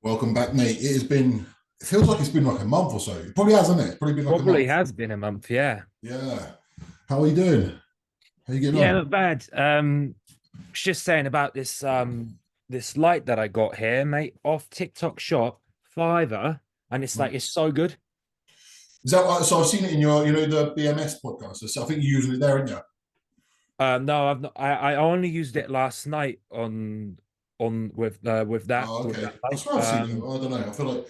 Welcome back, mate. It feels like it's been like a month or so. It probably hasn't it? It's probably been like a Probably month. has been a month, yeah. Yeah. How are you doing? How you getting Yeah, on? not bad. Was just saying about this light that I got here, mate, off TikTok shop, fiver, and it's like Right. it's so good. Is that right? So I've seen it in the BMS podcast. So I think you're using it there, aren't you? No, I've not, I only used it last night on with that Oh, okay. I light. swear I've seen it. I don't know. I feel like,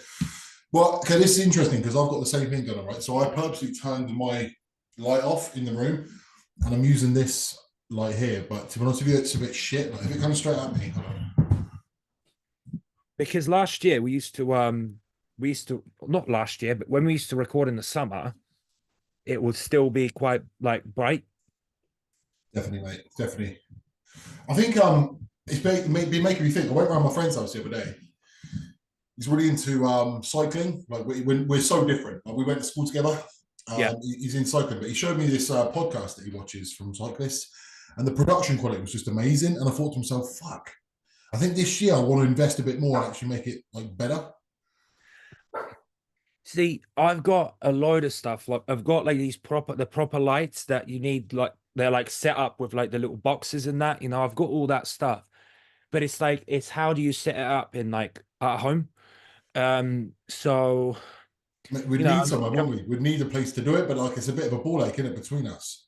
well, okay, this is interesting because I've got the same thing going on, right? So I purposely turned my light off in the room and I'm using this light here. But to be honest with you, it's a bit shit. Like if it comes straight at me, Because last year we used to not last year, but when we used to record in the summer, it would still be quite like bright. definitely, mate. Definitely. I think been making me think. I went around my friend's house the other day. He's really into cycling. Like we're so different. Like we went to school together. Yeah. He's in cycling, but he showed me this podcast that he watches from cyclists, and the production quality was just amazing. And I thought to myself, "Fuck! I think this year I want to invest a bit more and actually make it like better." See, I've got a load of stuff. Like I've got like the proper lights that you need, like they're like set up with like the little boxes and that, I've got all that stuff. But it's like it's how do you set it up in like at home? So We'd need I'm somewhere, wouldn't we? We'd need a place to do it, but like it's a bit of a ball ache in it between us.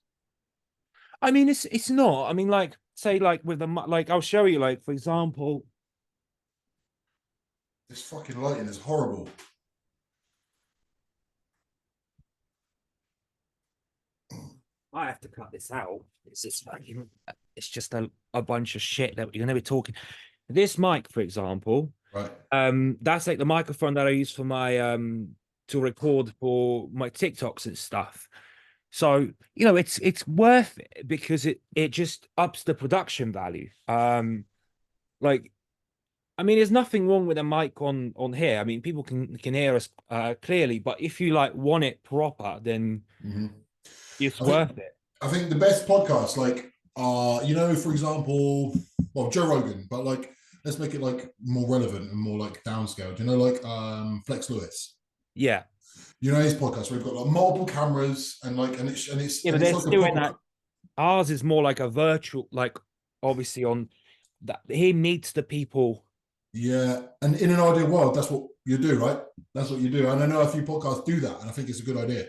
I mean it's not. I mean, like say like with like I'll show you, like for example, This fucking lighting is horrible. I have to cut this out. It's just a bunch of shit that you're gonna be talking. This mic, for example. Right. That's like the microphone that I use for my to record for my TikToks and stuff. So, it's worth it because it just ups the production value. Like I mean, there's nothing wrong with a mic on here. I mean, people can hear us clearly, but if you like want it proper, then Mm-hmm. it's I think worth it. I think the best podcasts, like, for example, well, Joe Rogan, but like, let's make it like more relevant and more like downscaled. Like Flex Lewis. Yeah. His podcast where we've got like multiple cameras and like, Yeah, and but it's they're like a still in proper, that. Ours is more like a virtual, like obviously on that he meets the people. yeah. And in an ideal world, that's what you do, right? That's what you do. And I know a few podcasts do that, and I think it's a good idea.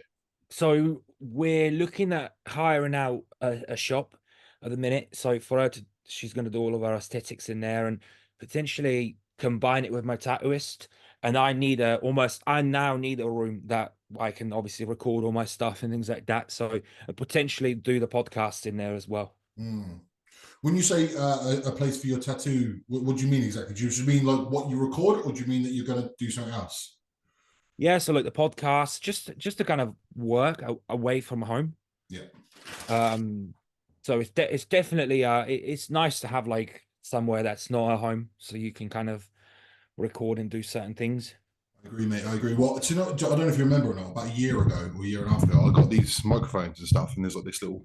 So we're looking at hiring out a shop at the minute. So for her to, she's going to do all of our aesthetics in there and potentially combine it with my tattooist. And I now need a room that I can obviously record all my stuff and things like that. So potentially do the podcast in there as well. Mm. When you say a place for your tattoo, what do you mean exactly? Do you just mean like what you record, or do you mean that you're going to do something else? Yeah. So like the podcast, just to kind of work away from home. Yeah. Um, so it's definitely it's nice to have like somewhere that's not a home, so you can kind of record and do certain things. I agree, mate. I agree. Well, I don't know if you remember or not. About a year ago or a year and a half ago, I got these microphones and stuff, and there's like this little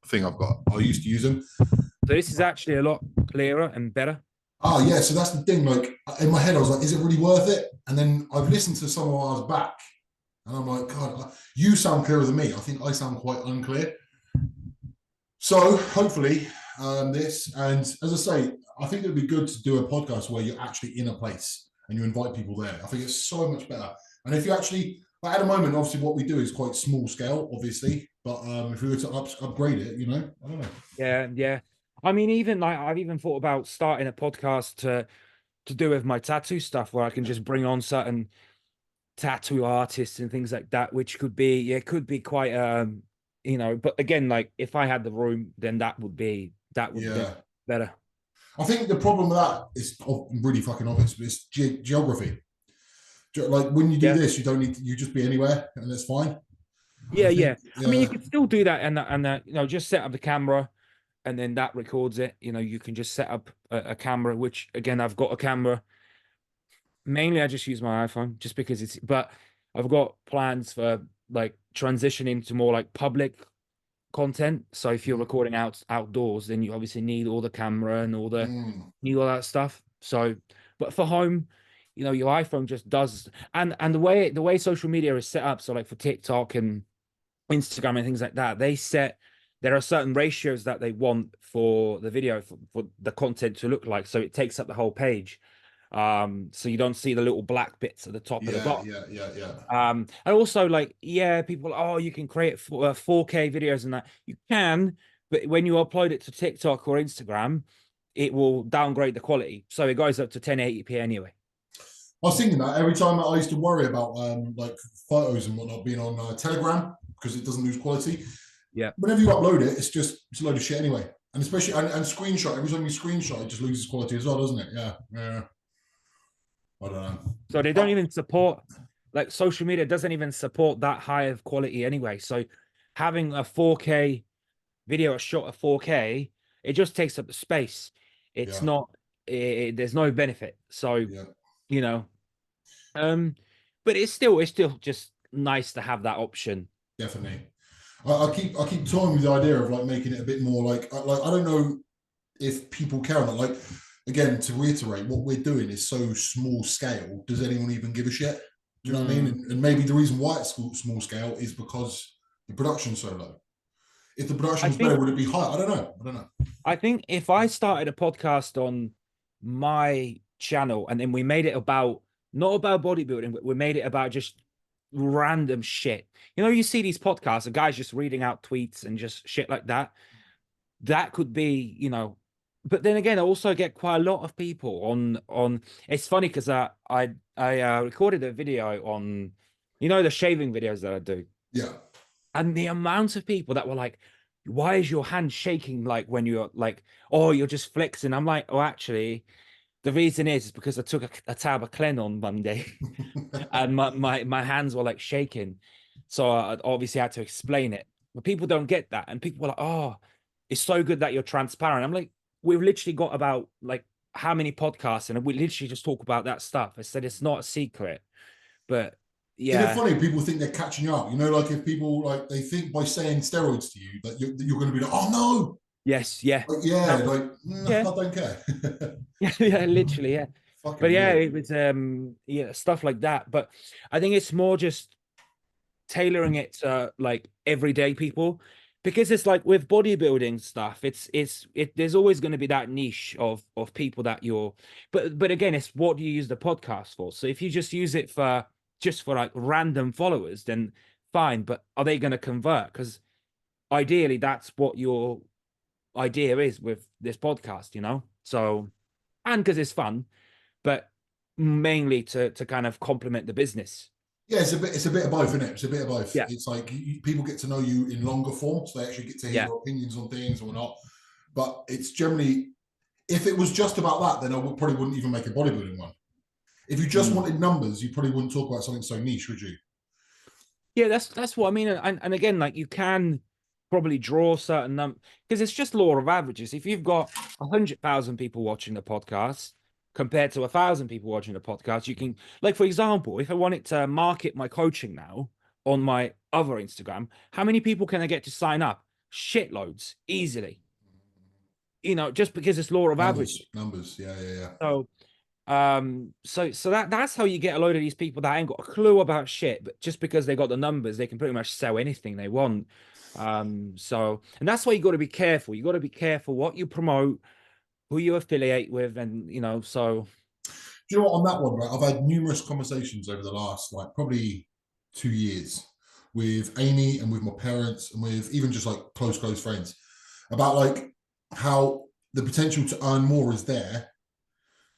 thing I've got. I used to use them. So this is actually a lot clearer and better. Oh yeah, so that's the thing. Like in my head, I was like, "Is it really worth it?" And then I've listened to some of ours back, and I'm like, "God, you sound clearer than me. I think I sound quite unclear." So hopefully, this and as I say, I think it'd be good to do a podcast where you're actually in a place and you invite people there. I think it's so much better. And if you actually, like at the moment, obviously what we do is quite small scale, obviously. But if we were to upgrade it, I don't know. Yeah, yeah. I mean, even like I've even thought about starting a podcast to do with my tattoo stuff, where I can just bring on certain tattoo artists and things like that, which could be, yeah, could be quite but again, like if I had the room, then that would be Yeah, better. I think the problem with that is really fucking obvious, but it's geography. Like when you do Yeah. this, you don't need to, you just be anywhere, and that's fine. I Yeah, think, yeah. I mean, you yeah, could still do that, and just set up the camera, and then that records it. You can just set up a camera, which again, I've got a camera. Mainly, I just use my iPhone, just because But I've got plans for like transitioning to more like public content. So if you're recording outdoors, then you obviously need all the camera and mm, need all that stuff. So, but for home. you know, your iPhone just does. And the way social media is set up, so like for TikTok and Instagram and things like that, there are certain ratios that they want for the video, for the content to look like, so it takes up the whole page. So you don't see the little black bits at the top of the Yeah, bottom. yeah. And also, like, yeah, people, oh, you can create 4K videos and that. You can, but when you upload it to TikTok or Instagram, it will downgrade the quality, so it goes up to 1080p anyway. I was thinking that every time I used to worry about like photos and whatnot being on Telegram because it doesn't lose quality. Yeah. Whenever you upload it, it's a load of shit anyway. And especially and screenshot, every time you screenshot, it just loses quality as well, doesn't it? Yeah. I don't know. So they don't even support, like, social media doesn't even support that high of quality anyway. So having a 4K video shot at 4K, it just takes up the space. It's Yeah. not, there's no benefit. So, Yeah. you know, but it's still just nice to have that option. Definitely. I keep toying with the idea of like making it a bit more like I don't know if people care or not. Like, again, to reiterate, what we're doing is so small scale. Does anyone even give a shit? Do you know what I mean? And maybe the reason why it's small scale is because the production's so low. If the production was better, would it be higher? I don't know. I think if I started a podcast on my channel and then we made it about, not about bodybuilding, but we made it about just random shit. You know, you see these podcasts of guys just reading out tweets and just shit like that. That could be, you know, but then again, I also get quite a lot of people on. It's funny because I recorded a video on, you know, the shaving videos that I do. Yeah. And the amount of people that were like, why is your hand shaking like when you're like, oh, you're just flexing? I'm like, oh, actually, the reason is because I took a tab of Clen on Monday and my hands were like shaking. So I obviously had to explain it. But people don't get that. And people were like, oh, it's so good that you're transparent. I'm like, we've literally got about like how many podcasts and we literally just talk about that stuff. I said it's not a secret. But yeah. Isn't it funny? People think they're catching up. You know, like if people like they think by saying steroids to you that you're going to be like, oh no. Yes. Yeah. Like, yeah. Like, yeah. I don't care. Yeah. Literally. Yeah. Fucking but yeah, weird. it was yeah, stuff like that. But I think it's more just tailoring it to like everyday people, because it's like with bodybuilding stuff, there's always going to be that niche of people that you're, but again, it's what do you use the podcast for? So if you just use it for like random followers, then fine, but are they going to convert? Because ideally that's what your idea is with this podcast, you know. So, and because it's fun, but mainly to kind of complement the business. Yeah, it's a bit of both, isn't it? It's a bit of both. Yeah. It's like people get to know you in longer form, so they actually get to hear your opinions on things or not. But it's generally, if it was just about that, then I probably wouldn't even make a bodybuilding one. If you just wanted numbers, you probably wouldn't talk about something so niche, would you? Yeah, that's what I mean. And again, like you can probably draw certain numbers because it's just law of averages. If you've got 100,000 people watching the podcast compared to 1,000 people watching the podcast, you can, like, for example, if I wanted to market my coaching now on my other Instagram, how many people can I get to sign up? Shitloads, easily. You know, just because it's law of averages. Numbers, yeah. So that's how you get a load of these people that ain't got a clue about shit, but just because they got the numbers, they can pretty much sell anything they want. So, and that's why you got to be careful. You got to be careful what you promote, who you affiliate with, and you know. So, do you know what? On that one, right? I've had numerous conversations over the last like probably 2 years with Amy and with my parents and with even just like close friends about like how the potential to earn more is there.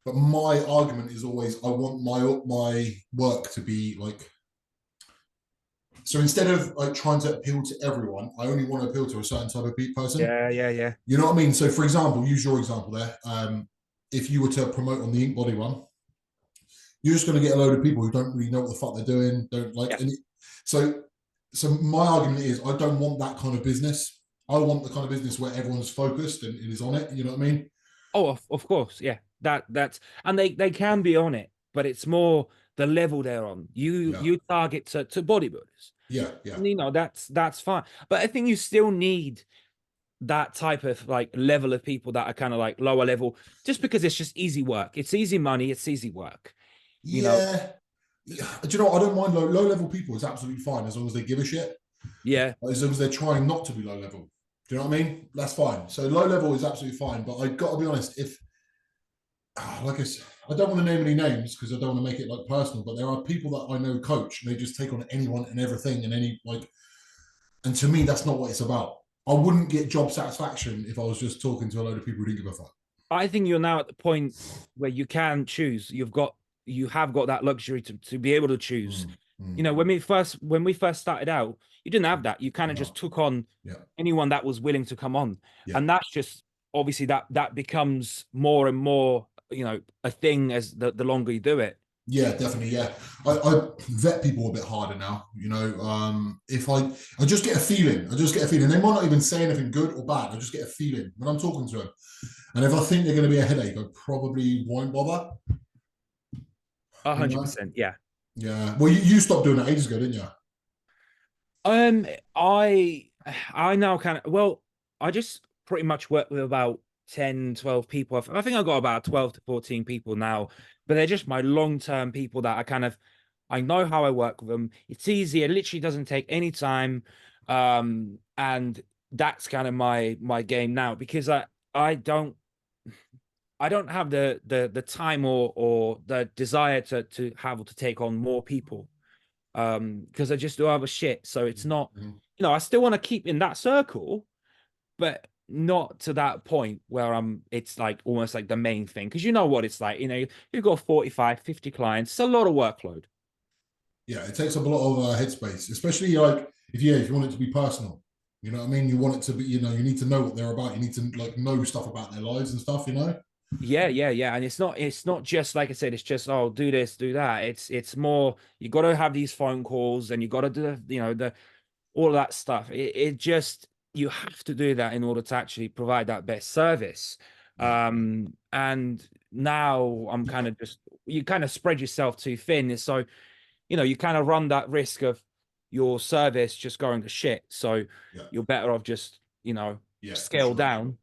But my argument is always I want my work to be like, so instead of like trying to appeal to everyone, I only want to appeal to a certain type of person. Yeah. You know what I mean? So for example, use your example there. If you were to promote on the Ink Body one, you're just going to get a load of people who don't really know what the fuck they're doing, don't like. Yeah. So my argument is I don't want that kind of business. I want the kind of business where everyone's focused and is on it. You know what I mean? Oh, of course, yeah. That's and they can be on it, but it's more the level they're on. You target to bodybuilders. Yeah. And, you know, that's fine. But I think you still need that type of like level of people that are kind of like lower level, just because it's just easy work. It's easy money. It's easy work. You know, Yeah. Do you know what? I don't mind low level people. It's absolutely fine as long as they give a shit. yeah. As long as they're trying not to be low level. Do you know what I mean? That's fine. So low level is absolutely fine. But I got to be honest, if like I don't want to name any names because I don't want to make it like personal, but there are people that I know coach and they just take on anyone and everything and any like, and to me that's not what it's about. I wouldn't get job satisfaction if I was just talking to a load of people who didn't give a fuck. I think you're now at the point where you can choose. You have got that luxury to be able to choose. You know, when we first started out, you didn't have that. You kind of No. just took on Yeah. anyone that was willing to come on. Yeah. And that's just obviously that becomes more and more, you know, a thing as the longer you do it. Yeah, definitely. Yeah, I vet people a bit harder now. You know, if I just get a feeling, I just get a feeling. They might not even say anything good or bad. I just get a feeling when I'm talking to them, and if I think they're going to be a headache, I probably won't bother. You know? 100%. Yeah. Yeah. Well, you stopped doing that ages ago, didn't you? Um, I I now kind of well, I just pretty much work with about 10, 12 people. I think I got about 12 to 14 people now, but they're just my long-term people that I know how I work with them. It's easy, it literally doesn't take any time. And that's kind of my game now because I don't I don't have the time or the desire to have to take on more people because I just do other shit. So it's not, Mhm. you know, I still want to keep in that circle, but not to that point where it's like almost like the main thing. Because you know what it's like, you know, you've got 45, 50 clients, it's a lot of workload. Yeah, it takes up a lot of headspace, especially like if you want it to be personal. You know what I mean? You want it to be, you know, you need to know what they're about. You need to like know stuff about their lives and stuff. You know? Yeah, yeah, yeah. And it's not just like I said, it's just oh, do this, do that. It's more you got to have these phone calls and you got to do you know the all of that stuff. It just you have to do that in order to actually provide that best service. Yeah. And now I'm kind of just you kind of spread yourself too thin. So, you know, you kind of run that risk of your service just going to shit. So Yeah. you're better off just, you know, Yeah. For scale sure. down.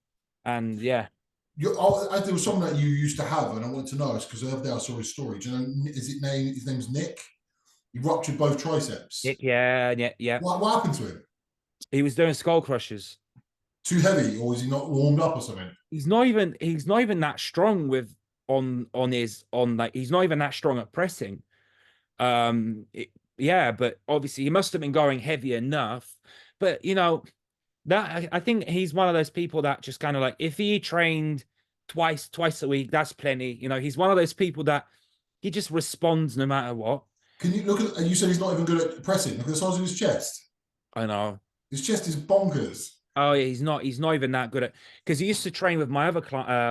And yeah. There was someone that you used to have, and I wanted to know it's because the other day I saw his story. Do you know? Is it name? His name's Nick. He ruptured both triceps. Yeah, yeah, yeah. What happened to him? He was doing skull crushers. Too heavy, or was he not warmed up or something? He's not even that strong with on his on like he's not even that strong at pressing. Yeah, but obviously he must have been going heavy enough. But you know, that I think he's one of those people that just kind of like if he trained twice a week, that's plenty. You know, he's one of those people that he just responds no matter what. Can you look at? And you said he's not even good at pressing. Look at the size of his chest. I know. His chest is bonkers. Oh yeah, he's not even that good at because he used to train with my other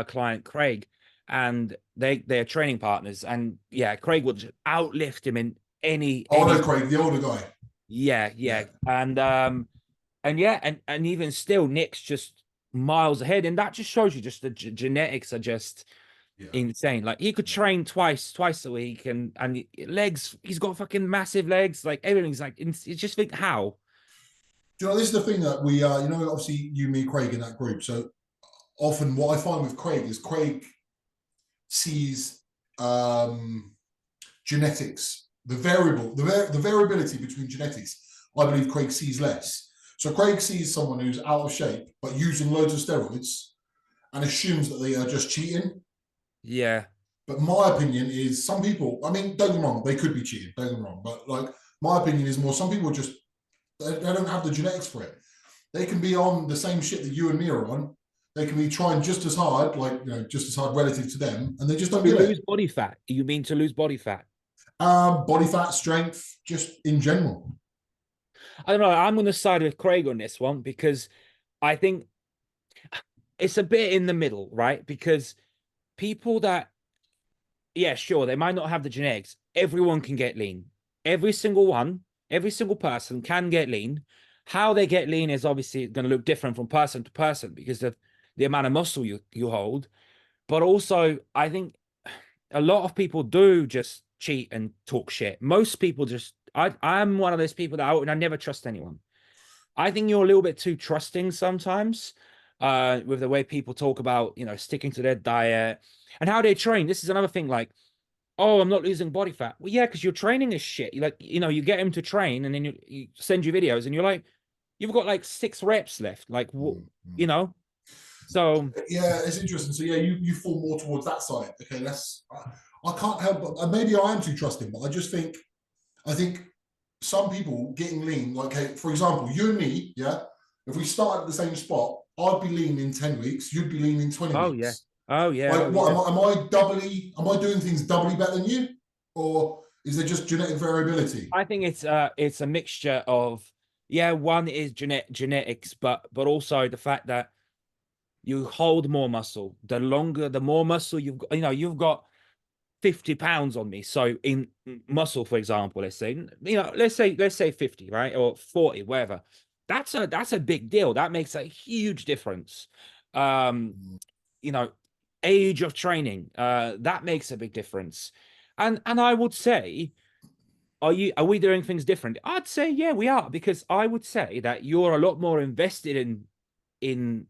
client Craig, and they're training partners, and yeah, Craig would just outlift him in Oh any no, Craig, the older guy. yeah yeah Yeah, and yeah and even still Nick's just miles ahead, and that just shows you just the genetics are just yeah. insane. Like he could train twice a week, and legs, he's got fucking massive legs, like everything's like it's just think how. Do you know this is the thing that we you know, obviously you, me, Craig in that group. So often what I find with Craig is Craig sees genetics, the variability between genetics. I believe Craig sees less. So Craig sees someone who's out of shape but using loads of steroids and assumes that they are just cheating. Yeah. But my opinion is some people, I mean, don't get me wrong, they could be cheating, don't get me wrong. But like my opinion is more some people just they don't have the genetics for it. They can be on the same shit that you and me are on. They can be trying just as hard, like you know, just as hard relative to them, and they just don't To get it. lose body fat. You mean to lose body fat? Body fat, strength, just in general. I don't know. I'm on the side with Craig on this one because I think it's a bit in the middle, right? Because people that, yeah, sure, they might not have the genetics. Everyone can get lean. Every single one, every single person can get lean. How they get lean is obviously going to look different from person to person because of the amount of muscle you hold. But also, I think a lot of people do just cheat and talk shit. Most people just, I'm one of those people that I never trust anyone. I think you're a little bit too trusting sometimes with the way people talk about, you know, sticking to their diet and how they train. This is another thing. Like Oh, I'm not losing body fat. Well, yeah, because your training is shit. You like, you get him to train, and then you send you videos, and you're like, you've got like 6 reps left. Like, what, Mm, mm. you know? So Yeah, it's interesting. So yeah, you fall more towards that side. Okay, that's I can't help but maybe I am too trusting, but I just think I think some people getting lean, like hey, for example, you and me, yeah, if we start at the same spot, I'd be lean in 10 weeks, you'd be lean in 20 oh yeah. weeks. Oh yeah. Like Oh what yeah. am I doing things doubly better than you? Or is there just genetic variability? I think it's a mixture of, yeah, one is genetics, but also the fact that you hold more muscle. The more muscle you've got, you've got 50 pounds on me. So in muscle, for example, let's say 50, right? Or 40, whatever. That's a big deal. That makes a huge difference. Um, you know, age of training, that makes a big difference. And I would say, are we doing things different? I'd say yeah, we are, because I would say that you're a lot more invested in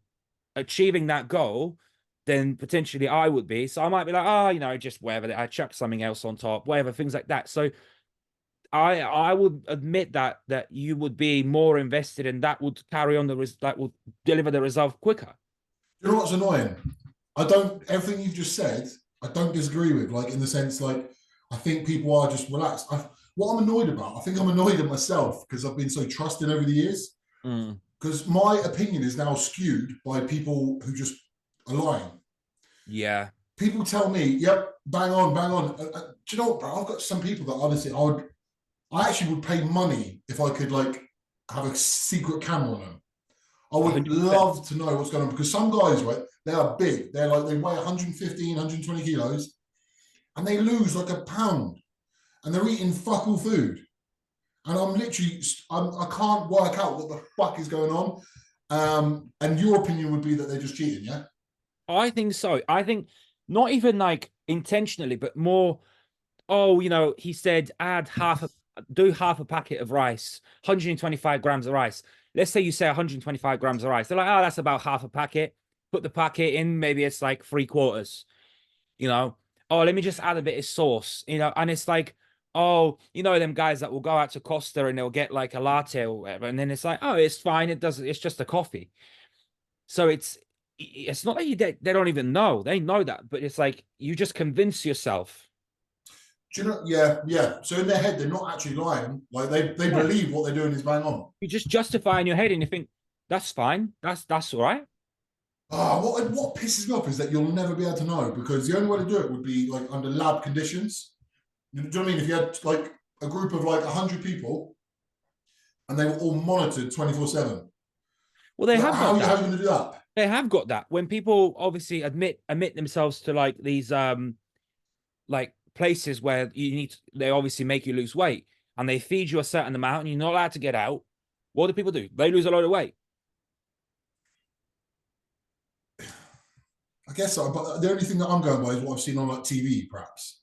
achieving that goal than potentially I would be. So I might be like, just whatever, I chuck something else on top, whatever, things like that. So I would admit that you would be more invested, and that would carry on that would deliver the result quicker. You know what's annoying? I don't everything you've just said, I don't disagree with, like in the sense like I think people are just relaxed. What I'm annoyed about, I think I'm annoyed at myself because I've been so trusted over the years. Mm. Because my opinion is now skewed by people who just are lying. Yeah. People tell me, "Yep, bang on, bang on." Do you know what, bro? I've got some people that honestly, I actually would pay money if I could like have a secret camera on them. I would 100%. love to know what's going on because some guys, right, they are big. They're like they weigh 115, 120 kilos, and they lose like a pound, and they're eating fuck all food. And I'm literally, I can't work out what the fuck is going on. And your opinion would be that they're just cheating, yeah? I think so. I think not even like intentionally, but more, oh, he said do half a packet of rice, 125 grams of rice. Let's say you say 125 grams of rice. They're like, oh, that's about half a packet. Put the packet in, maybe it's like 3/4, you know. Oh, let me just add a bit of sauce, and it's like, oh, them guys that will go out to Costa and they'll get like a latte or whatever, and then it's like, oh, it's fine, it's just a coffee. So it's not that they don't even know. They know that, but it's like you just convince yourself. Do you know? Yeah, yeah. So in their head, they're not actually lying. Like they Yeah. believe what they're doing is bang on. You just justify in your head, and you think that's fine. That's all right. What pisses me off is that you'll never be able to know because the only way to do it would be like under lab conditions. Do you know what I mean? If you had like a group of like 100 people and they were all monitored 24/7, Well, they have how got are you that. going to do that? They have got that. When people obviously admit themselves to like these like places where they obviously make you lose weight, and they feed you a certain amount and you're not allowed to get out. What do people do? They lose a lot of weight. I guess so, but the only thing that I'm going by is what I've seen on like TV, perhaps.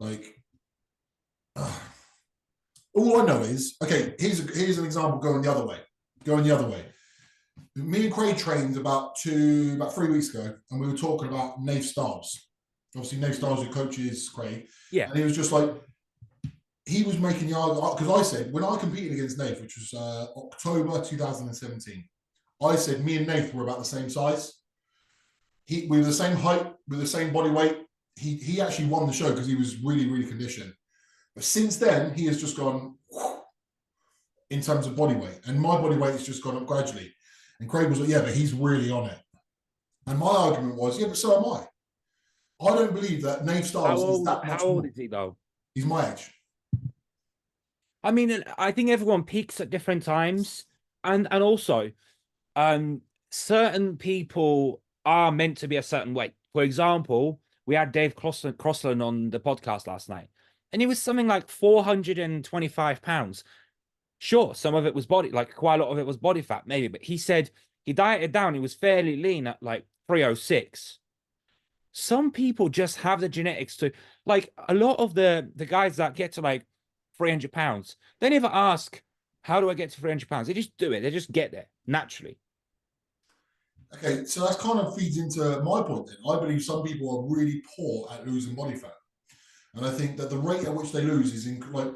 Like, uh, all I know is okay. Here's an example going the other way. Going the other way. Me and Craig trained about 3 weeks ago, and we were talking about Nave Styles. Obviously, Nave Styles, who coaches Craig, Yeah. and he was just like, he was making the argument because I said when I competed against Nave, which was October 2017, I said me and Nave were about the same size. We were the same height, with the same body weight. He actually won the show because he was really, really conditioned. But since then, he has just gone in terms of body weight, and my body weight has just gone up gradually. And Craig was like, "Yeah, but he's really on it." And my argument was, "Yeah, but so am I. I don't believe that Nave Styles is that How much old more. is he though? He's my age." I mean, I think everyone peaks at different times, and also, certain people are meant to be a certain weight. For example, we had Dave Crossland on the podcast last night, and he was something like 425 pounds. Sure, some of it was like quite a lot of it was body fat, maybe, but he said he dieted down. He was fairly lean at like 306. Some people just have the genetics to, like, a lot of the guys that get to like 300 pounds, they never ask, how do I get to 300 pounds? They just do it. They just get there naturally. Okay, so that kind of feeds into my point then. I believe some people are really poor at losing body fat. And I think that the rate at which they lose is like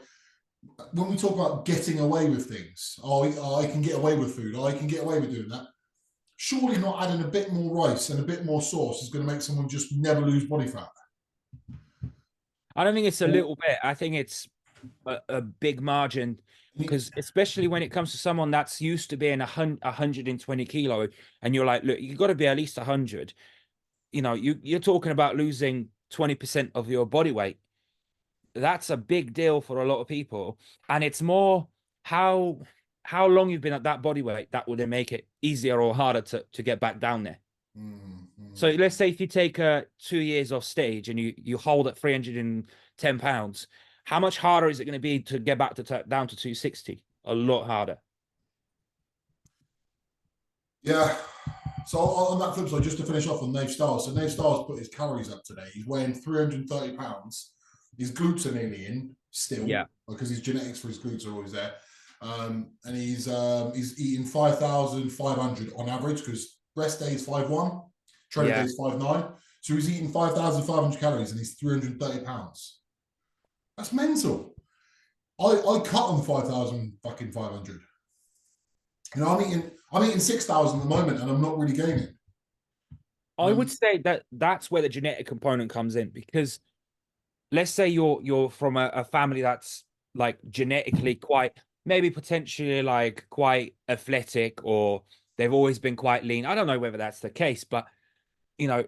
when we talk about getting away with things. Oh, I can get away with food. I can get away with doing that. Surely not adding a bit more rice and a bit more sauce is going to make someone just never lose body fat. I don't think it's a little bit. I think it's a big margin, because especially when it comes to someone that's used to being 120 kilo, and you're like, look, you've got to be at least 100. You know, you're talking about losing 20% of your body weight. That's a big deal for a lot of people, and it's more how long you've been at that body weight that will then make it easier or harder to get back down there. So let's say if you take 2 years off stage and you hold at 310 pounds, how much harder is it going to be to get back to down to 260? A lot harder. Yeah. So on that flip side, just to finish off on Nave Styles. So Nave Styles put his calories up today. He's weighing 330 pounds. His glutes are nearly in still, Yeah, because his genetics for his glutes are always there. And he's eating 5,500 on average, because rest day is 5'1", trainer day is 5'9". So he's eating 5,500 calories and he's 330 pounds. That's mental. I cut on 5,500. You know, I'm eating 6,000 at the moment, and I'm not really gaining. I would say that that's where the genetic component comes in, because let's say you're from a family that's like genetically quite, maybe potentially like quite athletic, or they've always been quite lean. I don't know whether that's the case, but you know,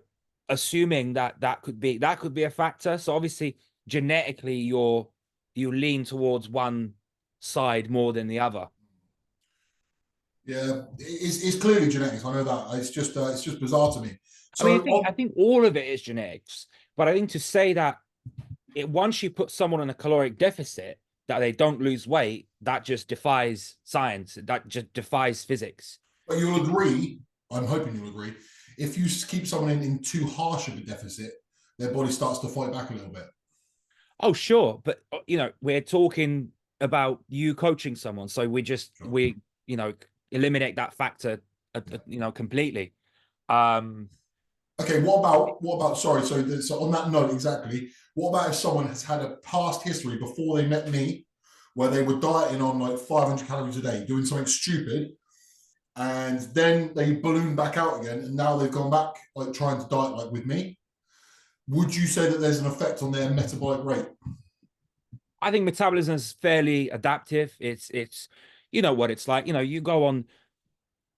assuming that could be a factor. So obviously genetically you lean towards one side more than the other. Yeah, it's clearly genetics. I know that. It's just bizarre to me. So I mean, I think all of it is genetics, but I think to say that once you put someone on a caloric deficit that they don't lose weight, that just defies science. That just defies physics. But you'll agree, I'm hoping you'll agree, if you keep someone in too harsh of a deficit, their body starts to fight back a little bit. Oh, sure. But, we're talking about you coaching someone. So we eliminate that factor, completely. Okay, what about, sorry, so on that note, exactly, what about if someone has had a past history before they met me where they were dieting on like 500 calories a day, doing something stupid, and then they balloon back out again, and now they've gone back like trying to diet like with me? Would you say that there's an effect on their metabolic rate? I think metabolism is fairly adaptive. It's you know what it's like. You go on,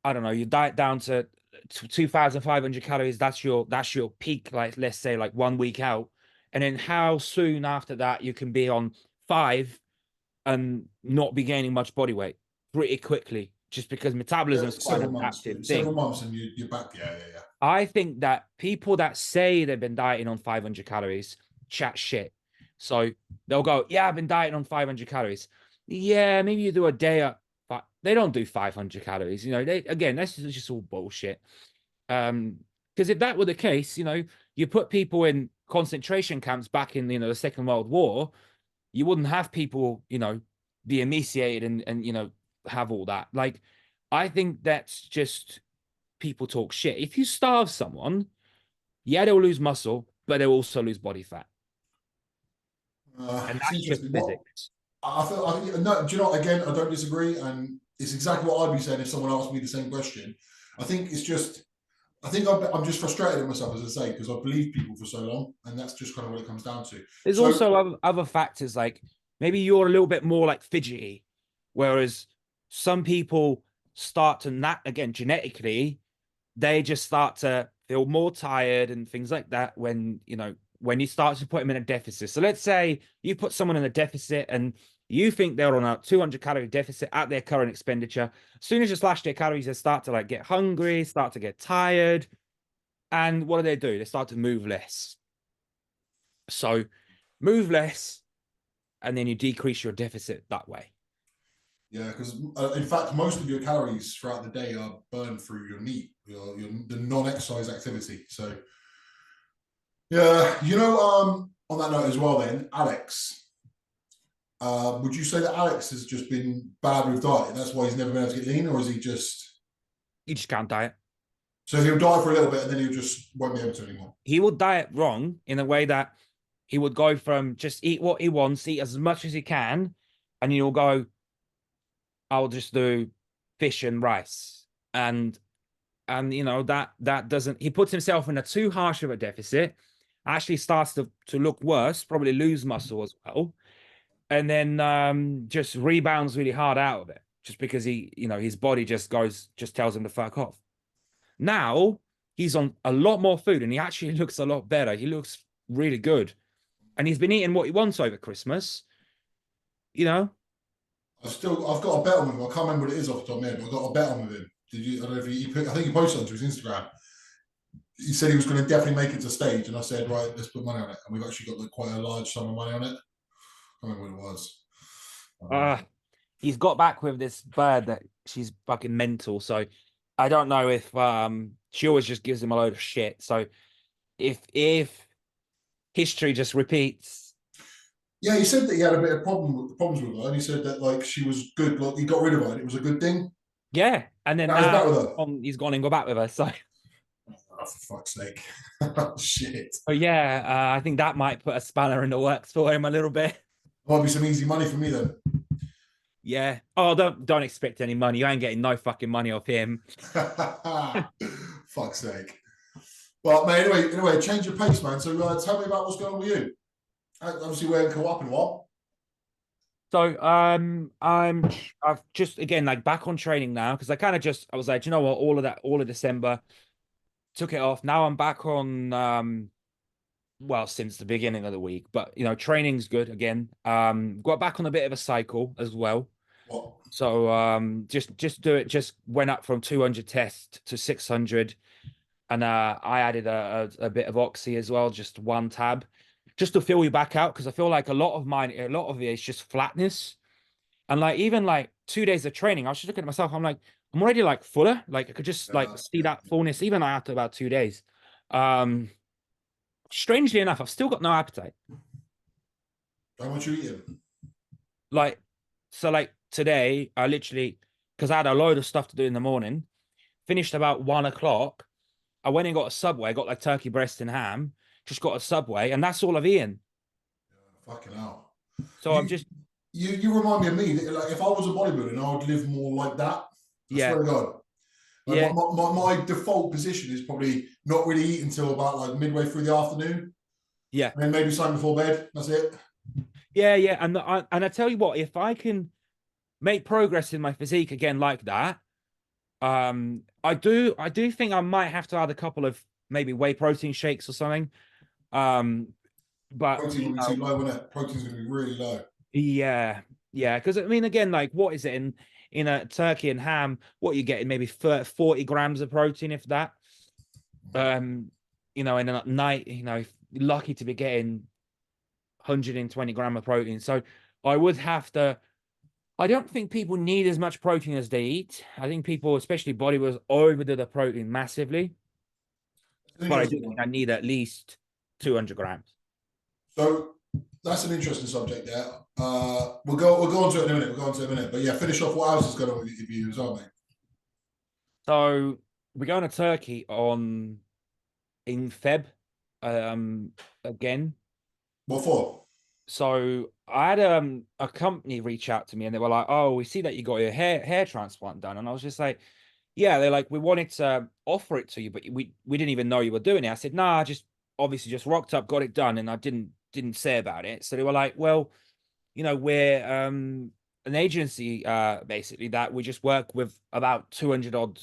I don't know, you diet down to 2,500 calories. That's your peak. Like, let's say like 1 week out, and then how soon after that you can be on 5 and not be gaining much body weight pretty quickly, just because metabolism is quite an adaptive thing. Several months and you're back. Yeah. I think that people that say they've been dieting on 500 calories chat shit. So they'll go, yeah, I've been dieting on 500 calories. Yeah, maybe you do a day up, but they don't do 500 calories. That's just all bullshit. Because if that were the case, you put people in concentration camps back in, the Second World War, you wouldn't have people, be emaciated and have all that. Like, I think that's just people talk shit. If you starve someone, yeah, they'll lose muscle, but they'll also lose body fat. And that's just physics. I think no, do you know what? Again, I don't disagree, and it's exactly what I'd be saying if someone asked me the same question. I think I'm just frustrated at myself, as I say, because I've believed people for so long, and that's just kind of what it comes down to. There's also other factors, like maybe you're a little bit more like fidgety, whereas some people start to not, again, genetically, they just start to feel more tired and things like that when you start to put them in a deficit. So let's say you put someone in a deficit and you think they're on a 200 calorie deficit at their current expenditure. As soon as you slash their calories, they start to like get hungry, start to get tired. And what do? They start to move less. So move less, and then you decrease your deficit that way. Yeah, because in fact, most of your calories throughout the day are burned through your NEAT, the non-exercise activity. So, yeah, on that note as well, then Alex, would you say that Alex has just been bad with diet? That's why he's never been able to get lean, or is he just? He just can't diet. So he'll diet for a little bit, and then he'll just won't be able to anymore. He will diet wrong in a way that he would go from just eat what he wants, eat as much as he can, and he'll go, I'll just do fish and rice. And you know, that doesn't, he puts himself in a too harsh of a deficit, actually starts to look worse, probably lose muscle as well, and then just rebounds really hard out of it, just because he, you know, his body just tells him to fuck off. Now he's on a lot more food and he actually looks a lot better. He looks really good. And he's been eating what he wants over Christmas, you know. I've got a bet on with him. I can't remember what it is off the top of my head, but I've got a bet on with him. Did you? I don't know if I think he posted onto his Instagram. He said he was going to definitely make it to stage, and I said, right, let's put money on it. And we've actually got like quite a large sum of money on it. I can't remember what it was. He's got back with this bird that she's fucking mental. So I don't know if she always just gives him a load of shit. So if history just repeats. Yeah, he said that he had a bit of problems with her, and he said that like she was good, like he got rid of her, and it was a good thing. Yeah, and then he's gone and got back with her. So, oh, for fuck's sake, shit. Oh yeah, I think that might put a spanner in the works for him a little bit. Might be some easy money for me then. Yeah. Oh, don't expect any money. You ain't getting no fucking money off him. Fuck's sake. Well, mate, anyway, change your pace, man. So tell me about what's going on with you. Obviously, we haven't caught up in a while. So I've just again like back on training now because I was like, you know what, all of December, took it off. Now I'm back on well, since the beginning of the week, but you know, training's good again. Got back on a bit of a cycle as well. What? So just do it, just went up from 200 tests to 600. And I added a bit of oxy as well, just one tab, just to fill you back out, because I feel like a lot of it is just flatness. And like even like 2 days of training, I was just looking at myself, I'm like, I'm already like fuller. Like I could just like see that fullness even after about 2 days. Strangely enough, I've still got no appetite. How much you eating? Like, so like today, I literally, because I had a load of stuff to do in the morning, finished about 1 o'clock. I went and got a Subway, got like turkey breast and ham, just got a Subway, and that's all I've eaten. Fucking hell. So I'm just. You remind me of me. Like if I was a bodybuilder, I would live more like that. I swear to God. Like Yeah. my default position is probably not really eat until about like midway through the afternoon. Yeah. And then maybe something before bed. That's it. Yeah, yeah. And I tell you what, if I can make progress in my physique again like that, I do think I might have to add a couple of maybe whey protein shakes or something. But protein will be too low, won't it? Protein's gonna be really low. Yeah, yeah. Because I mean, again, like what is it in a turkey and ham? What are you getting? Maybe 40 grams of protein, if that. You know, and then at night, you know, lucky to be getting 120 gram of protein. So I would have to. I don't think people need as much protein as they eat. I think people, especially bodybuilders, overdo the protein massively. But I do think I need at least 200 grams. So that's an interesting subject there. We'll go on to it in a minute. But yeah, finish off what else is going on with you as well, mate. So we're going to Turkey in Feb again. What for? So I had a company reach out to me and they were like, "Oh, we see that you got your hair transplant done," and I was just like, "Yeah." They're like, "We wanted to offer it to you, but we didn't even know you were doing it." I said, "Nah, I just obviously just rocked up, got it done, and I didn't say about it." So they were like, "Well, you know, we're an agency basically that we just work with about 200 odd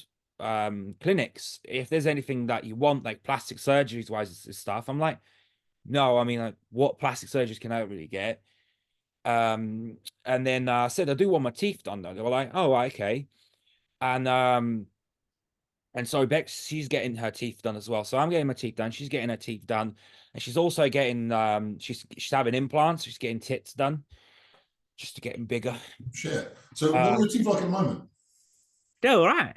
clinics. If there's anything that you want, like plastic surgeries wise and stuff," I'm like, "No, I mean, like, what plastic surgeries can I really get?" And then I said, "I do want my teeth done though." They were like, "Oh, okay." And so Bex, she's getting her teeth done as well. So I'm getting my teeth done. She's getting her teeth done. And she's also getting she's having implants, she's getting tits done just to get them bigger. Shit. So what are your teeth like at the moment? They're all right.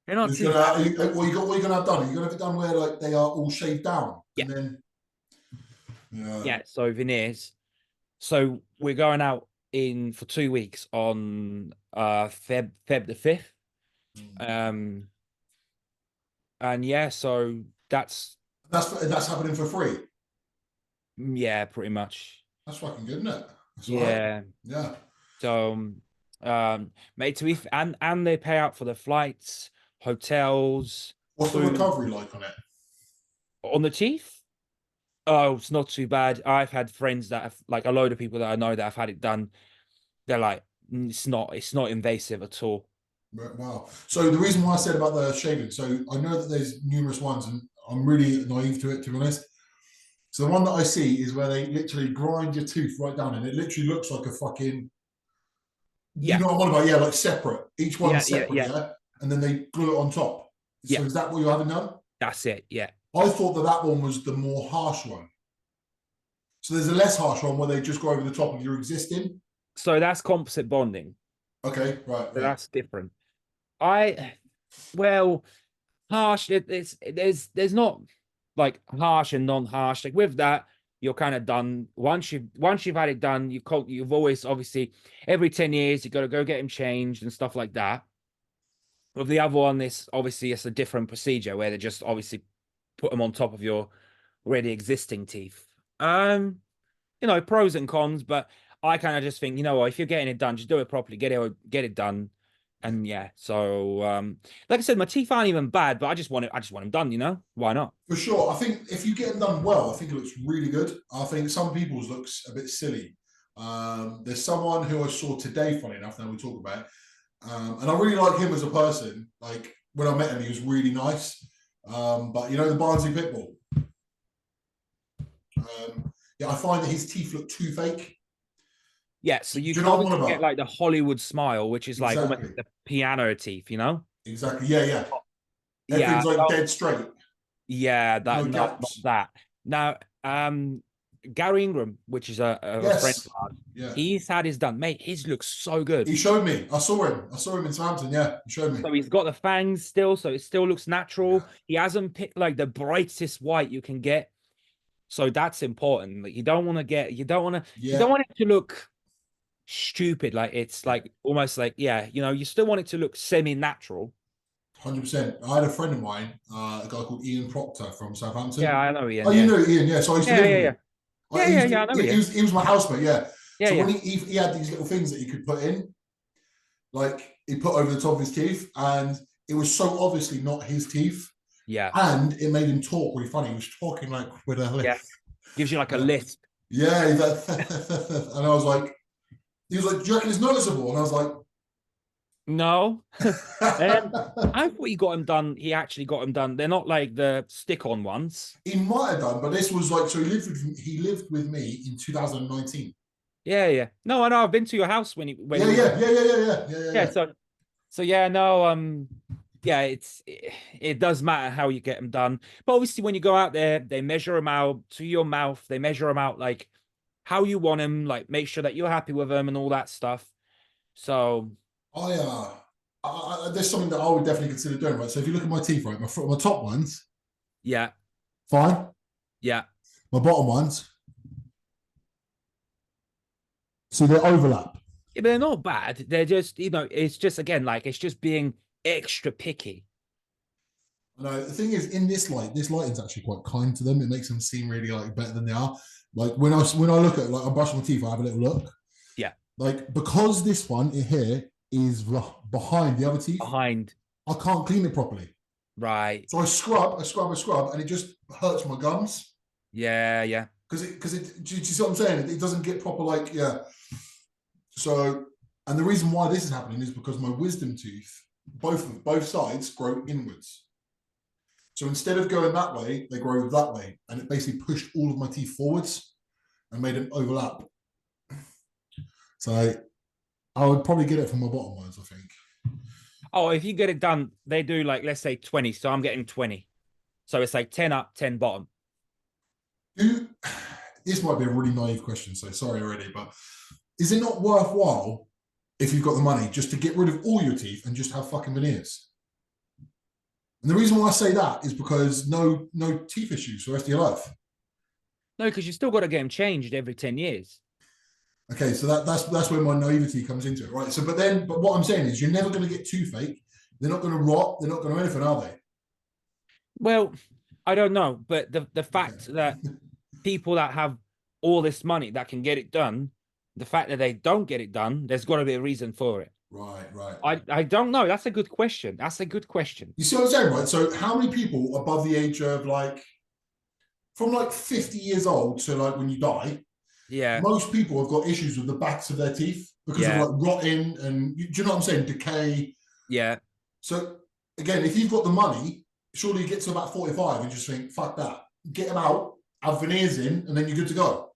They're not too what are you gonna have done? Are you gonna have it done where like they are all shaved down? Yeah. And then yeah, so veneers. So we're going out in for 2 weeks on Feb the 5th. And yeah, so that's happening for free. Yeah, pretty much. That's fucking good, isn't it? That's all right. Yeah. Yeah. So, mate, and they pay out for the flights, hotels, What's the food recovery like on it? on the teeth. Oh, it's not too bad. I've had friends that have like a load of people that I know that have had it done. They're like, it's not invasive at all. Right, wow. So the reason why I said about the shaving, so I know that there's numerous ones, and I'm really naive to it, to be honest. So the one that I see is where they literally grind your tooth right down, and it literally looks like a fucking, you Yeah, know what I'm on about? Yeah, like separate. Each yeah, one's yeah, separate, yeah, yeah, and then they glue it on top. yeah. So is that what you're having done? That's it. Yeah. I thought that that one was the more harsh one. So there's a less harsh one where they just go over the top of your existing. So that's composite bonding. Okay, right, So yeah, that's different. I, well, harsh. There's not like harsh and non-harsh. Like with that, you're kind of done. Once you've had it done, you've always obviously every 10 years you got to go get him changed and stuff like that. With the other one, this obviously it's a different procedure where they just obviously put them on top of your already existing teeth. Pros and cons, but I kind of just think, if you're getting it done, just do it properly, get it done. And yeah, so like I said, my teeth aren't even bad, but I just want them done, why not? for sure. I think if you get them done well, I think it looks really good. I think some people's looks a bit silly. There's someone who I saw today, funny enough, now we talk about it, and I really like him as a person. Like when I met him, he was really nice. But you know the Barnsley Pitbull. Yeah, I find that his teeth look too fake. Yeah, so Do you you can know what I'm obviously on get about? like the Hollywood smile, which is like almost Exactly. like the piano teeth. Exactly. Yeah, yeah. Yeah, Everything's like dead straight. yeah, that No not gaps. that. Now, Gary Ingram, which is a friend Yes. of ours, Yeah. he's had his done. Mate, his looks so good. He showed me. I saw him. I saw him in Southampton. Yeah, he showed me. So he's got the fangs still, so it still looks Yeah. natural. He hasn't picked like the brightest white you can get. So that's important. Like you don't Yeah. want it to look stupid. Like it's Yeah. like almost like, yeah, you still want it to look semi-natural. 100%. I had a friend of mine, a guy called Ian Proctor from Yeah, Southampton. I know Oh, Ian. you Yeah. know Ian, yeah. So I used to Yeah, live yeah, with yeah. him. Yeah, He yeah, was, yeah, I know he Ian. was, he was my housemate, yeah. Yeah, So yeah. when he had these little things that he could put in, like he put over the top of his teeth, and it was so obviously not his teeth, Yeah. and it made him talk really funny. He was talking like with a Yeah. lisp. Gives you like a Uh, lisp. yeah, he's like, and I was like, he was like, "Do you reckon it's noticeable?" And I was like, No. Um, I thought he got him done. He actually got him done. They're not like the stick-on ones. he might have done, but this was like, so he lived with me in 2019. Yeah, yeah. No, I know. I've been to your house when Yeah, he was. yeah, yeah, yeah, yeah, yeah, yeah, yeah, Yeah. yeah. So yeah. No. Yeah. It does matter how you get them done. But obviously, when you go out there, they measure them out to your mouth. They measure them out like how you want them. Like make sure that you're happy with them and all that stuff. So I, there's something that I would definitely consider doing, right? So if you look at my teeth, right, my top ones, yeah, fine. yeah. My bottom ones, so they overlap. Yeah, but they're not bad. They're just, it's just again like it's just being extra picky. No, the thing is, in this lighting's actually quite kind to them. It makes them seem really like better than they are. Like when I look at like I brush my teeth, I have a little look. Yeah, Like because this one in here is behind the other teeth, behind. I can't clean it properly. Right. So I scrub, and it just hurts my gums Yeah, yeah. because do you see what I'm saying? It doesn't get proper like yeah. So and the reason why this is happening is because my wisdom tooth, both sides, grow inwards. So instead of going that way, they grow that way, and it basically pushed all of my teeth forwards and made them overlap. So I would probably get it from my bottom ones, I think. Oh, if you get it done, they do like let's say 20. So I'm getting 20. So it's like 10 up, 10 bottom. Do this might be a really naive question, so sorry already, but is it not worthwhile if you've got the money just to get rid of all your teeth and just have fucking veneers? And the reason why I say that is because no teeth issues for the rest of your life. No, because you still got to get them changed every 10 years. Okay, so that's where my naivety comes into it, right? So, but what I'm saying is, you're never going to get toothache. They're not going to rot. They're not going to anything, are they? Well, I don't know, but the fact Okay. that people that have all this money that can get it done, the fact that they don't get it done, there's got to be a reason for it. Right. I don't know. That's a good question. That's a good question. You see what I'm saying, right? So how many people above the age of like from like 50 years old to like when you die, Yeah. most people have got issues with the backs of their teeth because Yeah. of like rotting and do you know what I'm saying? Decay. Yeah. So again, if you've got the money, surely you get to about 45 and just think, fuck that. Get them out, have veneers in, and then you're good to go.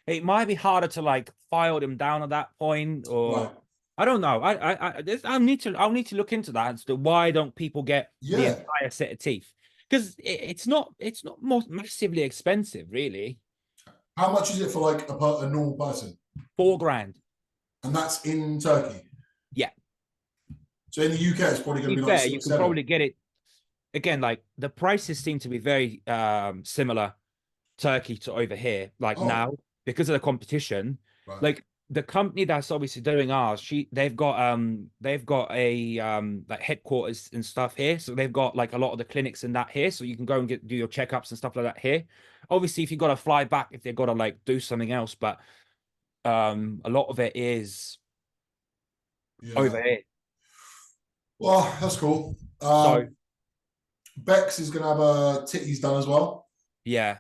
It might be harder to like file them down at that point, or Right. I don't know. I'll need to look into that as to why don't people get the Yeah. entire set of teeth? Because it's not more massively expensive, really. How much is it for like a normal person? $4,000. And that's in Turkey. Yeah. So in the UK, it's probably To going be to be like fair, six, you can seven. probably get it again. Like the prices seem to be very similar Turkey to over here, like Oh. now, because of the competition. Right. Like the company that's obviously doing ours, they've got a like headquarters and stuff here. So they've got like a lot of the clinics and that here. So you can go and do your checkups and stuff like that here. Obviously, if you got to fly back, if they've got to like do something else, but a lot of it is over here. Well, that's cool. So Bex is going to have her titties done as well. yeah.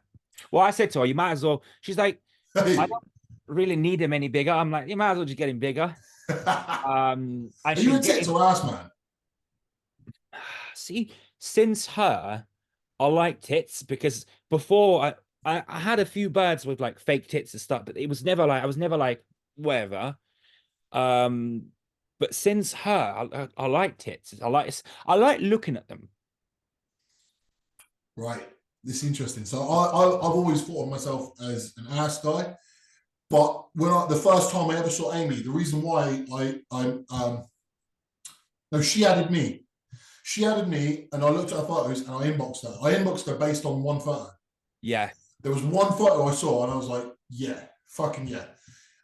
Well, I said to her, you might as well. She's like, Hey. I don't really need him any bigger. I'm like, you might as well just get him bigger. Are you a tits or ass man? See, since her, I like tits because before I had a few birds with like fake tits and stuff, but it was never like I was never like whatever. But since her, I like tits. I like looking at them. Right. This is interesting. So I've always thought of myself as an ass guy, but the first time I ever saw Amy, the reason why she added me. She added me, and I looked at her photos, and I inboxed her. I inboxed her based on one photo. Yeah. There was one photo I saw, and I was like, yeah, fucking yeah.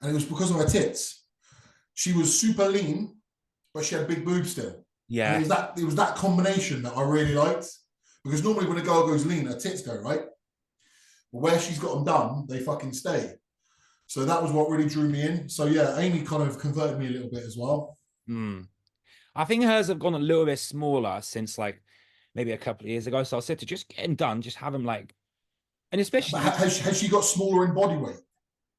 And it was because of her tits. She was super lean, but she had big boobs still. Yeah. And it was that combination that I really liked. Because normally when a girl goes lean, her tits go, right? But where she's got them done, they fucking stay. So that was what really drew me in. So yeah, Amy kind of converted me a little bit as well. I think hers have gone a little bit smaller since like maybe a couple of years ago. So I said to just get them done, just have them like, and especially has she got smaller in body weight?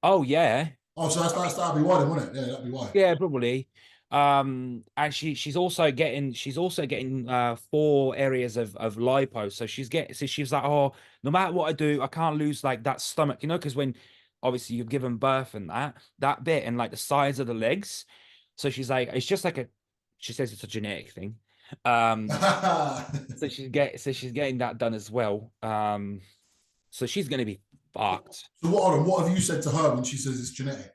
Oh yeah. Oh, so that'd be why then, wouldn't it? Yeah, that'd be why. Yeah, probably. And she's also getting 4 areas of lipo. So she's like, oh, no matter what I do, I can't lose like that stomach, because when obviously you've given birth and that bit and like the sides of the legs. So she's like, it's just like she says it's a genetic thing. So she's getting that done as well. So she's gonna be fucked. So what have you said to her when she says it's genetic?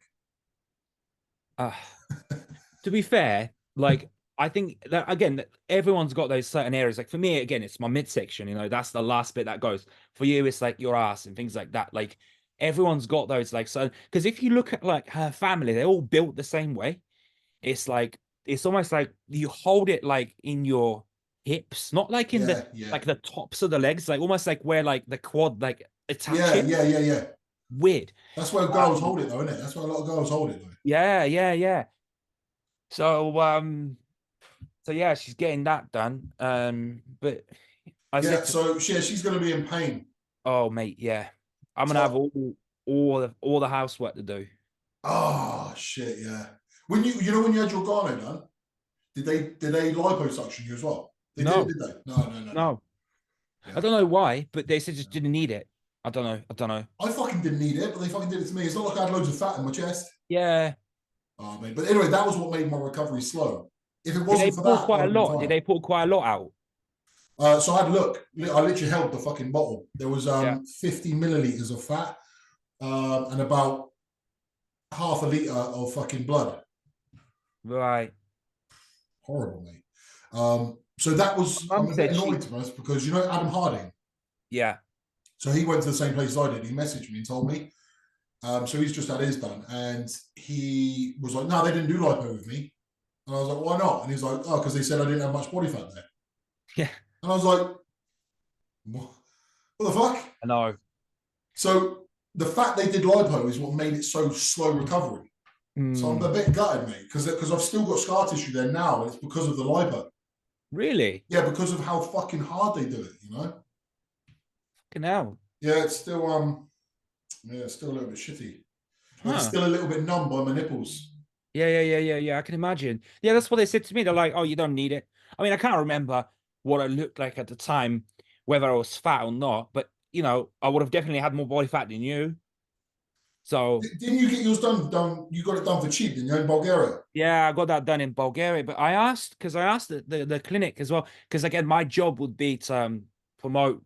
To be fair, like I think that again, everyone's got those certain areas. Like for me, again, it's my midsection. That's the last bit that goes. For you, it's like your ass and things like that. Like everyone's got those. Like so, because if you look at like her family, they're all built the same way. It's like it's almost like you hold it like in your hips, not like in like the tops of the legs, like almost like where like the quad like attaches. Yeah. Weird. That's where girls hold it, though, isn't it? That's where a lot of girls hold it, though. Yeah. So yeah, she's getting that done. But she's going to be in pain. Oh, mate, yeah, I'm gonna have all the housework to do. Oh shit, yeah. When you had your gyno done, did they liposuction you as well? Did they? No. Yeah. I don't know why, but they said just didn't need it. I don't know. I fucking didn't need it, but they fucking did it to me. It's not like I had loads of fat in my chest. Yeah. Oh man, but anyway, that was what made my recovery slow. If it wasn't for that, quite a lot. Did they pull quite a lot out? So I literally held the fucking bottle. There was 50 milliliters of fat and about half a liter of fucking blood. Right. Horrible, mate. So that was I'm a bit annoyed to be honest because Adam Harding. Yeah. So he went to the same place I did. He messaged me and told me. So he's just had his done, and he was like, "No, they didn't do lipo with me." And I was like, "Why not?" And he's like, "Oh, because they said I didn't have much body fat there." Yeah. And I was like, "What the fuck?" I know. So the fact they did lipo is what made it so slow recovery. So I'm a bit gutted, mate, because I've still got scar tissue there now, and it's because of the lipo. Really? Yeah, because of how fucking hard they do it, you know. Fucking hell. Yeah, it's still yeah, it's still a little bit shitty. Like it's Huh. still a little bit numb by my nipples. Yeah. I can imagine. Yeah, that's what they said to me. They're like, "Oh, you don't need it." I mean, I can't remember what I looked like at the time, whether I was fat or not. But you know, I would have definitely had more body fat than you. So Didn't you get yours done? Done? You got it done for cheap, didn't you, in Bulgaria? yeah, I got that done in Bulgaria. But I asked the clinic as well, because again, my job would be to promote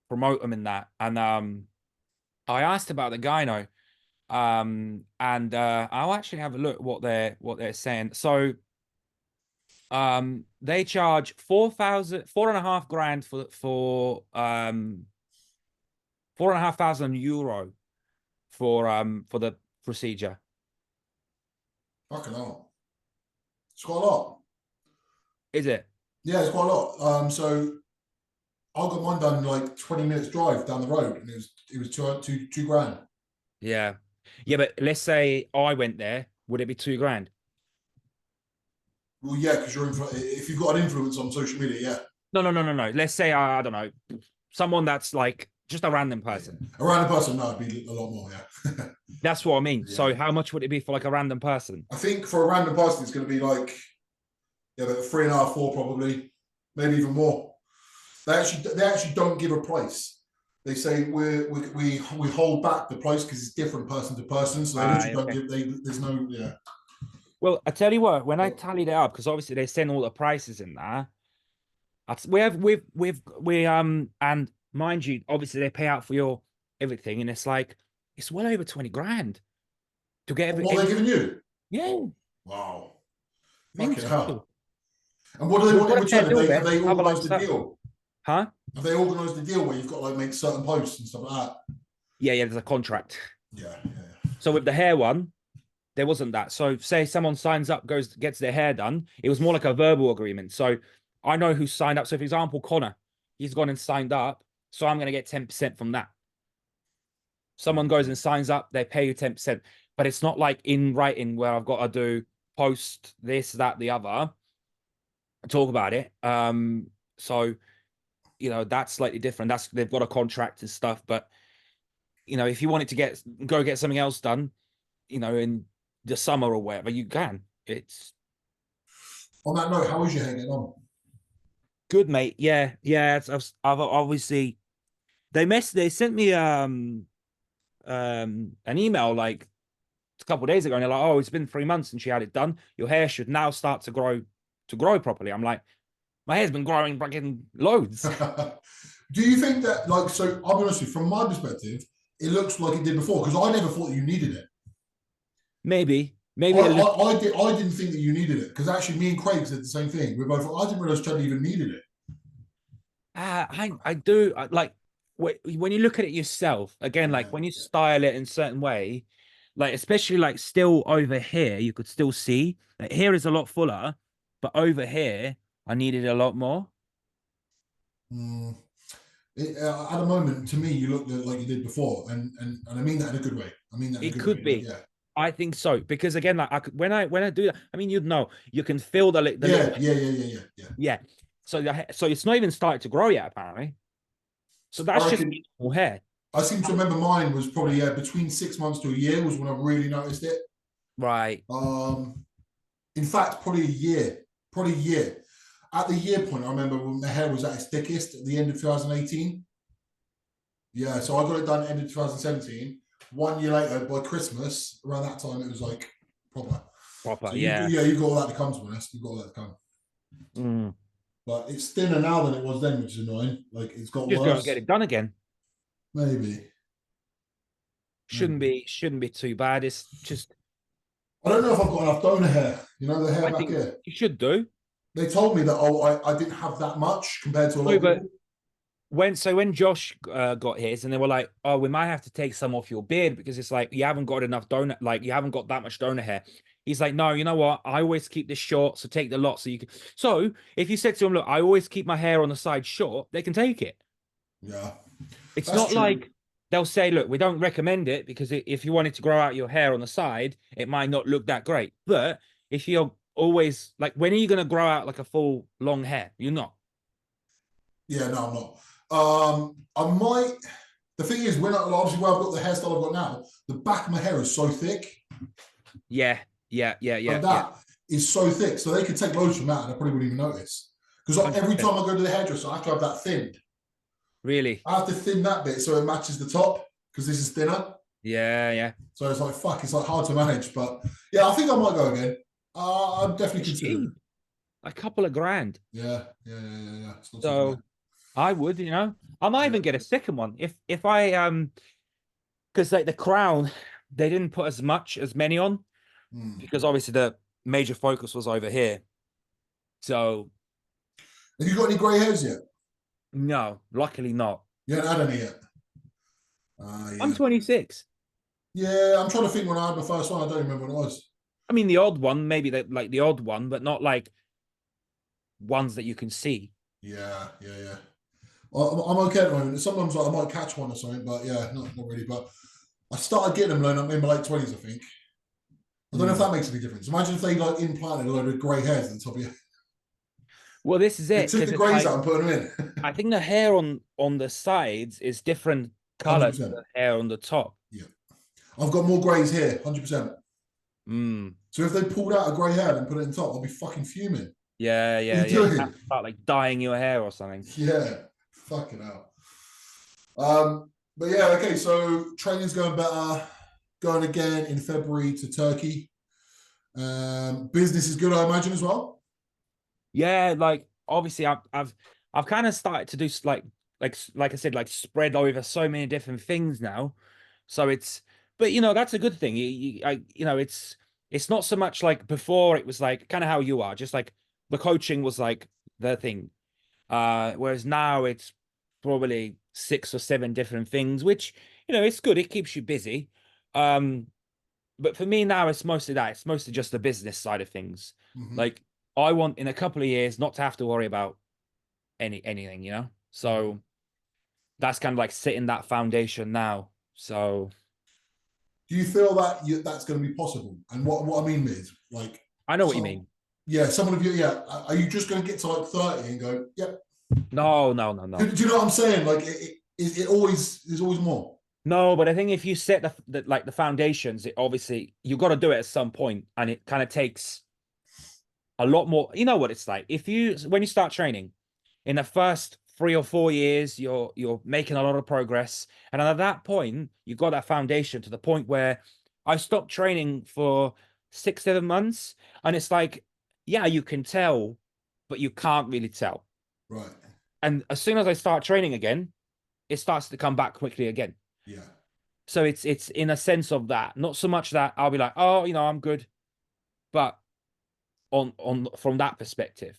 them in that, and I asked about the gyno. And I'll actually have a look what they're saying. So they charge 4,500 grand for 4,500 euro for the procedure. Fucking hell, it's quite a lot. Is it? Yeah, it's quite a lot. So I got mine done in like 20 minutes drive down the road, and it was two grand. Yeah. Yeah, but let's say I went there, would it be 2 grand? Well, yeah, because if you've got an influence on social media, yeah. No. Let's say I don't know, someone that's like just a random person. A random person, no, it'd be a lot more, yeah. That's what I mean. Yeah. So how much would it be for like a random person? I think for a random person, it's going to be like, yeah, about 3.5, 4 probably, maybe even more. They actually don't give a price. They say we hold back the price because it's different person to person. So they literally don't give. There's no, yeah. Well, I tell you what, when I tallied it up, because obviously they send all the prices in there. And mind you, obviously they pay out for your everything, and it's like it's well over 20 grand to get What are they giving you? Yeah, Wow. Fucking mental. hell. And what do they want in return? Have they Have a organised like the deal? Huh? Have they organised the deal where you've got to like make certain posts and stuff like that? Yeah, there's a contract. Yeah. So with the hair one, there wasn't that. So say someone signs up, gets their hair done, it was more like a verbal agreement. So I know who signed up. So for example, Connor, he's gone and signed up, so I'm going to get 10% from that. Someone goes and signs up, they pay you 10%, but it's not like in writing where I've got to do post this, that, the other, talk about it. So you know, that's slightly different. They've got a contract and stuff, but you know, if you wanted to go get something else done, you know, in the summer or whatever, you can. It's On that note, how is your hair getting on? good, mate. Yeah. I've obviously they sent me an email like a couple of days ago, and they're like, "Oh, it's been 3 months since you had it done. Your hair should now start to grow properly." I'm like, my hair's been growing fucking loads. Do you think that, like, so I'll be honest with you, from my perspective, it looks like it did before because I never thought that you needed it. Maybe I didn't think that you needed it because actually me and Craig said the same thing. We both, I didn't realize Chad even needed it. I do like when you look at it yourself again, like when you style it in a certain way, like especially like still over here, you could still see like, here is a lot fuller, but over here I needed a lot more. At the moment, to me, you look like you did before, and I mean that in a good way. I mean that in a It good could way. be. Yeah. I think so because again, like when I do that, I mean, you'd know you can feel the Yeah. So it's not even started to grow yet, apparently. So that's just more hair. I seem to remember mine was probably between 6 months to a year was when I really noticed it. Right. In fact, probably a year. At the year point, I remember when the hair was at its thickest at the end of 2018. Yeah, so I got it done at the end of 2017. 1 year later, by Christmas, around that time, it was like proper. So yeah. You got all that to come, to be honest. You got all that to come. But it's thinner now than it was then, which is annoying. Like it's got just worse. Go and get it done again. Maybe. Shouldn't be too bad. It's just I don't know if I've got enough donor hair. You know, the hair back here. You should do. They told me that I didn't have that much compared to a lot of people. When Josh got his, and they were like, "Oh, we might have to take some off your beard because it's like you haven't got enough donor, like you haven't got that much donor hair." He's like, "No, you know what? I always keep this short, so take the lot so you can." So if you said to him, "Look, I always keep my hair on the side short," they can take it. Yeah, it's not true. Like they'll say, look, we don't recommend it because if you wanted to grow out your hair on the side, it might not look that great. But if you're always like, when are you going to grow out like a full long hair? You're not. Yeah, no, I'm not. I might. The thing is, when obviously where I've got the hairstyle I've got now, the back of my hair is so thick. Yeah, Like that is so thick, so they could take loads from that, and I probably wouldn't even notice. Because like, every 100%. time I go to the hairdresser, I have to have that thinned. Really? I have to thin that bit so it matches the top because this is thinner. Yeah. So it's like fuck, it's like hard to manage. But yeah, I think I might go again. I'm definitely It's considering cheap. it. A couple of grand. Yeah. It's not too bad. So I would, I might Yeah. even get a second one if I because like the crown, they didn't put as many on Hmm. because obviously the major focus was over here. So Have you got any grey hairs yet? no, luckily not. You haven't had any yet. I'm Yeah. 26. Yeah, I'm trying to think when I had my first one. I don't remember when it was. I mean, the odd one, maybe like the odd one, but not like ones that you can see. Yeah. I'm okay at the moment. Sometimes like, I might catch one or something, but yeah, not really. But I started getting them when I'm in my late 20s, I think. I don't know if that makes any difference. Imagine if they like implanted a load of grey hairs at the top of your. Well, this is They it took because the it's greys like out and put them in. I think the hair on the sides is different color to 100%. the hair on the top. Yeah. I've got more greys here, 100%. Mm. So if they pulled out a grey hair and put it in top, I'll be fucking fuming. Yeah. What are you You have doing? to start like dyeing your hair or something. Yeah. Fucking hell. But yeah, okay, so training's going better. Going again in February to Turkey. Business is good, I imagine, as well. Yeah, like obviously I've kind of started to do like I said, like spread over so many different things now. So it's but that's a good thing. It's not so much like before it was like kind of how you are, just like the coaching was like the thing. Whereas now it's probably 6 or 7 different things, which it's good. It keeps you busy. Um, but for me now, it's mostly that. It's mostly just the business side of things. Mm-hmm. Like I want in a couple of years not to have to worry about anything. So that's kind of like setting that foundation now. So Do you feel that that's going to be possible? And what I mean is, like, I know what you so mean. yeah, someone of you, yeah, are you just going to get to like 30 and go, yep? No. Do you know what I'm saying? Like, it always there's always more. No, but I think if you set the foundations, it obviously you got to do it at some point, and it kind of takes a lot more. You know what it's like if you when you start training in the first 3 or 4 years, you're making a lot of progress, and at that point, you got that foundation to the point where I stopped training for 6, 7 months, and it's like, yeah, you can tell, but you can't really tell. Right. And as soon as I start training again, it starts to come back quickly again. Yeah. So it's in a sense of that, not so much that I'll be like, oh, I'm good, but on from that perspective.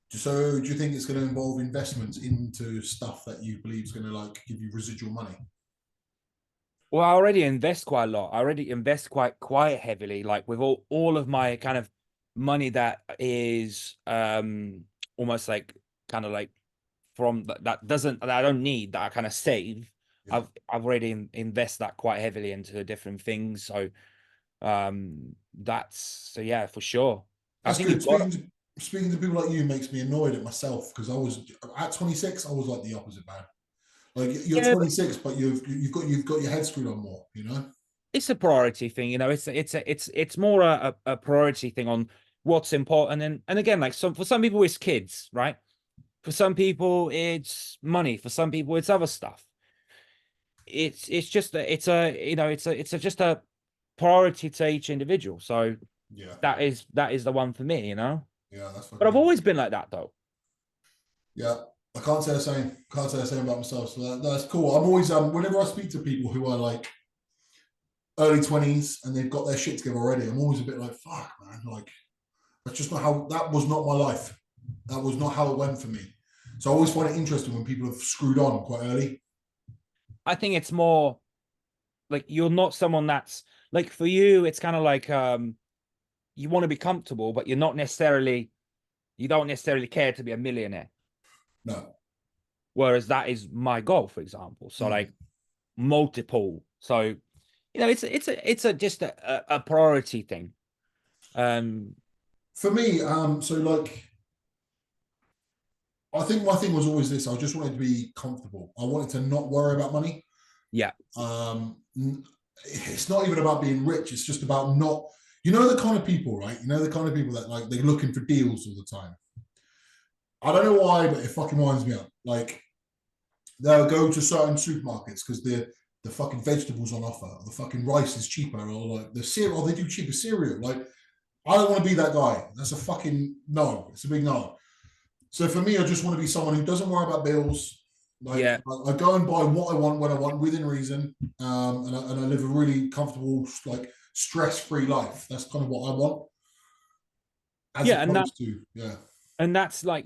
So do you think it's going to involve investments into stuff that you believe is going to like give you residual money? Well, I already invest quite a lot. I already invest quite heavily, like with all of my kind of money that is almost like kind of like from that I don't need that I kind of save. Yeah. I've already invest that quite heavily into different things. So so yeah, for sure. I That's think good. you've got to. Speaking to people like you makes me annoyed at myself because I was at 26. I was like the opposite, man. Like you're Yeah, 26, but you've got your head screwed on more. You know. it's a priority thing, it's more a priority thing on what's important. And again, like for some people it's kids, right? For some people it's money, for some people it's other stuff. It's just just a priority to each individual. So Yeah. that is the one for me. Yeah, that's But I've fucking. always been like that though. Yeah, I can't say the same. Can't say the same about myself. So that's cool. I'm always whenever I speak to people who are like early 20s and they've got their shit together already, I'm always a bit like, fuck, man. Like that's just not how. That was not my life. That was not how it went for me. So I always find it interesting when people have screwed on quite early. I think it's more like you're not someone that's like for you, it's kind of like you want to be comfortable, but you don't necessarily care to be a millionaire. No. Whereas that is my goal, for example. So Mm. like multiple. So, it's a just a priority thing. For me, so like, I think my thing was always this: I just wanted to be comfortable. I wanted to not worry about money. Yeah. It's not even about being rich. It's just about not. You know the kind of people, right? You know the kind of people that like they're looking for deals all the time. I don't know why, but it fucking winds me up. Like they'll go to certain supermarkets because the fucking vegetables on offer, or the fucking rice is cheaper, or like the cereal, or they do cheaper cereal. Like I don't want to be that guy. That's a fucking no. It's a big no. So for me, I just want to be someone who doesn't worry about bills. Like Yeah. I go and buy what I want when I want within reason, and I live a really comfortable, like stress-free life. That's kind of what I want, as Yeah. And that, opposed to yeah. and that's like,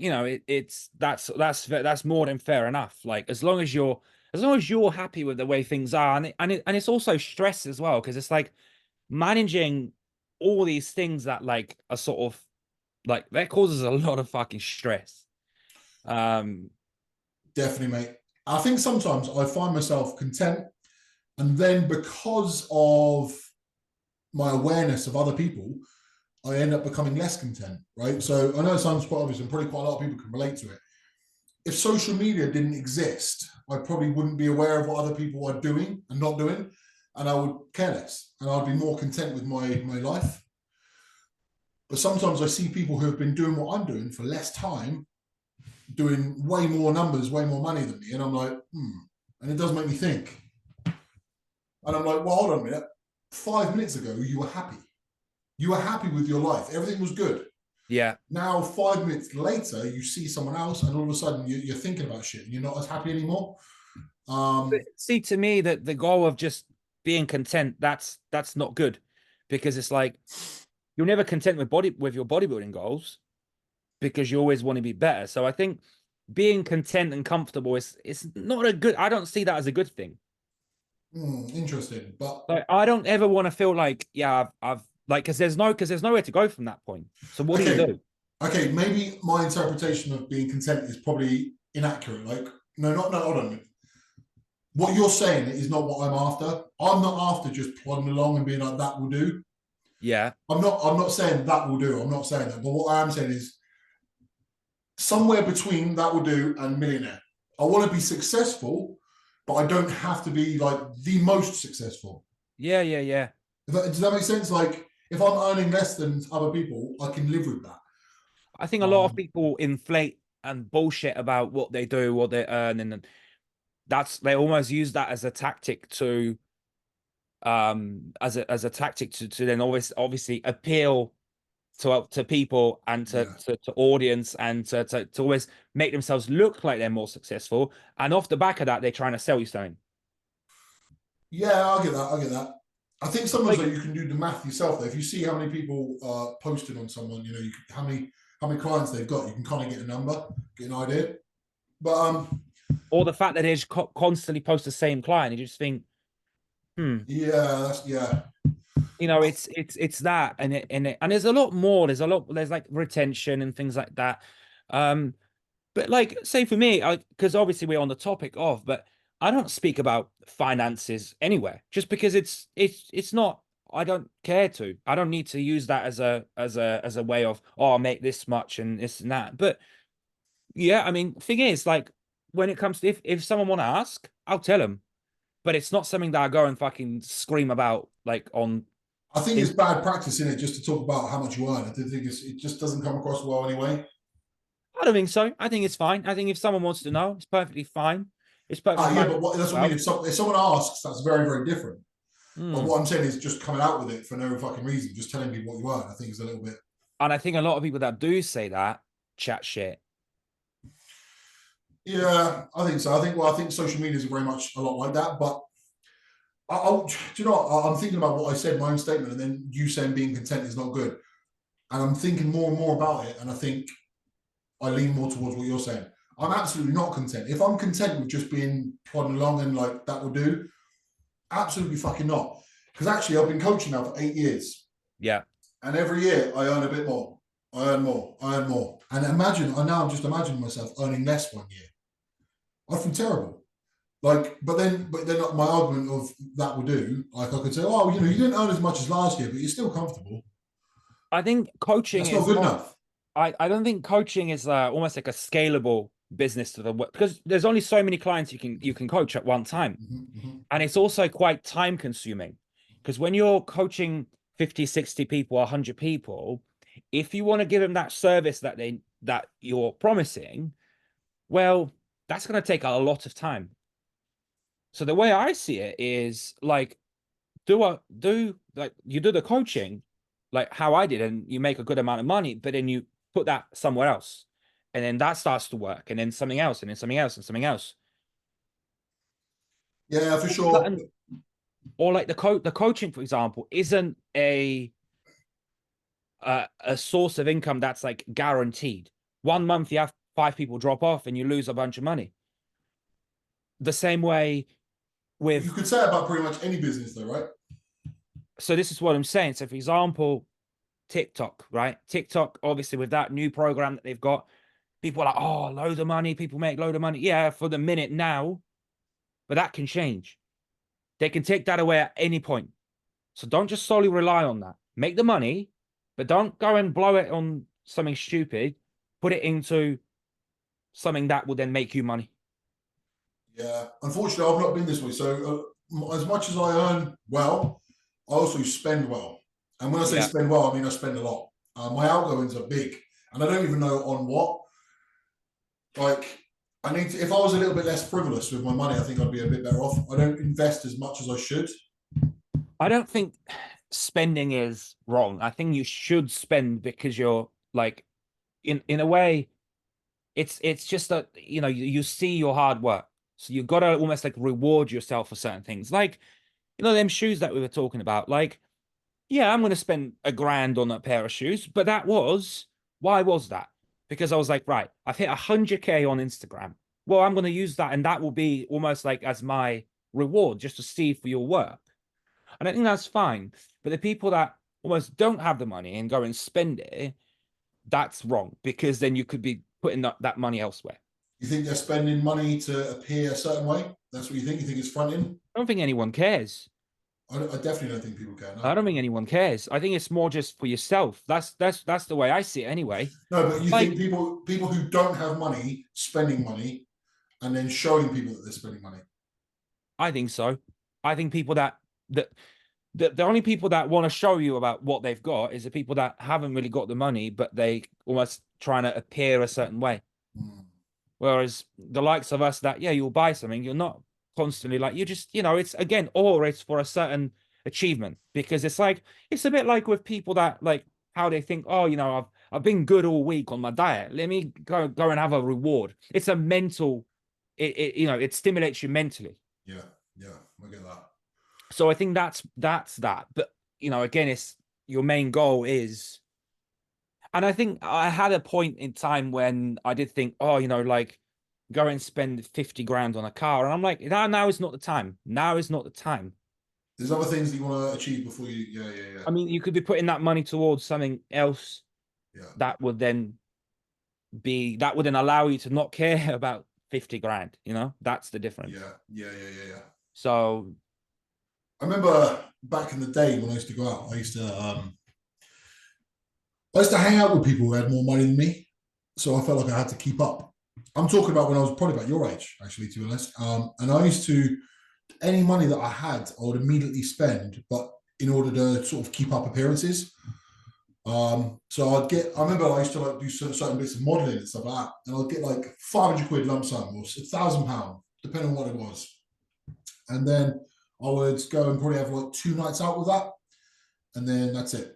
that's more than fair enough. Like as long as you're happy with the way things are, and it's also stress as well, because it's like managing all these things that like are sort of like that causes a lot of fucking stress. Um, Definitely, mate. I think sometimes I find myself content, and then because of my awareness of other people, I end up becoming less content, right? So I know it sounds quite obvious, and probably quite a lot of people can relate to it. If social media didn't exist, I probably wouldn't be aware of what other people are doing and not doing, and I would care less, and I'd be more content with my life. But sometimes I see people who have been doing what I'm doing for less time, doing way more numbers, way more money than me, and I'm like, and it does make me think. And I'm like, well, hold on a minute. 5 minutes ago, you were happy. You were happy with your life. Everything was good. yeah. Now, 5 minutes later, you see someone else, and all of a sudden, you're thinking about shit, and you're not as happy anymore. But see, to me, that the goal of just being content, that's not good, because it's like you're never content with your bodybuilding goals because you always want to be better. So I think being content and comfortable is it's not a good. I don't see that as a good thing. Interesting, but Like I don't ever want to feel like, yeah, I've like, because there's nowhere to go from that point. So what do you okay, do? okay. Maybe my interpretation of being content is probably inaccurate. Like, no, not no. Hold on. What you're saying is not what I'm after. I'm not after just plodding along and being like that will do. Yeah. I'm not saying that will do. I'm not saying that. But what I am saying is somewhere between that will do and millionaire. I want to be successful, but I don't have to be like the most successful. Yeah, yeah, yeah. Does that make sense? Like if I'm earning less than other people, I can live with that. I think a lot of Um, people inflate and bullshit about what they do, what they earn, and they almost use that as a tactic to as a tactic to then obviously appeal to people and yeah, to audience, and to always make themselves look like they're more successful, and off the back of that they're trying to sell you something. yeah, I get that. I get that. I think sometimes Like, though, you can do the math yourself. Though, if you see how many people posted on someone, how many clients they've got, you can kind of get a number, get an idea. But or the fact that they just constantly post the same client, you just think, yeah. it's that, and there's a lot more. There's like retention and things like that. But like, say for me, because obviously we're on the topic of, but I don't speak about finances anywhere, just because it's not. I don't care to. I don't need to use that as a way of, oh, I'll make this much and this and that. But yeah, I mean, thing is, like, when it comes to, if someone want to ask, I'll tell them. But it's not something that I go and fucking scream about like on. I think it's bad practice in it just to talk about how much you earn. I think it just doesn't come across well anyway. I don't think so. I think it's fine. I think if someone wants to know, it's perfectly fine. It's perfectly Ah, yeah, fine. but that's what I Well, mean. If someone asks, that's very, very different. But mm. what I'm saying is just coming out with it for no fucking reason, just telling people what you earn. I think is a little bit. And I think a lot of people that do say that chat shit. Yeah, I think so. I think social media is very much a lot like that. But do you know what? I'm thinking about what I said in my own statement, and then you saying being content is not good. And I'm thinking more and more about it, and I think I lean more towards what you're saying. I'm absolutely not content. If I'm content with just being plodding along and like that will do, absolutely fucking not. Because actually, I've been coaching now for 8 years, Yeah. and every year I earn a bit more. I earn more. I earn more. And I'm just imagining myself earning less one year. I feel terrible. Like, but then my argument of that will do. Like, I could say, oh, you didn't earn as much as last year, but you're still comfortable. I think coaching That's not is good not. enough. I don't think coaching is almost like a scalable business to the work, because there's only so many clients you can coach at one time. Mm-hmm. And it's also quite time consuming, because when you're coaching 50, 60 people, 100 people, if you want to give them that service that you're promising, well, that's going to take a lot of time. So the way I see it is like, like you do the coaching like how I did, and you make a good amount of money, but then you put that somewhere else, and then that starts to work, and then something else, and then something else, and something else. Yeah, for sure. Or like the coaching, for example, isn't a source of income that's like guaranteed. 1 month you have 5 people drop off and you lose a bunch of money. The same way You with, could say about pretty much any business, though, right? so this is what I'm saying. So for example, TikTok, right? TikTok, obviously, with that new program that they've got, people are like, oh, load of money. People make load of money. Yeah, for the minute now, but that can change. They can take that away at any point. So don't just solely rely on that. Make the money, but don't go and blow it on something stupid. Put it into something that will then make you money. Yeah. Unfortunately, I've not been this way. So, as much as I earn well, I also spend well. And when I say Yeah. spend well, I mean I spend a lot. My outgoings are big, and I don't even know on what. Like, I need to. If I was a little bit less frivolous with my money, I think I'd be a bit better off. I don't invest as much as I should. I don't think spending is wrong. I think you should spend because you're like, in a way, it's just that you see your hard work. So you've got to almost like reward yourself for certain things. Like, them shoes that we were talking about. Like, yeah, I'm going to spend $1,000 on a pair of shoes, but why was that? Because I was like, right, I've hit 100K on Instagram. Well, I'm going to use that, and that will be almost like as my reward, just to see for your work. And I think that's fine. But the people that almost don't have the money and go and spend it, that's wrong, because then you could be putting that money elsewhere. You think they're spending money to appear a certain way? That's what you think? You think it's fronting? I don't think anyone cares. I definitely don't think people care. I No. don't think anyone cares. I think it's more just for yourself. That's the way I see it anyway. No, but you think Like, people who don't have money spending money and then showing people that they're spending money. I think so. I think people that the only people that want to show you about what they've got is the people that haven't really got the money, but they almost trying to appear a certain way. Hmm. Whereas the likes of us that, yeah, you'll buy something, you're not constantly like, you just, it's again, or it's for a certain achievement, because it's a bit like with people that like how they think, oh, I've been good all week on my diet. Let me go and have a reward. It's a mental, it stimulates you mentally. Yeah, yeah, I get that. So I think that's that. But again, it's your main goal is, and I think I had a point in time when I did think, oh, like go and spend 50 grand on a car. And I'm like, now is not the time. Now is not the time. There's other things that you want to achieve before you. Yeah, yeah, yeah. I mean, you could be putting that money towards something else Yeah. that would then allow you to not care about 50 grand. That's the difference. Yeah, yeah, yeah, yeah, yeah. So I remember back in the day when I used to go out, I used to hang out with people who had more money than me. So I felt like I had to keep up. I'm talking about when I was probably about your age, actually, to be honest. And I used to, any money that I had, I would immediately spend, but in order to sort of keep up appearances. So I remember I used to like do certain bits of modeling and stuff like that. And I'd get like 500 quid lump sum or £1,000, depending on what it was. And then I would go and probably have like 2 nights out with that. And then that's it.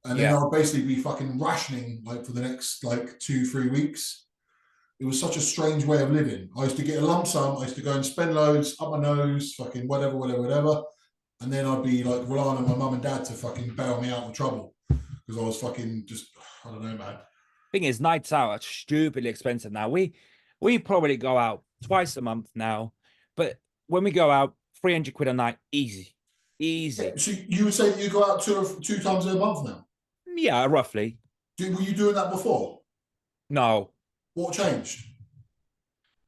And then I'll basically be fucking rationing like for the next like 2-3 weeks. It was such a strange way of living. I used to get a lump sum. I used to go and spend loads up my nose, fucking whatever, whatever, whatever. And then I'd be like relying on my mum and dad to fucking bail me out of trouble because I was fucking just, I don't know, man. Thing is, nights out are stupidly expensive now. We probably go out twice a month now, but when we go out, 300 quid a night, easy. Yeah, so you would say that you go out two times a month now? Yeah, roughly. Were you doing that before? No. What changed?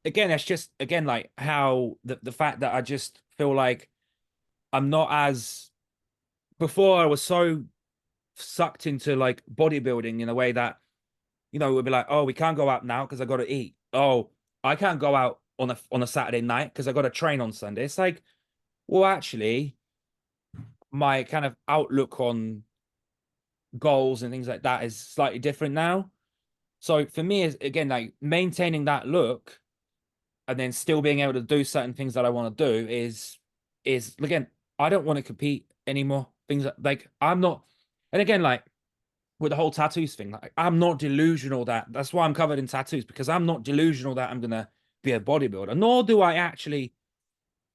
again, that's just again like how the fact that I just feel like I'm not as before I was so sucked into like bodybuilding in a way that we'd be like, oh, we can't go out now because I got to eat. Oh, I can't go out on a Saturday night because I got to train on Sunday. It's like, well, actually, my kind of outlook on goals and things like that is slightly different now. So for me, is again like maintaining that look and then still being able to do certain things that I want to do is again, I don't want to compete anymore. Things like I'm not, and again, like with the whole tattoos thing, like I'm not delusional that's why I'm covered in tattoos, because I'm not delusional that I'm gonna be a bodybuilder, nor do I actually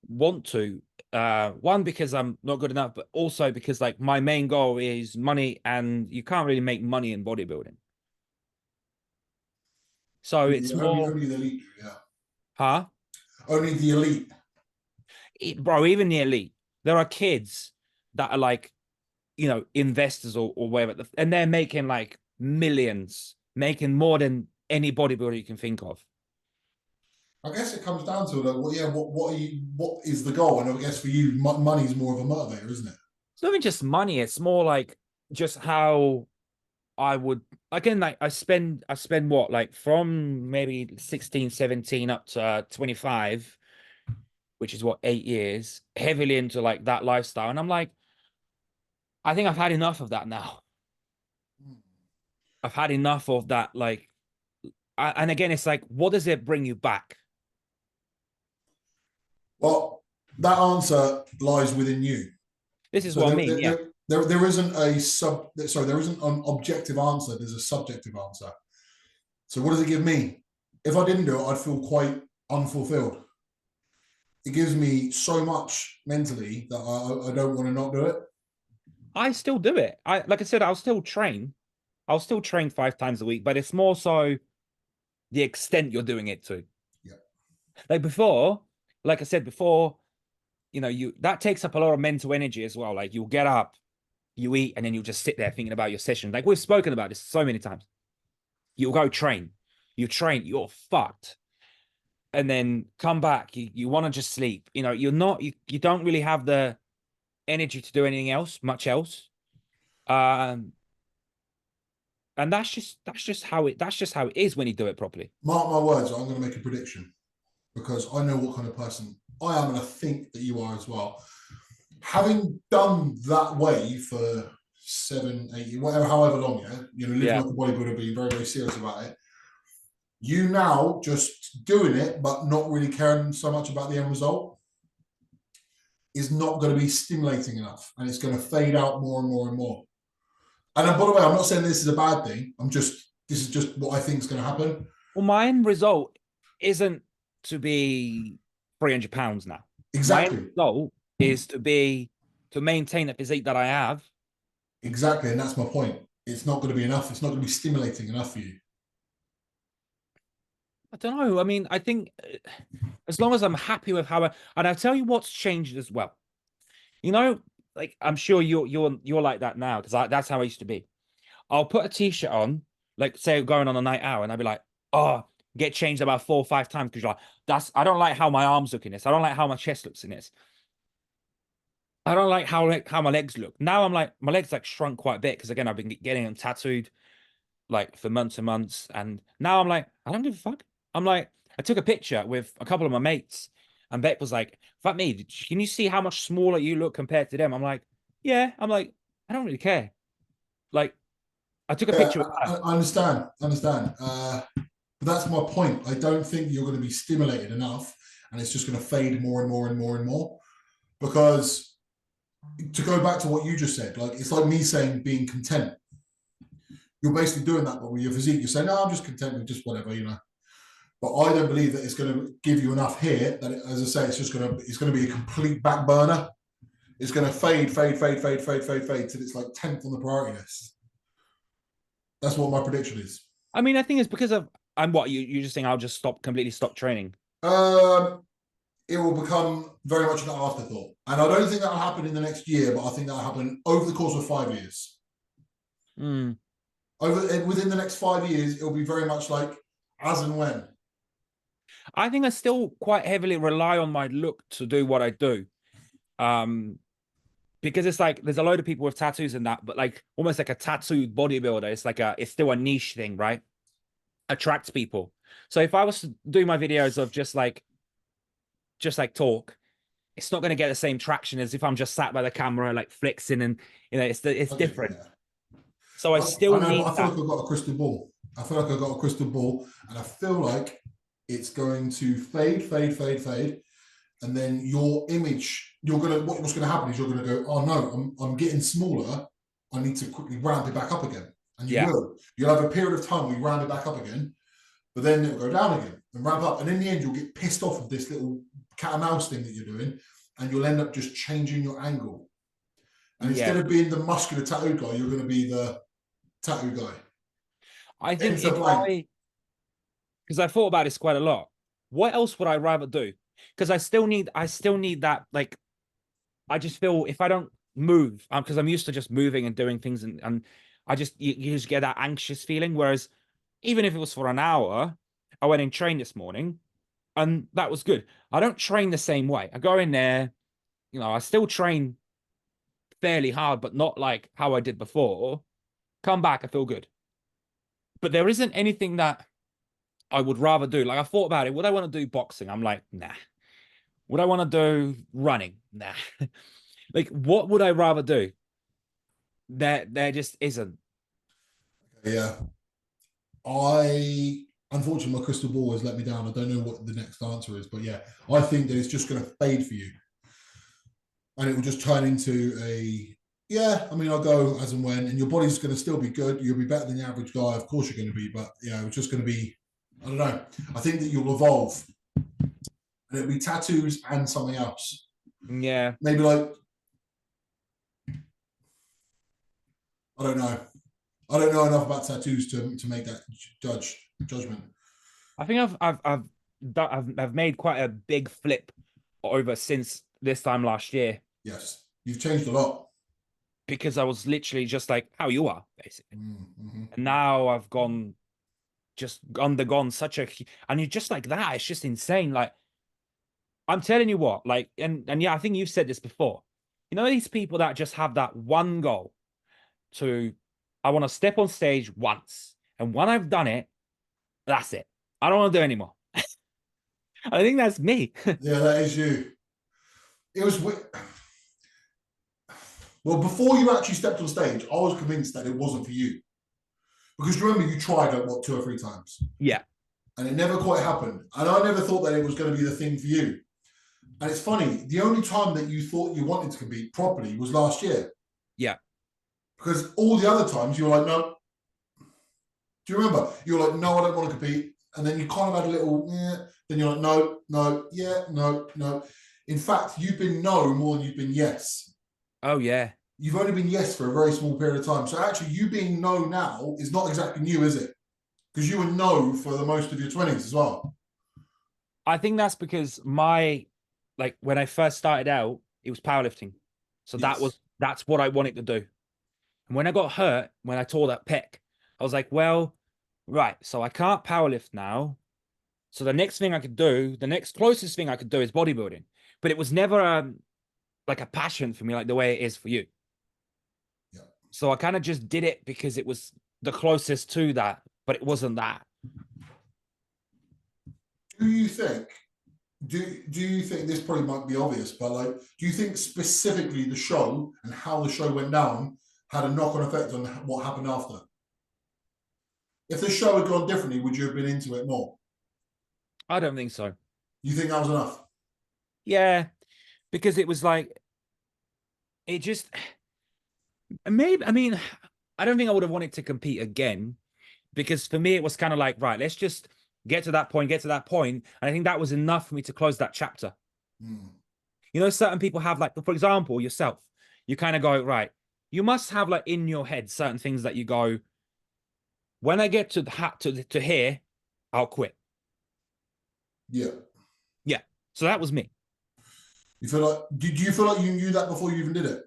want to. One, because I'm not good enough, but also because like my main goal is money, and you can't really make money in bodybuilding. So it's Yeah, only, more, only the elite, yeah. huh? Only the elite. Bro, even the elite, there are kids that are like, investors or whatever, and they're making like millions, making more than any bodybuilder you can think of. I guess it comes down to like, well, yeah, what is the goal? And I guess for you, money's more of a motivator, isn't it? It's not even just money, it's more like just how I would, again, like I spend what, like from maybe 16, 17 up to 25, which is what, 8 years, heavily into like that lifestyle. And I'm like, I think I've had enough of that now. I've had enough of that. Like, and again, it's like, what does it bring you back? Well, that answer lies within you. This is So what I mean. Yeah. there isn't a there isn't an objective answer. There's a subjective answer. So what does it give me? If I didn't do it, I'd feel quite unfulfilled. It gives me so much mentally that I don't want to not do it. I still do it. Like I said, I'll still train. I'll still train 5 times a week, but it's more so the extent you're doing it to. Yeah. Like before, like I said before, you that takes up a lot of mental energy as well. Like you'll get up, you eat, and then you'll just sit there thinking about your session. Like we've spoken about this so many times. You'll go train, you're fucked. And then come back, you want to just sleep. You're not, you don't really have the energy to do anything else, much else. Um, and that's just how it is when you do it properly. Mark my words, I'm going to make a prediction because I know what kind of person I am, and I think that you are as well. Having done that way for 7, 8, whatever, however long, living Yeah. like a bodybuilder, being very, very serious about it. You now just doing it, but not really caring so much about the end result is not going to be stimulating enough, and it's going to fade out more and more and more. And by the way, I'm not saying this is a bad thing. This is just what I think is going to happen. Well, my end result isn't to be 300 pounds now. Exactly. My end result is to maintain the physique that I have. Exactly, and that's my point. It's not going to be enough. It's not going to be stimulating enough for you. I don't know. I mean, I think as long as I'm happy with and I'll tell you what's changed as well. Like I'm sure you're like that now, because that's how I used to be. I'll put a t-shirt on, like say going on a night out, and I'd be like, oh, get changed about 4 or 5 times because you're like, I don't like how my arms look in this. I don't like how my chest looks in this. I don't like how my legs look. Now I'm like, my legs like shrunk quite a bit because again, I've been getting them tattooed like for months and months. And now I'm like, I don't give a fuck. I'm like, I took a picture with a couple of my mates, and Beck was like, fuck me, can you see how much smaller you look compared to them? I'm like, yeah. I'm like, I don't really care. Like, I took a picture with her. I understand. But that's my point. I don't think you're going to be stimulated enough, and it's just going to fade more and more and more and more. Because to go back to what you just said, like it's like me saying being content. You're basically doing that, but with your physique, you're saying, "No, I'm just content with just whatever," But I don't believe that it's going to give you enough here that, as I say, it's going to be a complete back burner. It's going to fade till it's like 10th on the priority list. That's what my prediction is. I mean, I think it's because of what you just saying. I'll just completely stop training. It will become very much an afterthought, and I don't think that will happen in the next year. But I think that will happen over the course of 5 years. Within the next 5 years, it'll be very much like as and when. I think I still quite heavily rely on my look to do what I do. Um, because it's like there's a load of people with tattoos and that, but like almost like a tattooed bodybuilder, it's still a niche thing, right? Attracts people. So if I was to do my videos of just like talk, it's not going to get the same traction as if I'm just sat by the camera like flexing, and it's Okay, different. yeah. So I I still know, but need I feel that. like I've got a crystal ball. I feel like I've got a crystal ball, and I feel like it's going to fade, fade, fade, fade, and then your image, what's gonna happen is you're gonna go, oh no, I'm getting smaller. I need to quickly ramp it back up again, and you Yeah. will. You'll have a period of time where you ramp it back up again, but then it'll go down again and ramp up, and in the end, you'll get pissed off of this little cat and mouse thing that you're doing, and you'll end up just changing your angle. And instead Yeah. of being the muscular tattoo guy, you're going to be the tattoo guy. I think Enter blank. because I thought about this quite a lot. What else would I rather do? Because I still need that. Like, I just feel if I don't move, because I'm used to just moving and doing things, and you just get that anxious feeling. Whereas even if it was for an hour, I went and trained this morning, and that was good. I don't train the same way. I go in there, I still train fairly hard, but not like how I did before. Come back, I feel good. But there isn't anything that I would rather do. Like I thought about it. Would I want to do boxing? I'm like, nah. Would I want to do running? Nah. Like, what would I rather do? There just isn't. Yeah. I unfortunately my crystal ball has let me down. I don't know what the next answer is, but yeah, I think that it's just going to fade for you, and it will just turn into a yeah. I mean, I'll go as and when, and your body's going to still be good. You'll be better than the average guy, of course you're going to be, but it's just going to be. I don't know. I think that you'll evolve, and it'll be tattoos and something else. Yeah. Maybe like I don't know. I don't know enough about tattoos to make that judgment. I think I've made quite a big flip over since this time last year, Yes, you've changed a lot. because I was literally just like how you are, basically. Mm-hmm. And now I've just undergone and you're just like that. It's just insane. Like, I'm telling you what, like, and yeah, I think you've said this before. These people that just have that one goal to, I want to step on stage once. And when I've done it, that's it. I don't want to do anymore. I think that's me. Yeah, that is you. It was well before you actually stepped on stage. I was convinced that it wasn't for you because remember you tried like what 2 or 3 times, Yeah. and it never quite happened. And I never thought that it was going to be the thing for you. And it's funny, the only time that you thought you wanted to compete properly was last year. Yeah. Because all the other times you were like, no. Do you remember? You were like, no, I don't want to compete. And then you kind of had a little, then you're like, no, no, yeah, no, no. In fact, you've been no more than you've been yes. Oh, yeah. You've only been yes for a very small period of time. So actually, you being no now is not exactly new, is it? Because you were no for the most of your 20s as well. I think that's because like when I first started out, it was powerlifting. So Yes. that's what I wanted to do. And when I got hurt, when I tore that pec, I was like, well, right, so I can't powerlift now. So the next thing I could do, the next closest thing I could do is bodybuilding. But it was never like a passion for me, like the way it is for you. Yeah. So I kind of just did it because it was the closest to that, but it wasn't that. Do you think do you think this probably might be obvious, but like, do you think specifically the show and how the show went down had a knock-on effect on what happened after? If the show had gone differently, would you have been into it more? I don't think so. You think that was enough? Yeah, because it was like, it just, maybe, I mean, I don't think I would have wanted to compete again, because for me, it was kind of like, right, let's just get to that point, get to that point. And I think that was enough for me to close that chapter. Hmm. Certain people have, like, for example, yourself, you kind of go, right, you must have like in your head certain things that you go, when I get to to here, I'll quit. Yeah. Yeah. So that was me. You feel like? Do you feel like you knew that before you even did it?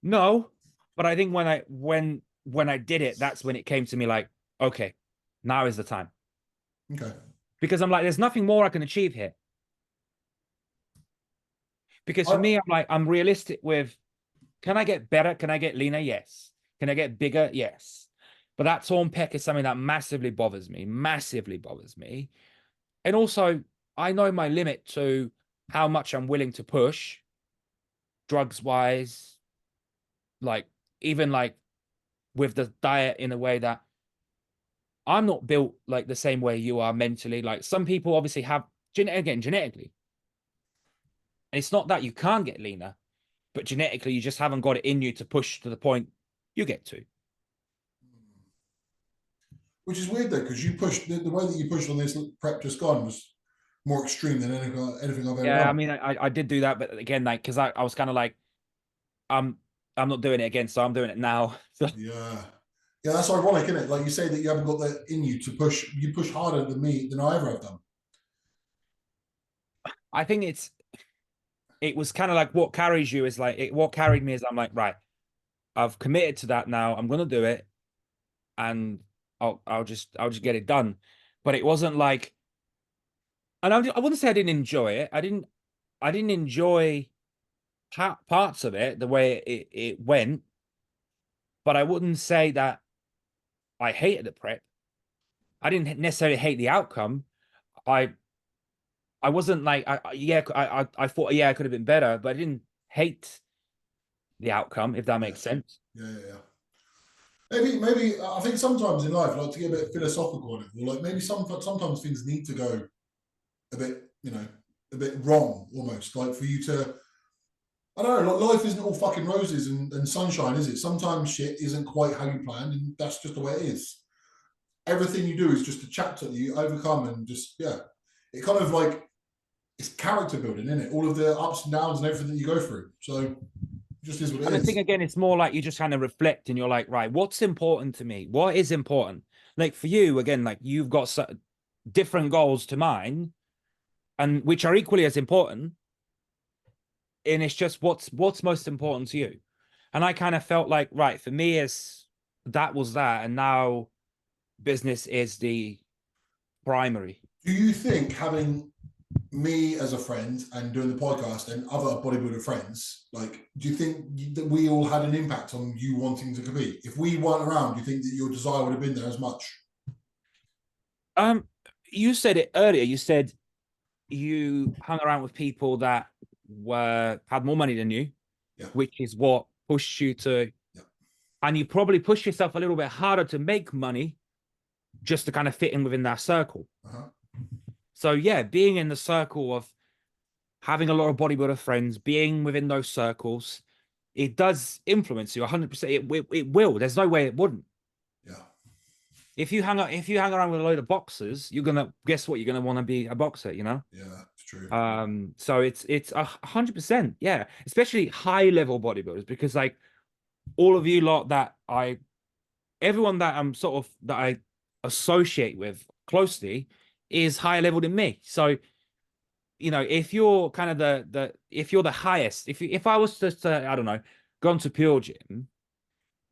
No, but I think when I did it, that's when it came to me like, okay, now is the time. Okay. because I'm like, there's nothing more I can achieve here. Because for I, me, I'm like, I'm realistic with, can I get better? Can I get leaner? Yes. Can I get bigger? Yes. But that torn pec is something that massively bothers me, massively bothers me. And also, I know my limit to how much I'm willing to push, drugs wise, like even like with the diet in a way that I'm not built like the same way you are mentally. Like some people obviously have genetically. And it's not that you can't get leaner, but genetically you just haven't got it in you to push to the point you get to. which is weird though, because you pushed the way that you pushed on this prep just gone was more extreme than anything I've ever Yeah, I done. mean, I did do that, but again, like, because I was kind of like, I'm I'm not doing it again, so I'm doing it now. So Yeah. Yeah, that's ironic, isn't it? Like you say that you haven't got that in you to push. You push harder than me than I ever have done. I think it was kind of like what carries you is like what carried me is I'm like, right, I've committed to that now. I'm gonna do it, and I'll just get it done. But it wasn't like, and I wouldn't say I didn't enjoy it. I didn't enjoy parts of it the way it went, but I wouldn't say that I hated the prep. I didn't necessarily hate the outcome. I I wasn't like I thought yeah I could have been better, but I didn't hate the outcome, if that Yeah, makes sense. yeah. Maybe I think sometimes in life, like to get a bit philosophical on it, or like maybe sometimes things need to go a bit, a bit wrong almost. Like for you to, I don't know, like life isn't all fucking roses and sunshine, is it? Sometimes shit isn't quite how you planned, and that's just the way it is. Everything you do is just a chapter that you overcome, and just yeah, it kind of like it's character building, isn't it? All of the ups and downs and everything that you go through. So it just is what it And I think is. again, it's more like you just kind of reflect and you're like, right, what's important to me? What is important? Like for you, again, like you've got different goals to mine, and which are equally as important. And it's just what's most important to you. And I kind of felt like, right, for me, is that was that, and now business is the primary. Do you think having me as a friend and doing the podcast and other bodybuilder friends, like, do you think that we all had an impact on you wanting to compete? If we weren't around, do you think that your desire would have been there as much? Um, you said it earlier. You said you hung around with people that were had more money than you, Yeah, which is what pushed you to, yeah, and you probably pushed yourself a little bit harder to make money just to kind of fit in within that circle. uh-huh. So yeah, being in the circle of having a lot of bodybuilder friends, being within those circles, it does influence you 100%. It will. There's no way it wouldn't. Yeah, If you hang around with a load of boxers, you're gonna guess what? You're gonna want to be a boxer, you know? yeah, it's true. So it's 100%, yeah, especially high level bodybuilders, because like all of you lot that everyone that I'm sort of that I associate with closely is higher level than me. So if you're kind of if you're the highest, if I was just I don't know, gone to Pure Gym,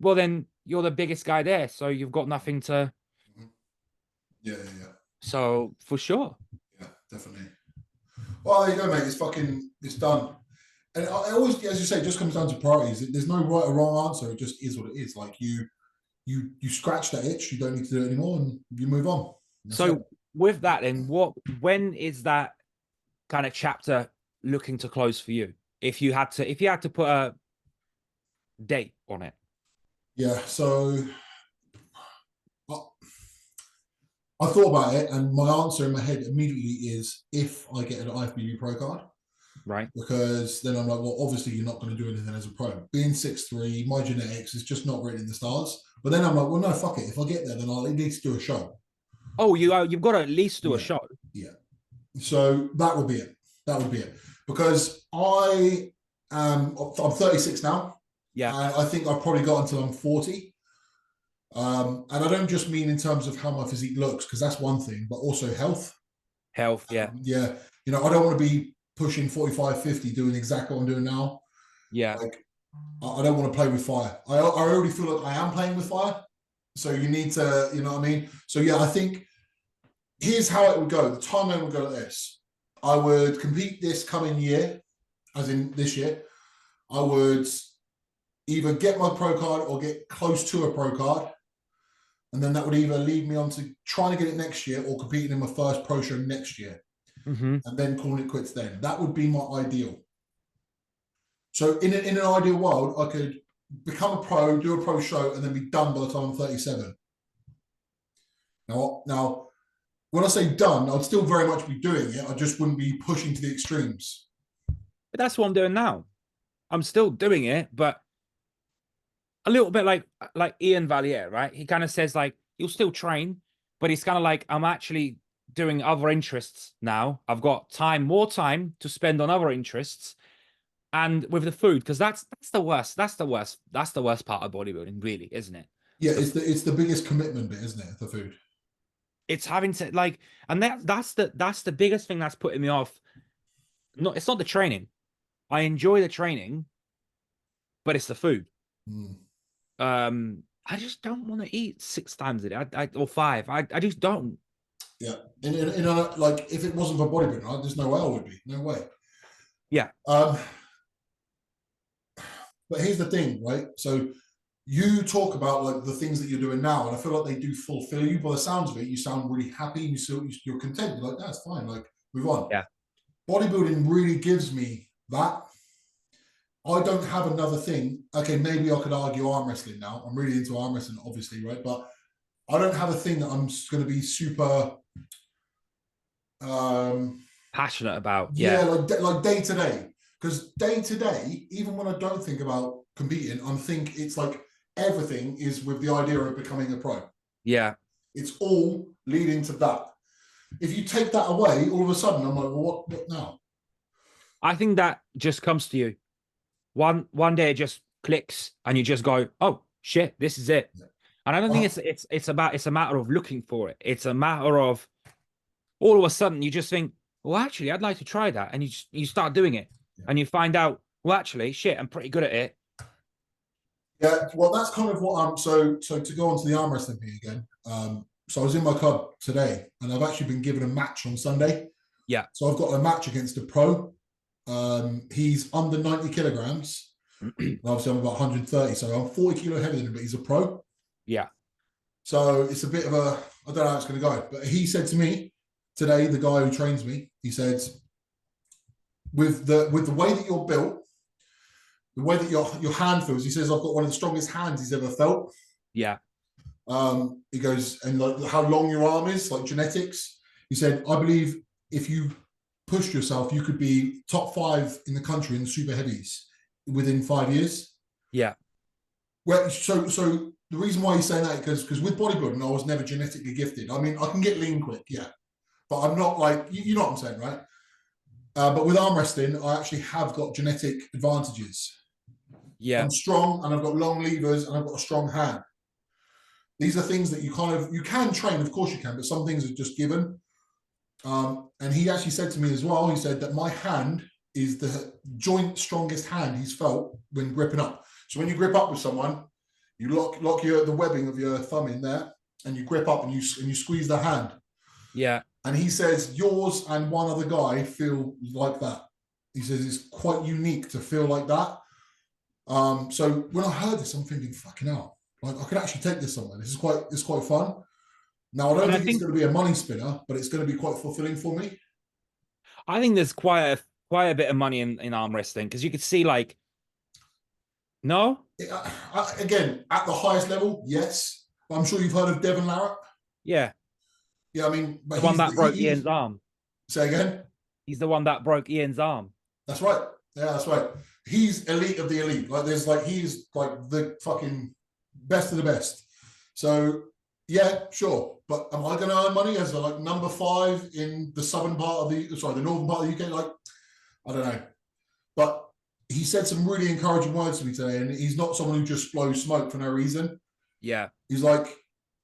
well then you're the biggest guy there, so you've got nothing to. Mhm. Yeah. So for sure. Yeah, definitely. Well, there you go, mate. It's done. And it always, as you say, it just comes down to priorities. There's no right or wrong answer. It just is what it is. Like you scratch that itch. You don't need to do it anymore, and you move on. That's it. So with that, then when is that kind of chapter looking to close for you? If you had to put a date on it. Yeah. So I, I thought about it, and my answer in my head immediately is if I get an IFBB Pro card, Right. because then I'm like, well, obviously you're not going to do anything as a pro. Being 6'3", my genetics is just not written in the stars. But then I'm like, well, no, fuck it. If I get there, then I'll need to do a show. Oh, you've got to at least do a Yeah, show. yeah. So that would be it. That would be it. Because I'm 36 now. Yeah. And I think I've probably got until I'm 40. And I don't just mean in terms of how my physique looks, because that's one thing, but also health. Health. Yeah. Yeah. I don't want to be pushing 45, 50 doing exactly what I'm doing now. Yeah. Like, I don't want to play with fire. I already feel like I am playing with fire. So you need to, you know what I mean? So yeah, I think here's how it would go. The timeline would go like this. I would compete this coming year, as in this year. I would either get my pro card or get close to a pro card. And then that would either lead me on to trying to get it next year or competing in my first pro show next year. Mm-hmm. And then calling it quits then. That would be my ideal. So in an ideal world, I could become a pro, do a pro show, and then be done by the time I'm 37. Now, when I say done, I'd still very much be doing it. I just wouldn't be pushing to the extremes. But that's what I'm doing now. I'm still doing it, but a little bit like Ian Valier, right? He kind of says like you'll still train, but he's kind of like I'm actually doing other interests now. I've got more time to spend on other interests, and with the food, because that's the worst. That's the worst. That's the worst part of bodybuilding, really, isn't it? Yeah, it's the biggest commitment bit, isn't it? The food. It's having to like, and that's the biggest thing that's putting me off. It's not the training. I enjoy the training, but it's the food. I just don't want to eat 6 times a day, or 5. I just don't. Yeah, like if it wasn't for bodybuilding, there's no way I would be. No way. Yeah. But here's the thing, right? So you talk about like the things that you're doing now, and I feel like they do fulfill you. By the sounds of it, you sound really happy and you're content. You're like, that's fine. Like, move on. Yeah. Bodybuilding really gives me that. I don't have another thing. Okay, maybe I could argue arm wrestling now. I'm really into arm wrestling, obviously, right? But I don't have a thing that I'm going to be super passionate about. Yeah, like day to day. Because day to day, even when I don't think about competing, I think it's like everything is with the idea of becoming a pro. Yeah. It's all leading to that. If you take that away, all of a sudden I'm like, well, what now? I think that just comes to you. One day it just clicks and you just go, oh shit, this is it. Yeah. And I don't think it's a matter of looking for it. It's a matter of all of a sudden you just think, well, actually, I'd like to try that. And you start doing it. Yeah. And you find out, well, actually, shit, I'm pretty good at it. Yeah, well, that's kind of what I'm. So to go on to the arm wrestling thing again. So I was in my club today, and I've actually been given a match on Sunday. Yeah. So I've got a match against a pro. He's under 90 kilograms. Obviously, I'm about 130, so I'm 40 kilo heavier than him, but he's a pro. Yeah. So it's a bit of a, I don't know how it's going to go. But he said to me today, the guy who trains me, he said, with the way that you're built, the way that your hand feels, he says, I've got one of the strongest hands he's ever felt. Yeah. He goes, and like how long your arm is, like genetics. He said, I believe if you pushed yourself, you could be top 5 in the country in the super heavies within 5 years. Yeah. Well, so the reason why he's saying that is because with bodybuilding, I was never genetically gifted. I mean, I can get lean quick, yeah, but I'm not like, you know what I'm saying, right? But with arm wrestling, I actually have got genetic advantages. Yeah. I'm strong and I've got long levers and I've got a strong hand. These are things that you can train, of course you can, but some things are just given. And he actually said to me as well, he said that my hand is the joint strongest hand he's felt when gripping up. So when you grip up with someone, you lock the webbing of your thumb in there and you grip up and you squeeze the hand. Yeah. And he says yours and one other guy feel like that. He says it's quite unique to feel like that. So when I heard this, I'm thinking, fucking hell, like I could actually take this somewhere. It's quite fun. Now I don't think it's going to be a money spinner, but it's going to be quite fulfilling for me. I think there's quite a bit of money in arm wrestling because you could see like, no, again at the highest level, yes. But I'm sure you've heard of Devon Larratt. Yeah. Yeah, I mean, but the one that broke Ian's arm. Say again. He's the one that broke Ian's arm. That's right. Yeah, that's right. He's elite of the elite. He's like the fucking best of the best. So yeah, sure. But am I going to earn money as like number 5 in the northern part of the UK? Like, I don't know. But he said some really encouraging words to me today, and he's not someone who just blows smoke for no reason. Yeah. He's like,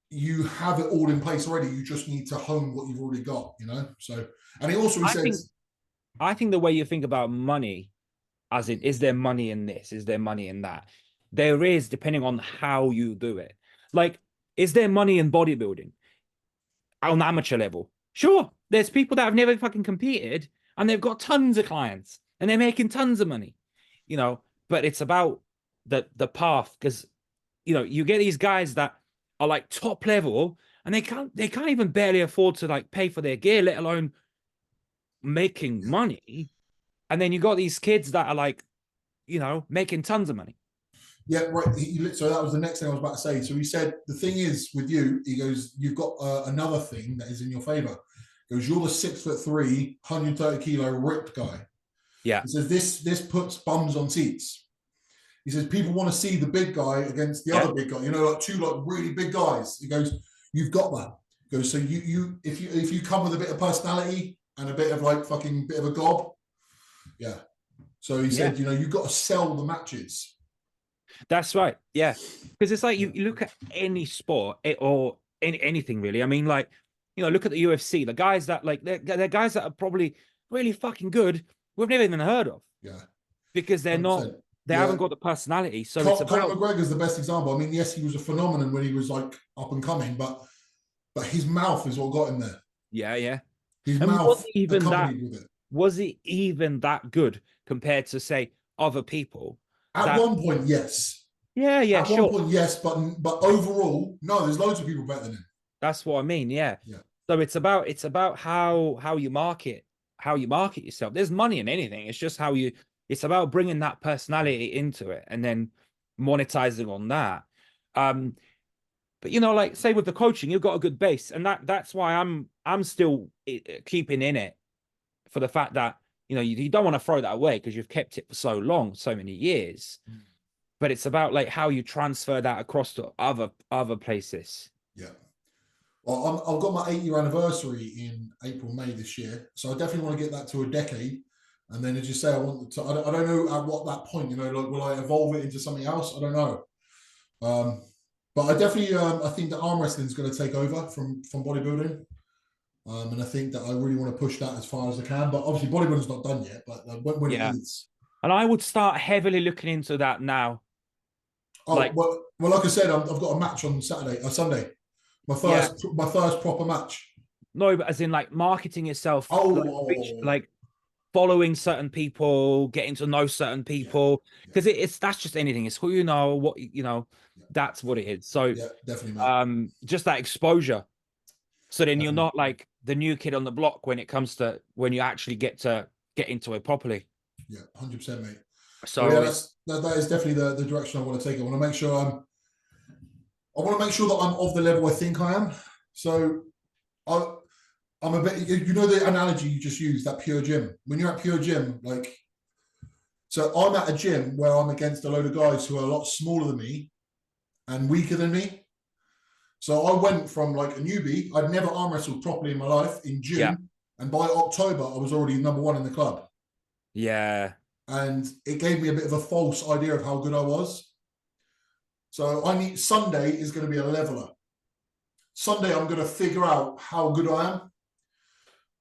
you have it all in place already. You just need to hone what you've already got, you know? So, and he also says, I think the way you think about money, as in, is there money in this? Is there money in that? There is, depending on how you do it. Like, is there money in bodybuilding on amateur level? Sure, there's people that have never fucking competed and they've got tons of clients and they're making tons of money, you know. But it's about the path, because you get these guys that are like top level and they can't even barely afford to like pay for their gear, let alone making Yeah. money. And then you got these kids that are like, making tons of money. Yeah, right. So that was the next thing I was about to say. So he said, the thing is with you, he goes, you've got another thing that is in your favor. He goes, you're the 6'3", 130 kilo ripped guy. Yeah. He says, this puts bums on seats. He says, people want to see the big guy against the other big guy, like two like really big guys. He goes, you've got that. He goes, so if you come with a bit of personality and a bit of like fucking bit of a gob, yeah. So he said, you've got to sell the matches. That's right. Yeah. Because it's like you look at any sport or anything really. I mean, like, look at the UFC, the guys that like they're guys that are probably really fucking good we've never even heard of. Yeah. Because they're 100%. not, they haven't got the personality. So it's about Conor McGregor's the best example. I mean, yes, he was a phenomenon when he was like up and coming, but his mouth is what got him there. Yeah, yeah. His And mouth accompanied with it. Was he even that good compared to say other people? At one point, yes. Yeah, At one point, yes, but overall, no. There's loads of people better than him. That's what I mean. Yeah. Yeah. So it's about how you market yourself. There's money in anything. It's just it's about bringing that personality into it and then monetizing on that. But like say with the coaching, you've got a good base, and that's why I'm still keeping in it, for the fact that you don't want to throw that away because you've kept it for so long, so many years. But it's about like how you transfer that across to other places. Yeah. Well, I've got my 8-year anniversary in April, May this year, so I definitely want to get that to a decade. And then, as you say, I want to. I don't know at what that point. Like, will I evolve it into something else? I don't know. But I definitely, I think that arm wrestling is going to take over from bodybuilding. And I think that I really want to push that as far as I can. But obviously, bodybuilding's not done yet. But when it is, and I would start heavily looking into that now. Oh, well, like I said, I've got a match on Sunday. My first proper match. No, but as in like marketing yourself. Like following certain people, getting to know certain people, because that's just anything. It's who you know, what that's what it is. So yeah, definitely, mate. Just that exposure. So then you're not like the new kid on the block when it comes to when you actually get into it properly. Yeah, 100%, mate. So that is definitely the direction I want to take. I want to make sure that I'm of the level I think I am. So I'm a bit, the analogy you just used, that Pure Gym. When you're at Pure Gym, like, so I'm at a gym where I'm against a load of guys who are a lot smaller than me and weaker than me. So I went from like a newbie, I'd never arm wrestled properly in my life, in June. And by October, I was already number one in the club. Yeah. And it gave me a bit of a false idea of how good I was. So Sunday is going to be a leveler. Sunday, I'm going to figure out how good I am.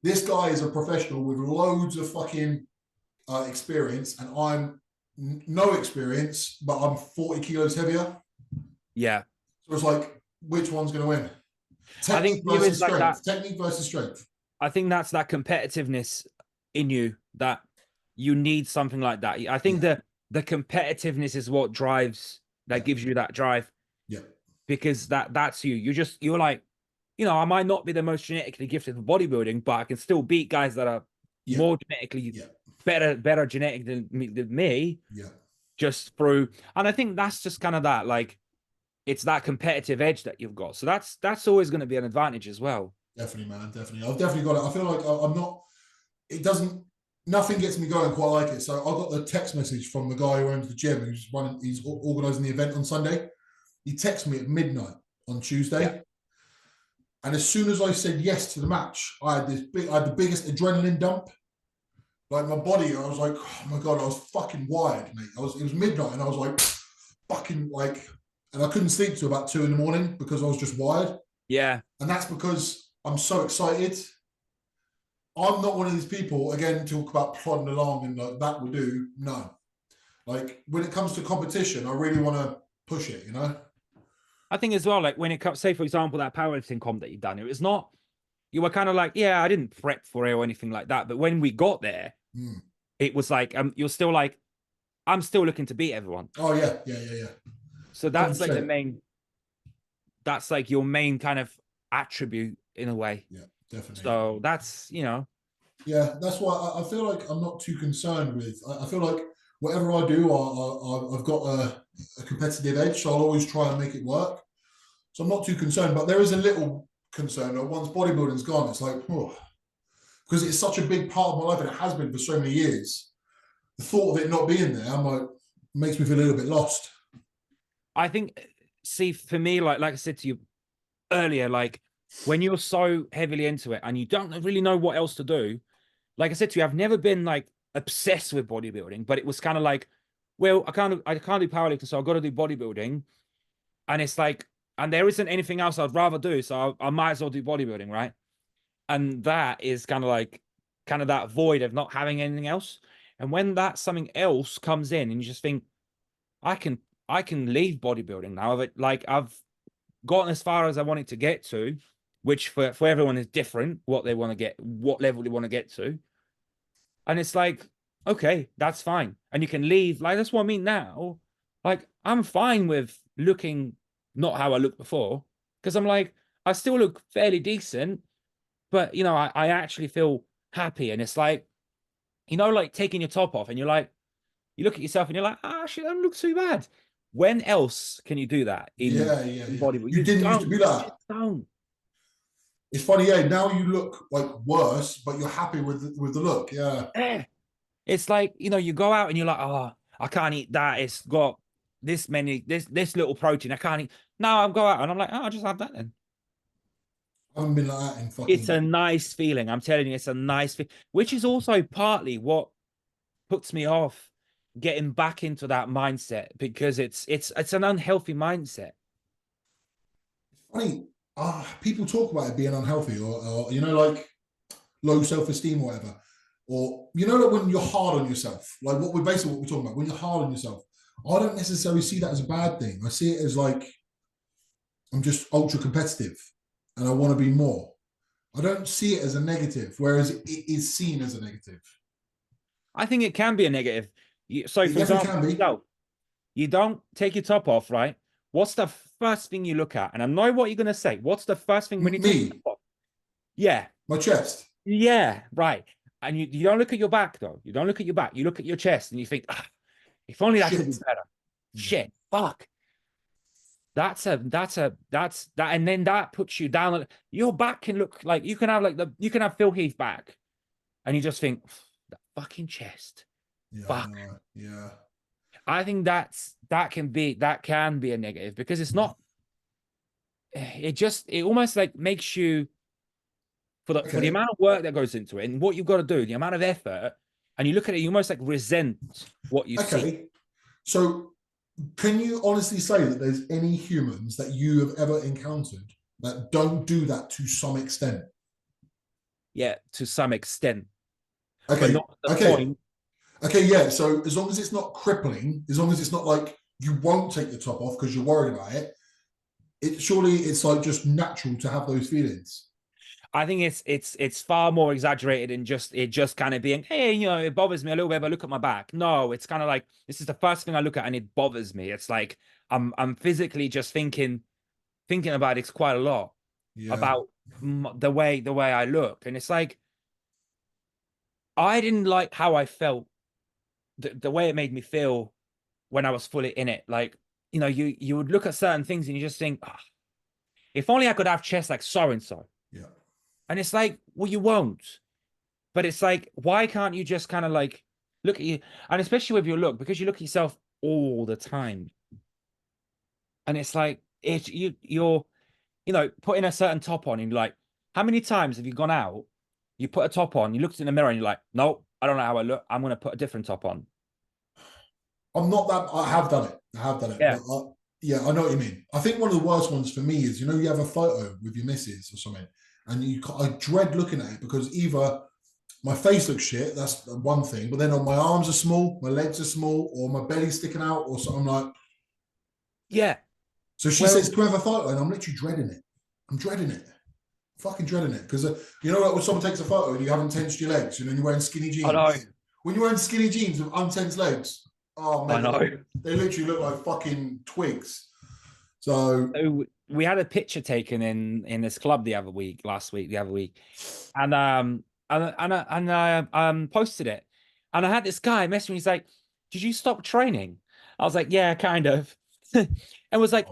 This guy is a professional with loads of fucking experience, and I'm no experience, but I'm 40 kilos heavier. Yeah. So it's like, which one's going to win? Technique versus strength. Technique versus strength. I think that's that competitiveness in you, that you need something like that. I think the competitiveness is what drives, that gives you that drive. Yeah. Because that's you. You're like, I might not be the most genetically gifted for bodybuilding, but I can still beat guys that are more genetically better genetic than me. Yeah. Just through, and I think that's just kind of that, like, it's that competitive edge that you've got. So that's always going to be an advantage as well. Definitely, man. Definitely. I've definitely got it. I feel like I'm not, nothing gets me going quite like it. So I got the text message from the guy who owns the gym, he's organising the event on Sunday. He texted me at midnight on Tuesday. Yeah. And as soon as I said yes to the match, I had the biggest adrenaline dump. Like my body, I was like, oh my God, I was fucking wired, mate. It was midnight and I was like, fucking like, and I couldn't sleep till about 2 a.m. because I was just wired. Yeah. And that's because I'm so excited. I'm not one of these people, again, talk about plodding along and like that will do. No. Like when it comes to competition, I really want to push it, I think as well, like when it comes, say, for example, that powerlifting comp that you've done, it's not you were kind of like, yeah, I didn't prep for it or anything like that. But when we got there, Mm. it was like, you're still like, I'm still looking to beat everyone. Oh yeah, yeah, yeah, yeah. So that's like 100%. that's like your main kind of attribute in a way. Yeah, definitely. So that's, Yeah, that's why I feel like I'm not too concerned with. I feel like whatever I do, I've got a competitive edge, so I'll always try and make it work. So I'm not too concerned, but there is a little concern that once bodybuilding's gone, it's like, oh, because it's such a big part of my life and it has been for so many years. The thought of it not being there, I'm like, makes me feel a little bit lost. I think, see, for me, like I said to you earlier, like when you're so heavily into it and you don't really know what else to do, like I said to you, I've never been like obsessed with bodybuilding, but it was kind of like, well, I can't do powerlifting, so I've got to do bodybuilding. And it's like, and there isn't anything else I'd rather do, so I might as well do bodybuilding, right? And that is kind of like that void of not having anything else. And when that something else comes in and you just think, I can leave bodybuilding now. I've gotten as far as I wanted to get to, which for everyone is different, what they want to get, what level they want to get to. And it's like, okay, that's fine. And you can leave. Like, that's what I mean now. Like, I'm fine with looking not how I looked before, because I'm like, I still look fairly decent, but I actually feel happy. And it's like, like taking your top off and you're like, you look at yourself and you're like, shit, I don't look too bad. When else can you do that Yeah, yeah, in yeah. bodybuilding? You didn't used to be You like just don't. it's funny, yeah. Now you look like worse, but you're happy with the look. Yeah. Eh. It's like, you go out and you're like, oh, I can't eat that. It's got this little protein. I can't eat. Now I'll go out and I'm like, oh, I'll just have that then. I haven't been like that in It's fucking. a nice feeling. I'm telling you, it's a nice feeling, which is also partly what puts me off getting back into that mindset, because it's an unhealthy mindset. Funny, people talk about it being unhealthy or like low self-esteem or whatever. Or like when you're hard on yourself, like what we're talking about, when you're hard on yourself, I don't necessarily see that as a bad thing. I see it as like I'm just ultra competitive and I want to be more. I don't see it as a negative, whereas it is seen as a negative. I think it can be a negative. So, It for definitely example, can be. you don't take your top off, right? What's the first thing you look at? And I know what you're going to say. What's the first thing when you take your Me, top off? Yeah. my chest. Yeah, right. And you don't look at your back, though. You don't look at your back. You look at your chest and you think, if only that could be Shit. better. Shit, fuck. That's that, and then that puts you down. Your back can look like you can have Phil Heath back, and you just think, that fucking chest. Yeah, I Fuck. know. Yeah. I think that can be a negative, because it's not. It almost like makes you, for the Okay. amount of work that goes into it and what you've got to do, the amount of effort, and you look at it, you almost like resent what you see. Okay. So, can you honestly say that there's any humans that you have ever encountered that don't do that to some extent? Yeah, to some extent, but Okay. not to the Okay. point. Okay. Yeah. So, as long as it's not crippling, as long as it's not like you won't take the top off because you're worried about it, surely it's like just natural to have those feelings. I think it's far more exaggerated in just kind of being, hey, it bothers me a little bit, but look at my back. No, it's kind of like, this is the first thing I look at and it bothers me. It's like I'm physically just thinking about it quite a lot, Yeah. about the way I look, and it's like, I didn't like how I felt, the way it made me feel when I was fully in it. Like, you would look at certain things and you just think, if only I could have chest like so and so. Yeah. And it's like, well, you won't. But it's like, why can't you just kind of like look at you? And especially with your look, because you look at yourself all the time. And it's like, you're putting a certain top on, and you're like, how many times have you gone out, you put a top on, you looked in the mirror and you're like, no, I don't know how I look, I'm going to put a different top on. I'm not that. I have done it. I have done it. Yeah. But yeah, I know what you mean. I think one of the worst ones for me is, you have a photo with your missus or something, and I dread looking at it because either my face looks shit, that's one thing, but then my arms are small, my legs are small, or my belly's sticking out, or something like. Yeah. So she Well, says, "Can we have a photo?" And I'm literally dreading it. I'm dreading it. Fucking dreading it because you know, like when someone takes a photo and you haven't tensed your legs, and then you're wearing skinny jeans. I know. When you're wearing skinny jeans with untensed legs, oh I man, know. they literally look like fucking twigs. So We had a picture taken in this club the other week, and I posted it, and I had this guy message me. He's like, "Did you stop training?" I was like, "Yeah, kind of," and was like,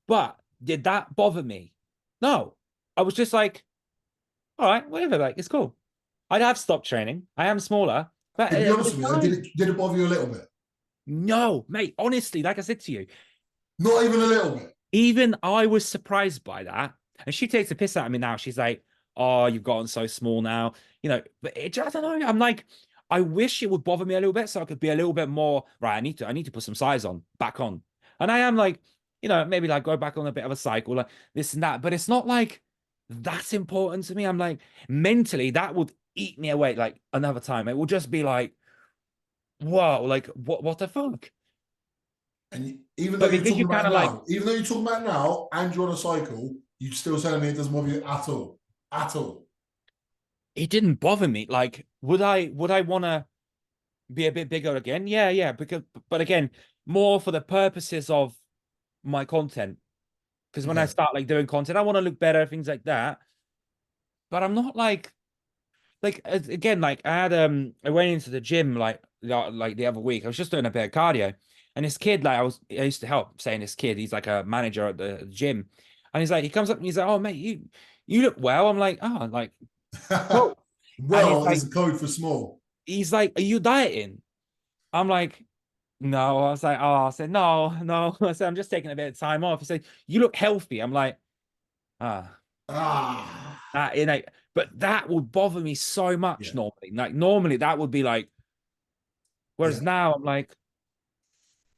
"But did that bother me?" No, I was just like, "All right, whatever. Like, it's cool. I have stopped training. I am smaller, but to be honest it's with you, fine." did it bother you a little bit? No, mate. Honestly, like I said to you, Not even a little bit. even I was surprised by that. And she takes a piss out of me now. She's like, "Oh, you've gotten so small now." But I don't know. I'm like, I wish it would bother me a little bit so I could be a little bit more, right, I need to put some size back on. And I am like, maybe like go back on a bit of a cycle, like this and that. But it's not like that's important to me. I'm like, mentally, that would eat me away like another time. It will just be like, whoa, like what the fuck? And even though But you're because talking you kind about of it like, now, even though you're talking about it now, and you're on a cycle, you still telling me it doesn't bother you at all, at all. it didn't bother me. Like, would I want to be a bit bigger again? Yeah, yeah. But again, more for the purposes of my content. Because when I Yeah, start like doing content, I want to look better, things like that. But I'm not again, like I went into the gym like the other week. I was just doing a bit of cardio, and this kid, like I used to help saying this kid, he's like a manager at the gym, and he's like, he comes up and he's like, "Oh mate, you look well." I'm like, "Oh, like cool." And well is a code for small. he's like, "Are you dieting?" I'm like, "No." I was like, "Oh," I said, "No, no." I said, "I'm just taking a bit of time off." He said, "You look healthy." I'm like, ah, Ah, but that would bother me so yeah, much normally. Like normally that would be like, whereas yeah. now I'm like,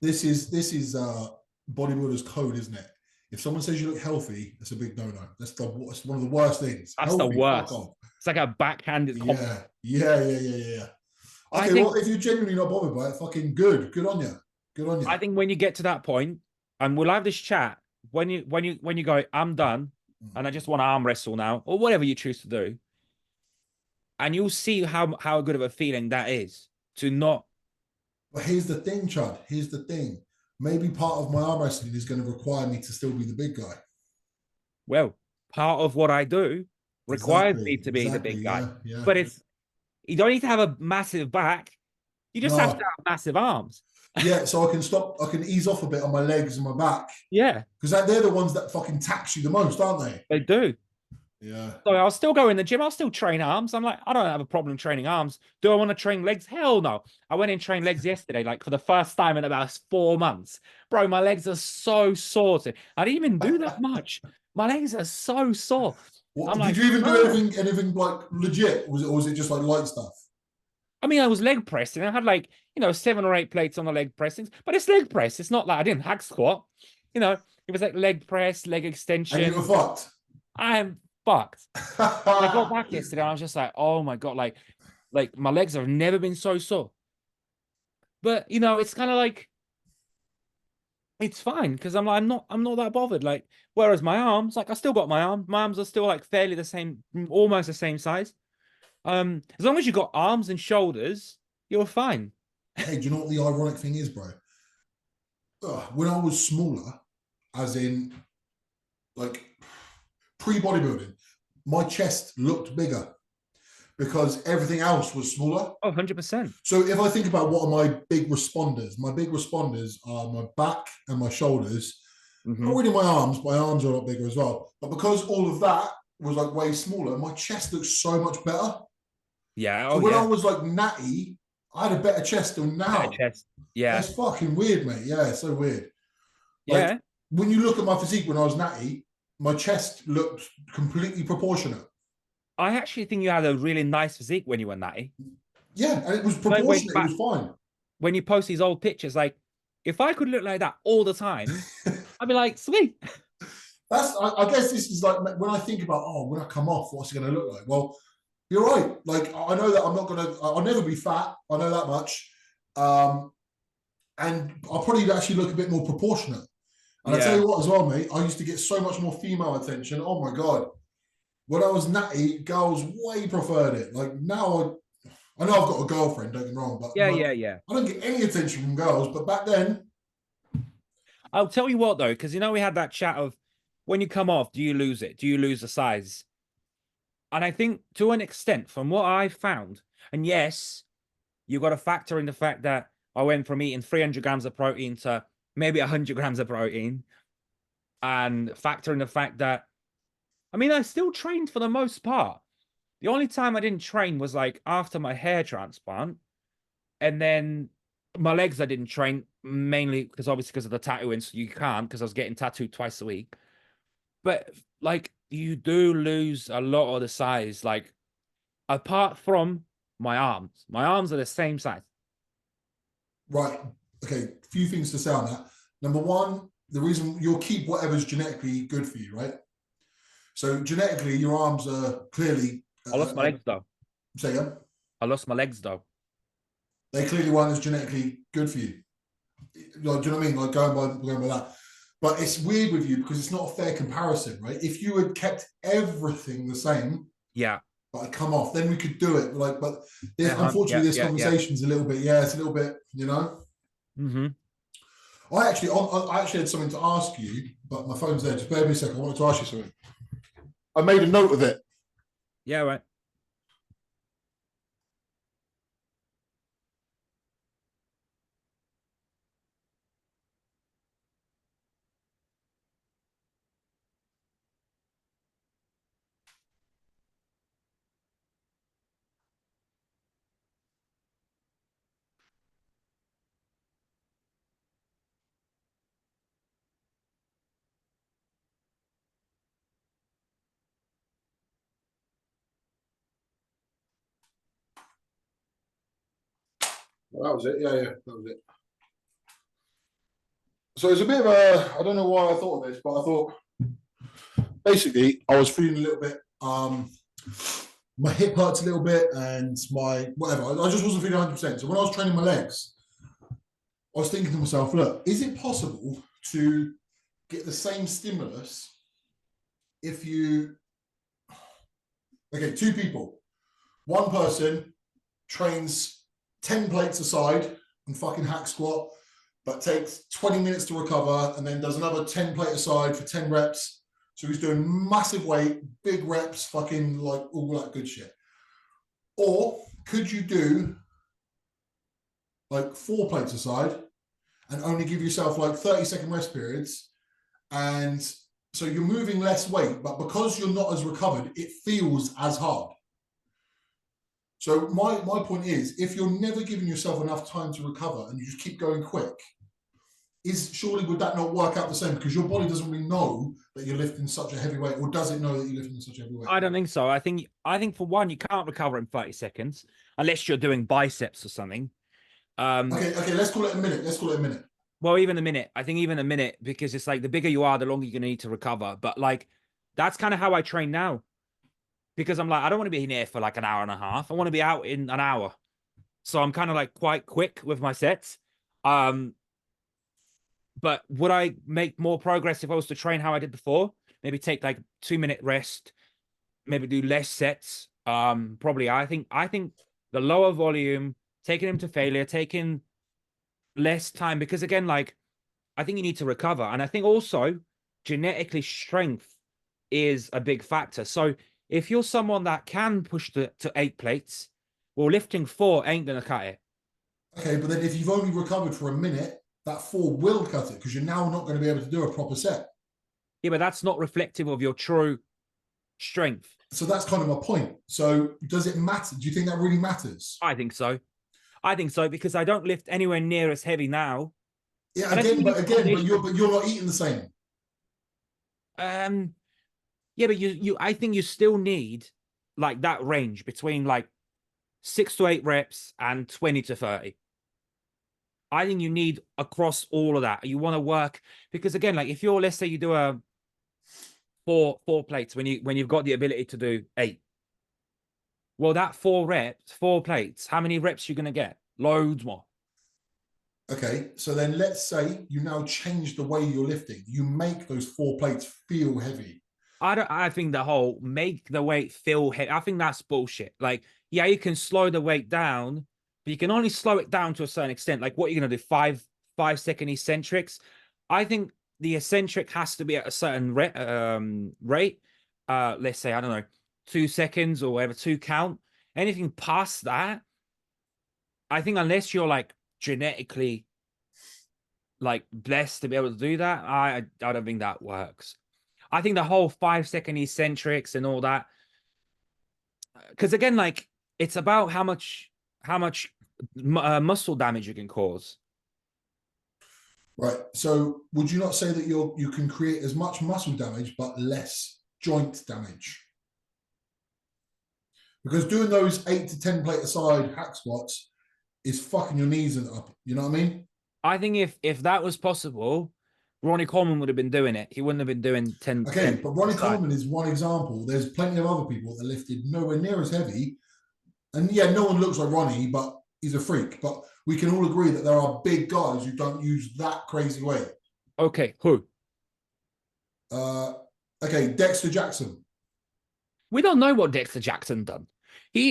This is bodybuilders code, isn't it? If someone says you look healthy, that's a big no-no. That's one of the worst things. that's the Healthy, fuck worst. off. It's like a backhanded compliment. Yeah, yeah. I Okay, well, think if you're genuinely not bothered by it, fucking good. Good on you. Good on you. I think when you get to that point, and we'll have this chat when you go, I'm done, and I just want to arm wrestle now, or whatever you choose to do, and you'll see how good of a feeling that is to not. But here's the thing, Chad. Here's the thing. Maybe part of my arm wrestling is going to require me to still be the big guy. Well, part of what I do requires me to be the Exactly. big guy. Yeah. But you don't need to have a massive back. You just have to No. have massive arms. Yeah, so I can ease off a bit on my legs and my back. Yeah. Because they're the ones that fucking tax you the most, aren't they? They do. Yeah. So I'll still go in the gym. I'll still train arms. I'm like, I don't have a problem training arms. Do I want to train legs? Hell no. I went and trained legs yesterday, like for the first time in about 4 months. Bro, my legs are so sore. I didn't even do that much. My legs are so sore. What, I'm did like, you even do anything like legit? Or was it just like light stuff? I mean, I was leg pressing. I had like, 7 or 8 plates on the leg pressings, but it's leg press. It's not like I didn't hack squat. It was like leg press, leg extension. And you were fucked. I am fucked. I got back yesterday and I was just like, oh my God, like my legs have never been so sore. But it's kind of like it's fine because I'm not that bothered. Like, whereas my arms, like I still got my arms are still like fairly the same, almost the same size. As long as you got arms and shoulders, you're fine. Hey, do you know what the ironic thing is, bro? When I was smaller, as in like pre-bodybuilding, my chest looked bigger because everything else was smaller. Oh, 100%. So if I think about what are my big responders are my back and my shoulders. Not really my arms. My arms are a lot bigger as well. But because all of that was like way smaller, my chest looks so much better. Yeah. So when I was like natty, I had a better chest than now. Better chest. Yeah. That's fucking weird, mate. Yeah, it's so weird. Like, Yeah. when you look at my physique when I was natty, my chest looked completely proportionate. I actually think you had a really nice physique when you were natty. Yeah, and it was proportionate. It was fine. When you post these old pictures, like if I could look like that all the time, I'd be like, sweet. I guess this is like when I think about, when I come off, what's it going to look like? Well, you're right. Like, I know that I'll never be fat. I know that much. And I'll probably actually look a bit more proportionate. And I tell you what as well, mate, I used to get so much more female attention. Oh my God. when I was natty, girls way preferred it. Like now, I know I've got a girlfriend. Don't get me wrong, but Yeah, like, yeah, yeah. I don't get any attention from girls. But back then, I'll tell you what though, because we had that chat of when you come off, do you lose it? Do you lose the size? And I think to an extent, from what I found, and yes, you got to factor in the fact that I went from eating 300 grams of protein to maybe 100 grams of protein, and factor in the fact that, I mean, I still trained for the most part. The only time I didn't train was like after my hair transplant, and then my legs I didn't train mainly because obviously because of the tattooing, so you can't because I was getting tattooed twice a week. But like you do lose a lot of the size, like apart from my arms. My arms are the same size. right? Okay, few things to say on that. Number one, the reason you'll keep whatever's genetically good for you, right? So genetically, your arms are clearly. I lost my legs though. Say again. I lost my legs though. They clearly weren't as genetically good for you. Like, do you know what I mean? Like going by that. But it's weird with you because it's not a fair comparison, right? If you had kept everything the same, Yeah. but I come off, then we could do it. Like, but Yeah, unfortunately, this yeah, conversation's a little bit, it's a little bit, you know. Mm-hmm. I actually had something to ask you, but my phone's there. Just bear with me a second. I wanted to ask you something. I made a note of it. Yeah, right. Well, that was it. Yeah, that was it. So it's a bit of a, I don't know why I thought of this, but I thought basically I was feeling a little bit, my hip hurts a little bit and my whatever. I just wasn't feeling 100%. So when I was training my legs, I was thinking to myself, look, is it possible to get the same stimulus if you, okay, two people, one person trains 10 plates aside and fucking hack squat, but takes 20 minutes to recover and then does another 10 plate aside for 10 reps. So he's doing massive weight, big reps, fucking like all that good shit. Or could you do like 4 plates aside and only give yourself like 30-second rest periods? And so you're moving less weight, but because you're not as recovered, it feels as hard. So my point is, if you're never giving yourself enough time to recover and you just keep going quick, surely would that not work out the same? Because your body doesn't really know that you're lifting such a heavy weight, or does it know that you're lifting such a heavy weight? I don't think so. I think for one, you can't recover in 30 seconds unless you're doing biceps or something. Okay, let's call it a minute. Well, even a minute. I think even a minute, because it's like the bigger you are, the longer you're gonna need to recover. But like that's kind of how I train now. Because I'm like, I don't want to be in here for like an hour and a half. I want to be out in an hour. So I'm kind of like quite quick with my sets. But would I make more progress if I was to train how I did before? Maybe take like 2-minute rest, maybe do less sets. Probably I think the lower volume, taking him to failure, taking less time, because again, like I think you need to recover. And I think also genetically strength is a big factor. So if you're someone that can push to 8 plates, well, lifting 4 ain't gonna cut it. Okay, but then if you've only recovered for a minute, that 4 will cut it because you're now not going to be able to do a proper set. Yeah, but that's not reflective of your true strength. So that's kind of my point. So does it matter? Do you think that really matters? I think so. Because I don't lift anywhere near as heavy now. Yeah, but you're not eating the same. Yeah, but I think you still need like that range between like 6 to 8 reps and 20 to 30. I think you need across all of that. You want to work because again, like if you're, let's say you do a four plates when you've got the ability to do 8. Well, that 4 plates, how many reps you're gonna get? Loads more. Okay, so then let's say you now change the way you're lifting. You make those 4 plates feel heavy. I think the whole make the weight feel heavy. I think that's bullshit. Like, yeah, you can slow the weight down, but you can only slow it down to a certain extent. Like, what are you gonna do? 5 second eccentrics? I think the eccentric has to be at a certain rate. Let's say, I don't know, 2 seconds or whatever, 2 count. Anything past that, I think unless you're like genetically like blessed to be able to do that, I don't think that works. I think the whole 5 second eccentrics and all that, because again, like it's about how much muscle damage you can cause. Right. So would you not say that you can create as much muscle damage but less joint damage? Because doing those 8 to 10 plate aside hack squats is fucking your knees up. You know what I mean? I think if that was possible, Ronnie Coleman would have been doing it. He wouldn't have been doing 10. Okay, 10 but Ronnie aside. Coleman is one example. There's plenty of other people that lifted nowhere near as heavy. And yeah, no one looks like Ronnie, but he's a freak. But we can all agree that there are big guys who don't use that crazy weight. Okay, who? Okay, Dexter Jackson. We don't know what Dexter Jackson done.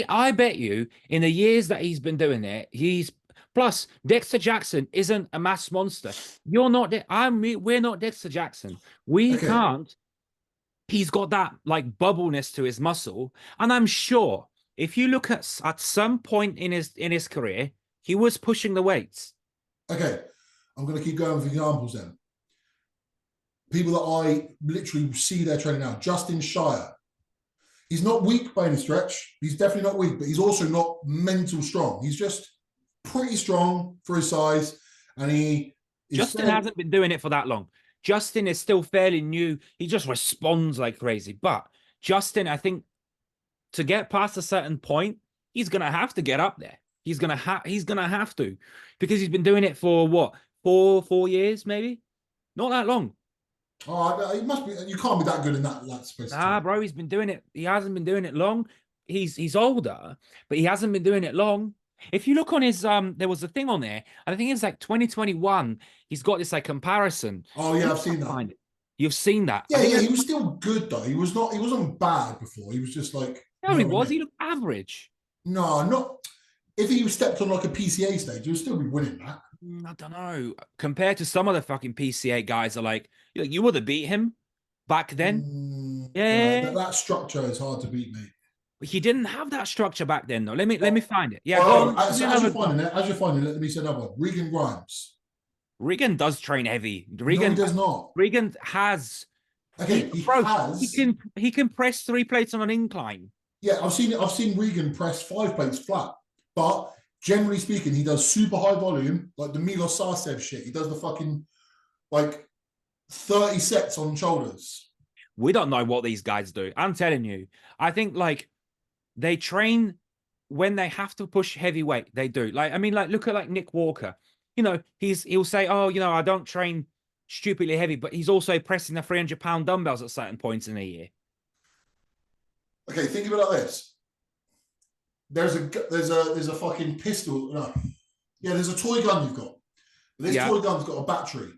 I bet you, in the years that he's been doing it, plus Dexter Jackson isn't a mass monster. You're not. We're not Dexter Jackson. We Okay. can't. He's got that like bubbleness to his muscle, and I'm sure if you look at some point in his career, he was pushing the weights. Okay, I'm going to keep going with examples then. People that I literally see their training now. Justin Shire. He's not weak by any stretch. He's definitely not weak, but he's also not mental strong. He's just pretty strong for his size, and he. Justin hasn't been doing it for that long. Justin is still fairly new. He just responds like crazy. But Justin, I think, to get past a certain point, he's gonna have to get up there. He's gonna have to, because he's been doing it for what, 4 years, maybe, not that long. Oh, he must be. You can't be that good in that space. Nah, bro, he's been doing it. He hasn't been doing it long. He's older, but he hasn't been doing it long. If you look on his there was a thing on there, and I think it's like 2021. He's got this like comparison. Oh yeah, I've seen that. You've seen that? Yeah, yeah. He was still good though. He wasn't bad before. He was just like. No, he was. He looked average. No, not. If he stepped on like a PCA stage, he would still be winning that. I don't know. Compared to some of the fucking PCA guys, are like you would have beat him back then. Yeah, that structure is hard to beat, mate. He didn't have that structure back then, though. Let me find it. Yeah, as you're finding it, let me say another one. Regan Grimes. Regan does train heavy. Regan no, he does not. Regan has. Okay, he can press 3 plates on an incline. Yeah, I've seen Regan press 5 plates flat, but generally speaking, he does super high volume, like the Milos Sarcev shit. He does the fucking like 30 sets on shoulders. We don't know what these guys do. I'm telling you. I think like they train when they have to push heavyweight. They do. Like, I mean, like look at like Nick Walker. He'll say, oh, I don't train stupidly heavy, but he's also pressing the 300-pound dumbbells at certain points in a year. Okay, think of it like this. There's a fucking pistol. No. Yeah, there's a toy gun you've got. This toy gun's got a battery.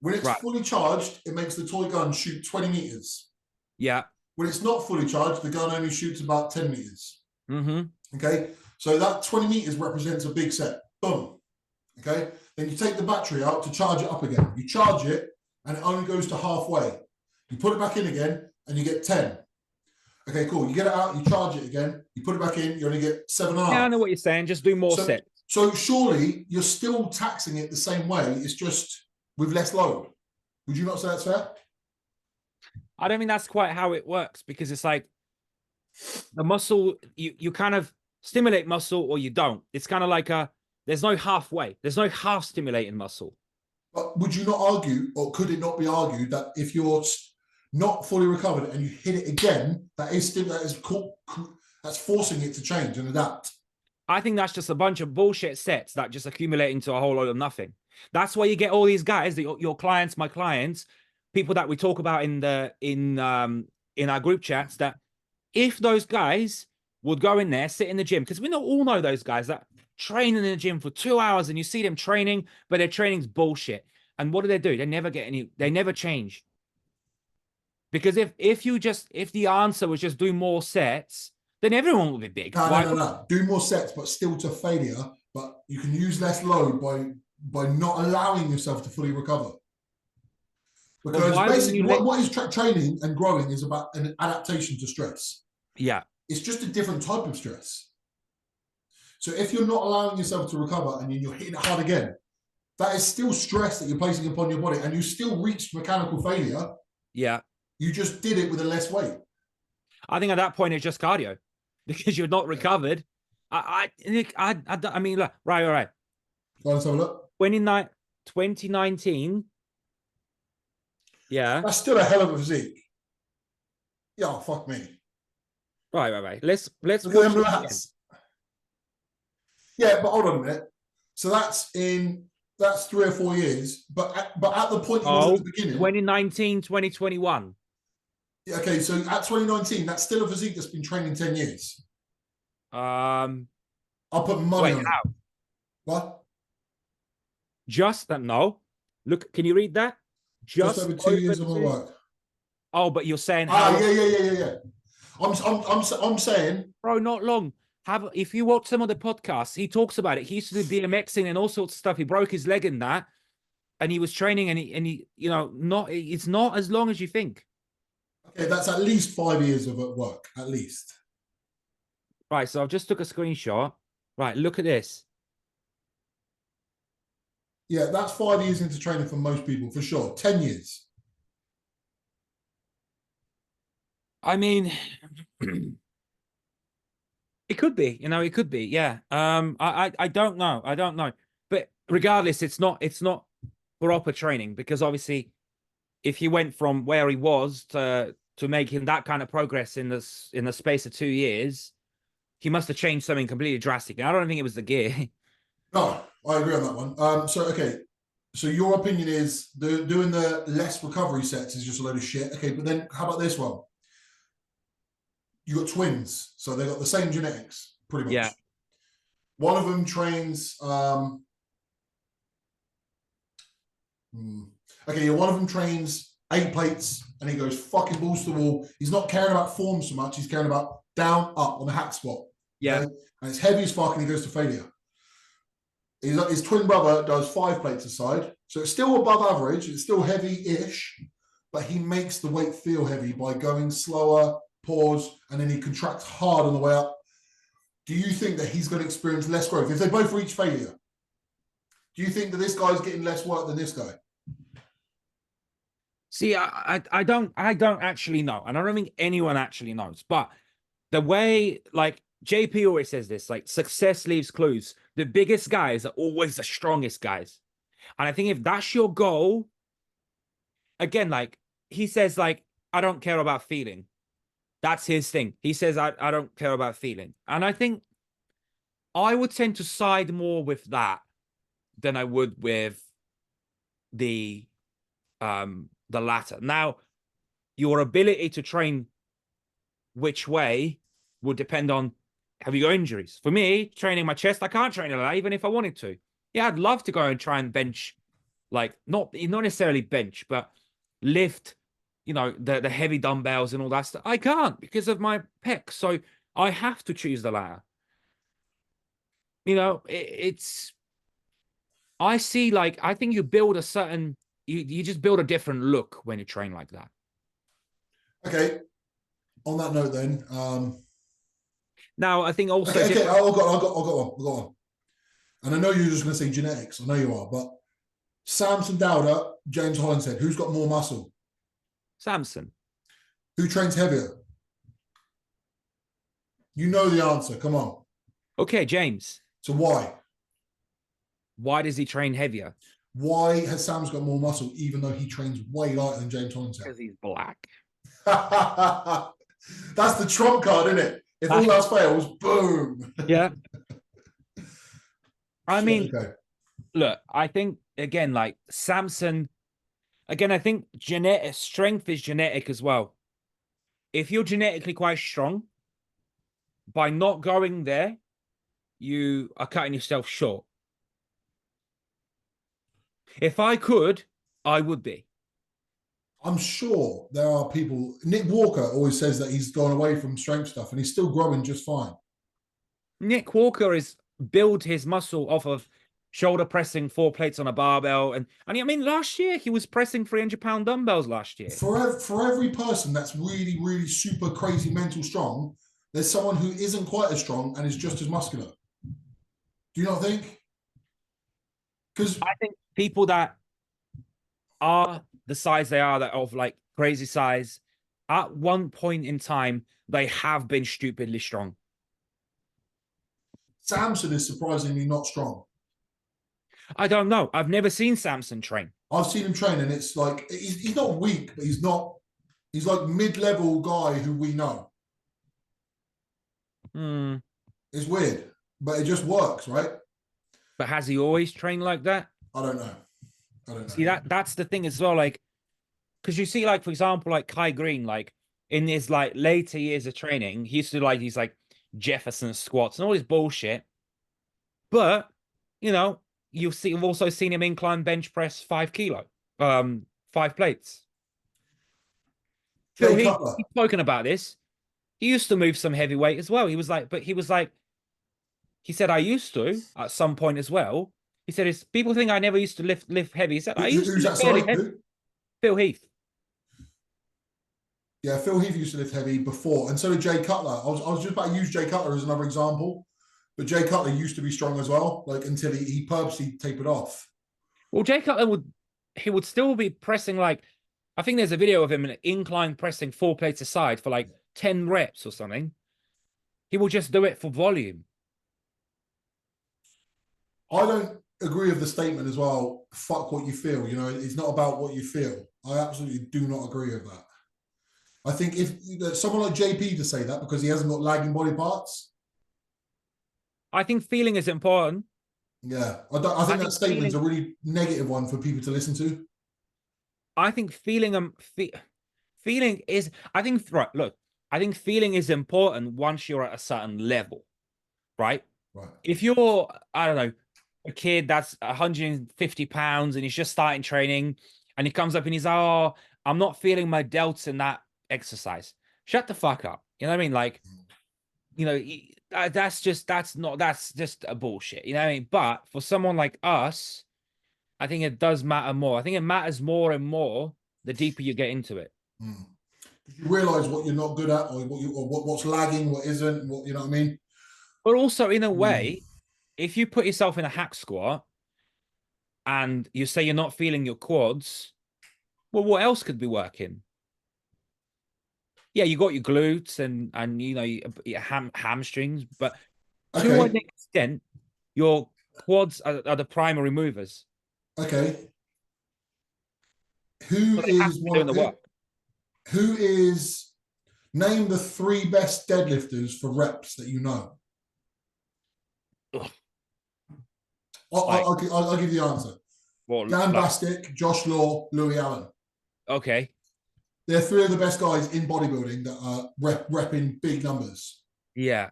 When it's fully charged, it makes the toy gun shoot 20 meters. Yeah. When it's not fully charged, the gun only shoots about 10 meters. Mm-hmm. Okay, so that 20 meters represents a big set. Boom. Okay, then you take the battery out to charge it up again. You charge it, and it only goes to halfway. You put it back in again, and you get 10. Okay, cool. You get it out, you charge it again, you put it back in, you only get 7.5. Yeah, I know what you're saying. Just do more sets. So surely you're still taxing it the same way. It's just with less load. Would you not say that's fair? I don't think that's quite how it works, because it's like the muscle, you kind of stimulate muscle or you don't. It's kind of like there's no halfway. There's no half stimulating muscle. But would you not argue, or could it not be argued, that if you're not fully recovered and you hit it again, that's forcing it to change and adapt? I think that's just a bunch of bullshit sets that just accumulate into a whole lot of nothing. That's why you get all these guys, your clients, my clients, people that we talk about in our group chats, that if those guys would go in there, sit in the gym, because we all know those guys that train in the gym for 2 hours and you see them training, but their training's bullshit. And what do? They never get they never change. Because if the answer was just do more sets, then everyone would be big. No. Do more sets, but still to failure. But you can use less load by not allowing yourself to fully recover. Because basically, what is training and growing is about an adaptation to stress. Yeah. It's just a different type of stress. So if you're not allowing yourself to recover and you're hitting it hard again, that is still stress that you're placing upon your body, and you still reached mechanical failure. Yeah. You just did it with a less weight. I think at that point it's just cardio because you're not recovered. I mean, look, right. Go on, let's have a look. 2019. Yeah. That's still a hell of a physique. Yeah, fuck me. Right. Let's look at them lats. Yeah, but hold on a minute. So that's 3 or 4 years. But at the point you was at the beginning. 2019, 2021. Yeah, okay, so at 2019, that's still a physique that's been training 10 years. I'll put money on it. What? Just that? No. Look, can you read that? Just over 2 years of my work. Oh, but you're saying yeah. I'm saying, bro, not long. If you watch some of the podcasts, he talks about it. He used to do BMXing and all sorts of stuff. He broke his leg in that, and he was training, and he it's not as long as you think. Okay, that's at least 5 years of work, at least. Right, so I've just took a screenshot. Right, look at this. Yeah, that's 5 years into training for most people, for sure. 10 years. I mean, it could be, it could be, yeah. I don't know. But regardless, it's not proper training, because obviously if he went from where he was to making that kind of progress in the space of 2 years, he must have changed something completely drastic. I don't think it was the gear. No, I agree on that one. So your opinion is doing the less recovery sets is just a load of shit. Okay, but then how about this one? You got twins, so they got the same genetics, pretty much. Yeah. One of them trains. One of them trains 8 plates, and he goes fucking balls to the wall. He's not caring about form so much. He's caring about down, up on the hack spot. Yeah. Okay? And it's heavy as fuck, and he goes to failure. His twin brother does 5 plates aside. So it's still above average. It's still heavy-ish, but he makes the weight feel heavy by going slower, pause, and then he contracts hard on the way up. Do you think that he's going to experience less growth? If they both reach failure, do you think that this guy's getting less work than this guy? See, I don't actually know. And I don't think anyone actually knows. But the way, like, JP always says this, like, success leaves clues. The biggest guys are always the strongest guys. And I think if that's your goal, again, like, he says, like, I don't care about feeling. That's his thing. He says, I don't care about feeling. And I think I would tend to side more with that than I would with the latter. Now, your ability to train which way would depend on, have you got injuries? For me, training my chest, I can't train it like that, even if I wanted to. Yeah, I'd love to go and try and bench, like, not necessarily bench, but lift, the heavy dumbbells and all that stuff. I can't because of my pecs. So I have to choose the latter. I see, like, I think you build a certain, you just build a different look when you train like that. Okay. On that note, then. Now, I think also. Okay. I've got one. And I know you're just going to say genetics. I know you are, but Samson Dowder, James Hollinshead, who's got more muscle? Samson. Who trains heavier? You know the answer. Come on. Okay, James. So why? Why does he train heavier? Why has Sam's got more muscle, even though he trains way lighter than James Hollinshead? Because he's black. That's the trump card, isn't it? If all else fails, boom. Yeah. I mean, okay. Look, I think, again, like Samson, again, I think strength is genetic as well. If you're genetically quite strong, by not going there, you are cutting yourself short. If I could, I would be. I'm sure there are people. Nick Walker always says that he's gone away from strength stuff and he's still growing just fine. Nick Walker is build his muscle off of shoulder pressing 4 plates on a barbell, and I mean last year he was pressing 300-pound dumbbells last year. For every person that's really, really super crazy mental strong, there's someone who isn't quite as strong and is just as muscular. Do you not think? Because I think people that are the size they are, that of like crazy size, at one point in time, they have been stupidly strong. Samson is surprisingly not strong. I don't know. I've never seen Samson train. I've seen him train, and it's like he's not weak, but he's not. He's like mid-level guy who we know. Hmm. It's weird, but it just works, right? But has he always trained like that? I don't know. I don't know. See, that's the thing as well. Like, because you see, like, for example, like Kai Green, like in his like later years of training, he used to like these like Jefferson squats and all this bullshit. But you know, you've also seen him incline bench press 5 kilo, 5 plates. Jay Phil Cutler. he's spoken about this. He used to move some heavyweight as well. He was like, he said, I used to at some point as well. He said, it's people think I never used to lift heavy. He said, I used Who's to that? lift fairly Sorry, heavy. who? Phil Heath. Yeah, Phil Heath used to lift heavy before, and so did Jay Cutler. I was just about to use Jay Cutler as another example, but Jay Cutler used to be strong as well, like until he purposely tapered off. Well, Jay Cutler would still be pressing like, I think there's a video of him in an incline pressing 4 plates aside for like 10 reps or something. He will just do it for volume. I don't agree with the statement as well. Fuck what you feel. You know, it's not about what you feel. I absolutely do not agree with that. I think if someone like JP to say that because he hasn't got lagging body parts. I think feeling is important. Yeah, I think that statement's feeling, a really negative one for people to listen to. I think feeling feeling is. I think right. Look, I think feeling is important once you're at a certain level, right? Right. If you're, I don't know, a kid that's 150 pounds and he's just starting training, and he comes up and he's, oh, I'm not feeling my delts in that exercise. Shut the fuck up. You know what I mean? Like, you know, that's just a bullshit. You know what I mean? But for someone like us, I think it does matter more. I think it matters more and more the deeper you get into it. Mm. You realize what you're not good at, or what's lagging, what isn't, what you know what I mean. But also, in a way, if you put yourself in a hack squat and you say you're not feeling your quads, well, what else could be working? Yeah, you got your glutes and you know your hamstrings, but to an extent, your quads are the primary movers. Okay. Who is one? Who is? Name the 3 best deadlifters for reps that you know. I'll give you the answer. Well, Dan Bastick, Josh Law, Louis Allen. Okay. They're 3 of the best guys in bodybuilding that are repping big numbers. Yeah.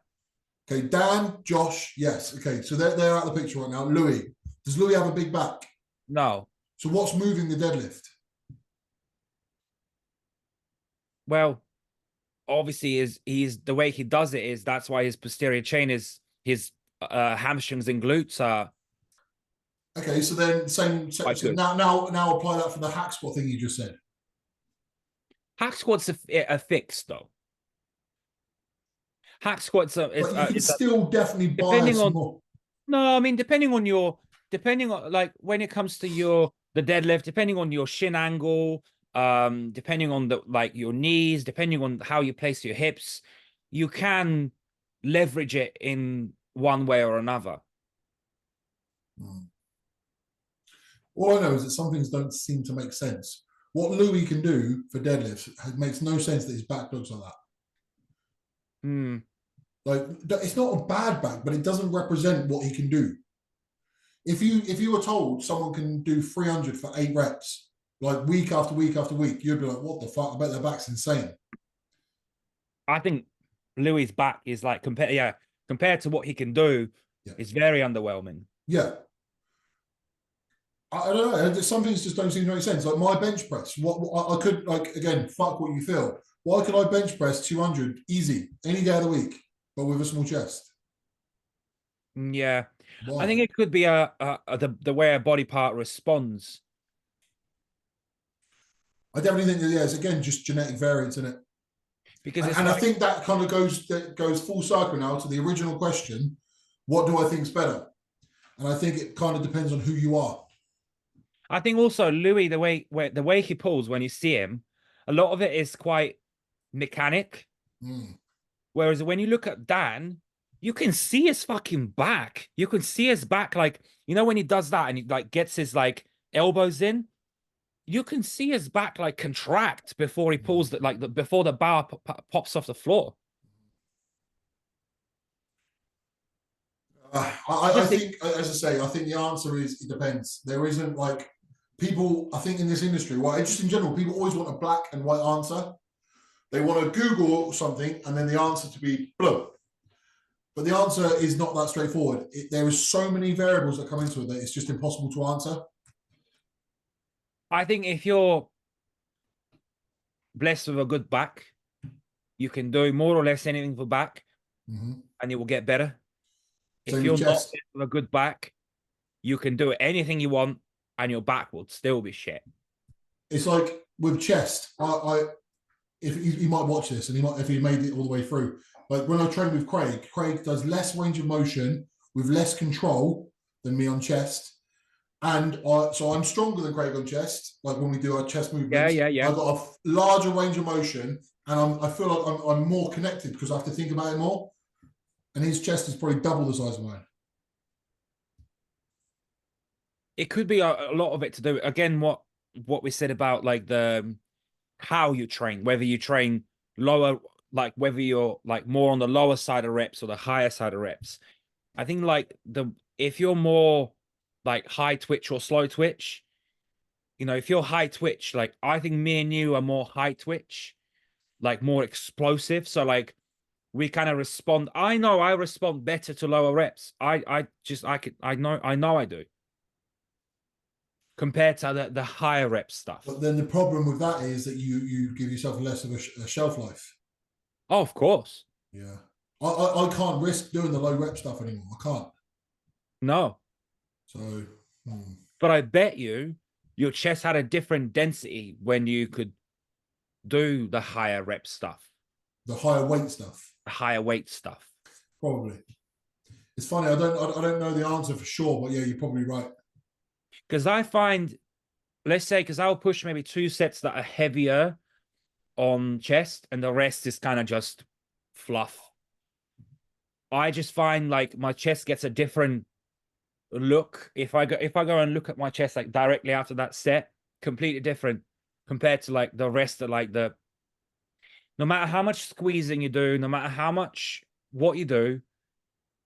Okay, Dan, Josh, yes. Okay, so they're out of the picture right now. Louis. Does Louis have a big back? No. So what's moving the deadlift? Well, obviously he's the way he does it is that's why his posterior chain is his hamstrings and glutes are. Okay, so then same so now apply that for the hack squat thing you just said. Hack squats are fixed though. Hack squats are. But you can still definitely bias more. No, I mean depending on like when it comes to the deadlift, depending on your shin angle, depending on your knees, depending on how you place your hips, you can leverage it in one way or another. All I know is that some things don't seem to make sense. What Louis can do for deadlifts makes no sense that his back looks like that. Like, it's not a bad back, but it doesn't represent what he can do. If you were told someone can do 300 for 8 reps, like week after week after week, you'd be like, what the fuck? I bet their back's insane. I think Louis' back is like compared to what he can do, is very underwhelming. Yeah. I don't know. Some things just don't seem to make sense. Like my bench press, what I could, like, again, fuck what you feel. Why could I bench press 200 easy any day of the week, but with a small chest? Yeah, I think Why? it could be the way a body part responds. I definitely think that, yeah, it's again just genetic variance in it. Because And, it's and I like, think that kind of goes full circle now to the original question: what do I think's better? And I think it kind of depends on who you are. I think also Louis, the way he pulls when you see him, a lot of it is quite mechanic. Mm. Whereas when you look at Dan, you can see his fucking back. You can see his back, like, you know, when he does that and he like gets his like elbows in, you can see his back like contract before he pulls that, like before the bar pops off the floor. I think, as I say, I think the answer is it depends. There isn't like people. I think in this industry, well, just in general, people always want a black and white answer. They want to Google something and then the answer to be blue. But the answer is not that straightforward. There is so many variables that come into it that it's just impossible to answer. I think if you're blessed with a good back, you can do more or less anything for back, and you will get better. If Same you're with not chest. blessed with a good back, you can do anything you want, and your back will still be shit. It's like with chest. If he might watch this and he might, if he made it all the way through. Like when I train with Craig, Craig does less range of motion with less control than me on chest. And so I'm stronger than Craig on chest. Like when we do our chest movements, Yeah. I've got a larger range of motion, and I feel like I'm more connected because I have to think about it more. And his chest is probably double the size of mine. It could be a lot of it to do again what we said about like the how you train, whether you train lower, like whether you're like more on the lower side of reps or the higher side of reps. I think like if you're more like high twitch or slow twitch, you know, if you're high twitch, like I think me and you are more high twitch, like more explosive. So like we kind of respond. I know I respond better to lower reps. I know I do compared to the higher rep stuff. But then the problem with that is that you give yourself less of a shelf life. Oh, of course. Yeah. I can't risk doing the low rep stuff anymore. I can't. No. So, But I bet you your chest had a different density when you could do the higher rep stuff, the higher weight stuff, the higher weight stuff. probably. It's funny. I don't know the answer for sure, but yeah, you're probably right. Because I find, let's say, because I'll push maybe 2 sets that are heavier on chest and the rest is kind of just fluff. I just find like my chest gets a different look if I go and look at my chest like directly after that set, completely different compared to like the rest of like the, no matter how much squeezing you do, no matter how much what you do,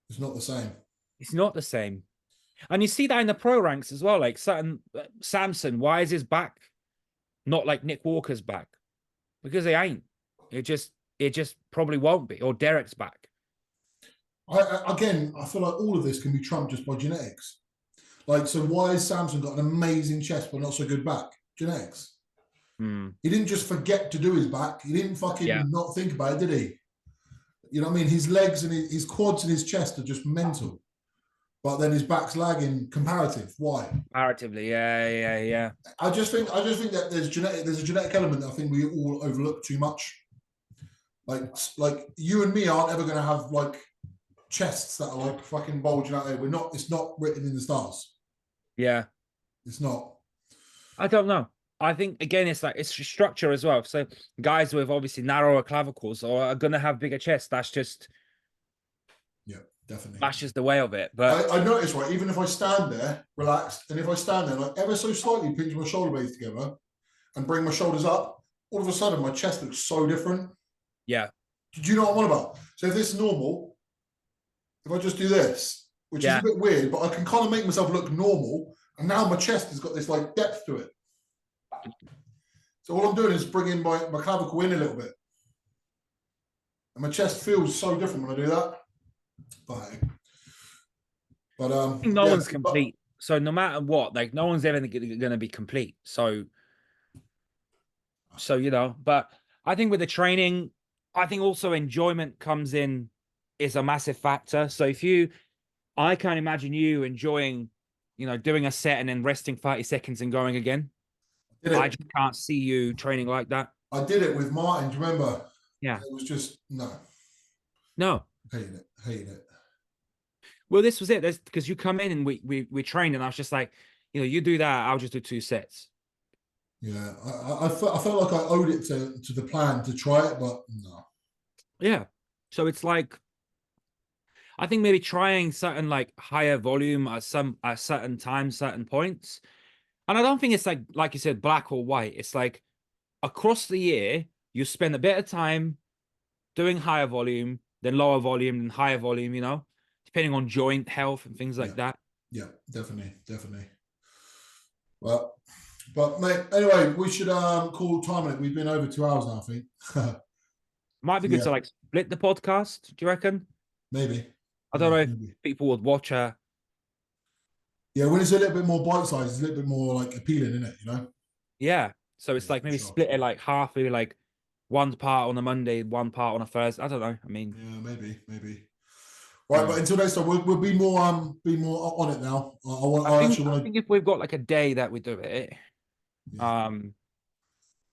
it's not the same. It's not the same. And you see that in the pro ranks as well. Like certain Samson, why is his back not like Nick Walker's back? Because they ain't. It just probably won't be. Or Derek's back. I feel like all of this can be trumped just by genetics. Like, so why has Samson got an amazing chest but not so good back? Genetics. He didn't just forget to do his back. He didn't fucking not think about it, did he? You know what I mean? His legs and his quads and his chest are just mental. But then his back's lagging comparative. Why? Comparatively, yeah. I just think that there's a genetic element that I think we all overlook too much. Like you and me aren't ever going to have like chests that are like fucking bulging out there. It's not written in the stars. Yeah. It's not. I don't know. I think again it's like it's structure as well. So guys with obviously narrower clavicles are gonna have bigger chests. That's just definitely. That's just the way of it. But I notice, right, even if I stand there relaxed, and if I stand there like ever so slightly pinch my shoulder blades together and bring my shoulders up, all of a sudden my chest looks so different. Yeah. Do you know what I'm on about? So if this is normal, if I just do this, which is a bit weird, but I can kind of make myself look normal, and now my chest has got this like depth to it. So all I'm doing is bringing my clavicle in a little bit. And my chest feels so different when I do that. But no one's complete. So no matter what, like no one's ever going to be complete. So you know, but I think with the training, I think also enjoyment comes in is a massive factor. So I can't imagine you enjoying, you know, doing a set and then resting 30 seconds and going again. Did I it? just can't see you training like that. I did it with Martin. Do you remember? Yeah. It was just no, No. hating it. Well, this was it. That's because you come in and we trained, and I was just like, you know, you do that, I'll just do 2 sets. Yeah, I felt like I owed it to the plan to try it, but no. Yeah. So it's like I think maybe trying certain like higher volume at certain times, certain points. And I don't think it's like you said, black or white. It's like across the year, you spend a bit of time doing higher volume, then lower volume, then higher volume, you know, depending on joint health and things like Yeah, that. yeah, definitely. But mate, anyway, we should call time it. We've been over 2 hours now, I think. Might be good Yeah, to like split the podcast. Do you reckon? maybe. I don't know if Maybe. people would watch a. Yeah, when it's a little bit more bite sized, it's a little bit more like appealing, isn't it? You know? Yeah. So it's Yeah, like for maybe sure. split it like half, maybe like one part on a Monday, one part on a Thursday. I don't know. I mean, Yeah, maybe. Right, yeah. but until next time, we'll be more on it now. I actually I want to. think if we've got like a day that we do it, Yeah. um,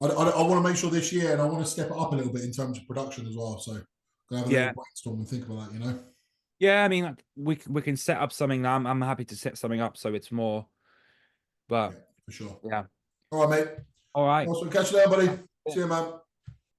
I want to make sure this year, and I want to step it up a little bit in terms of production as well. So, gonna have a yeah, little brainstorm and think about that. You know. yeah. I mean, like, we can set up something now. I'm happy to set something up so it's more. But Yeah, for sure. yeah. All right, mate. All right. Awesome. Catch you later, buddy. See you, man.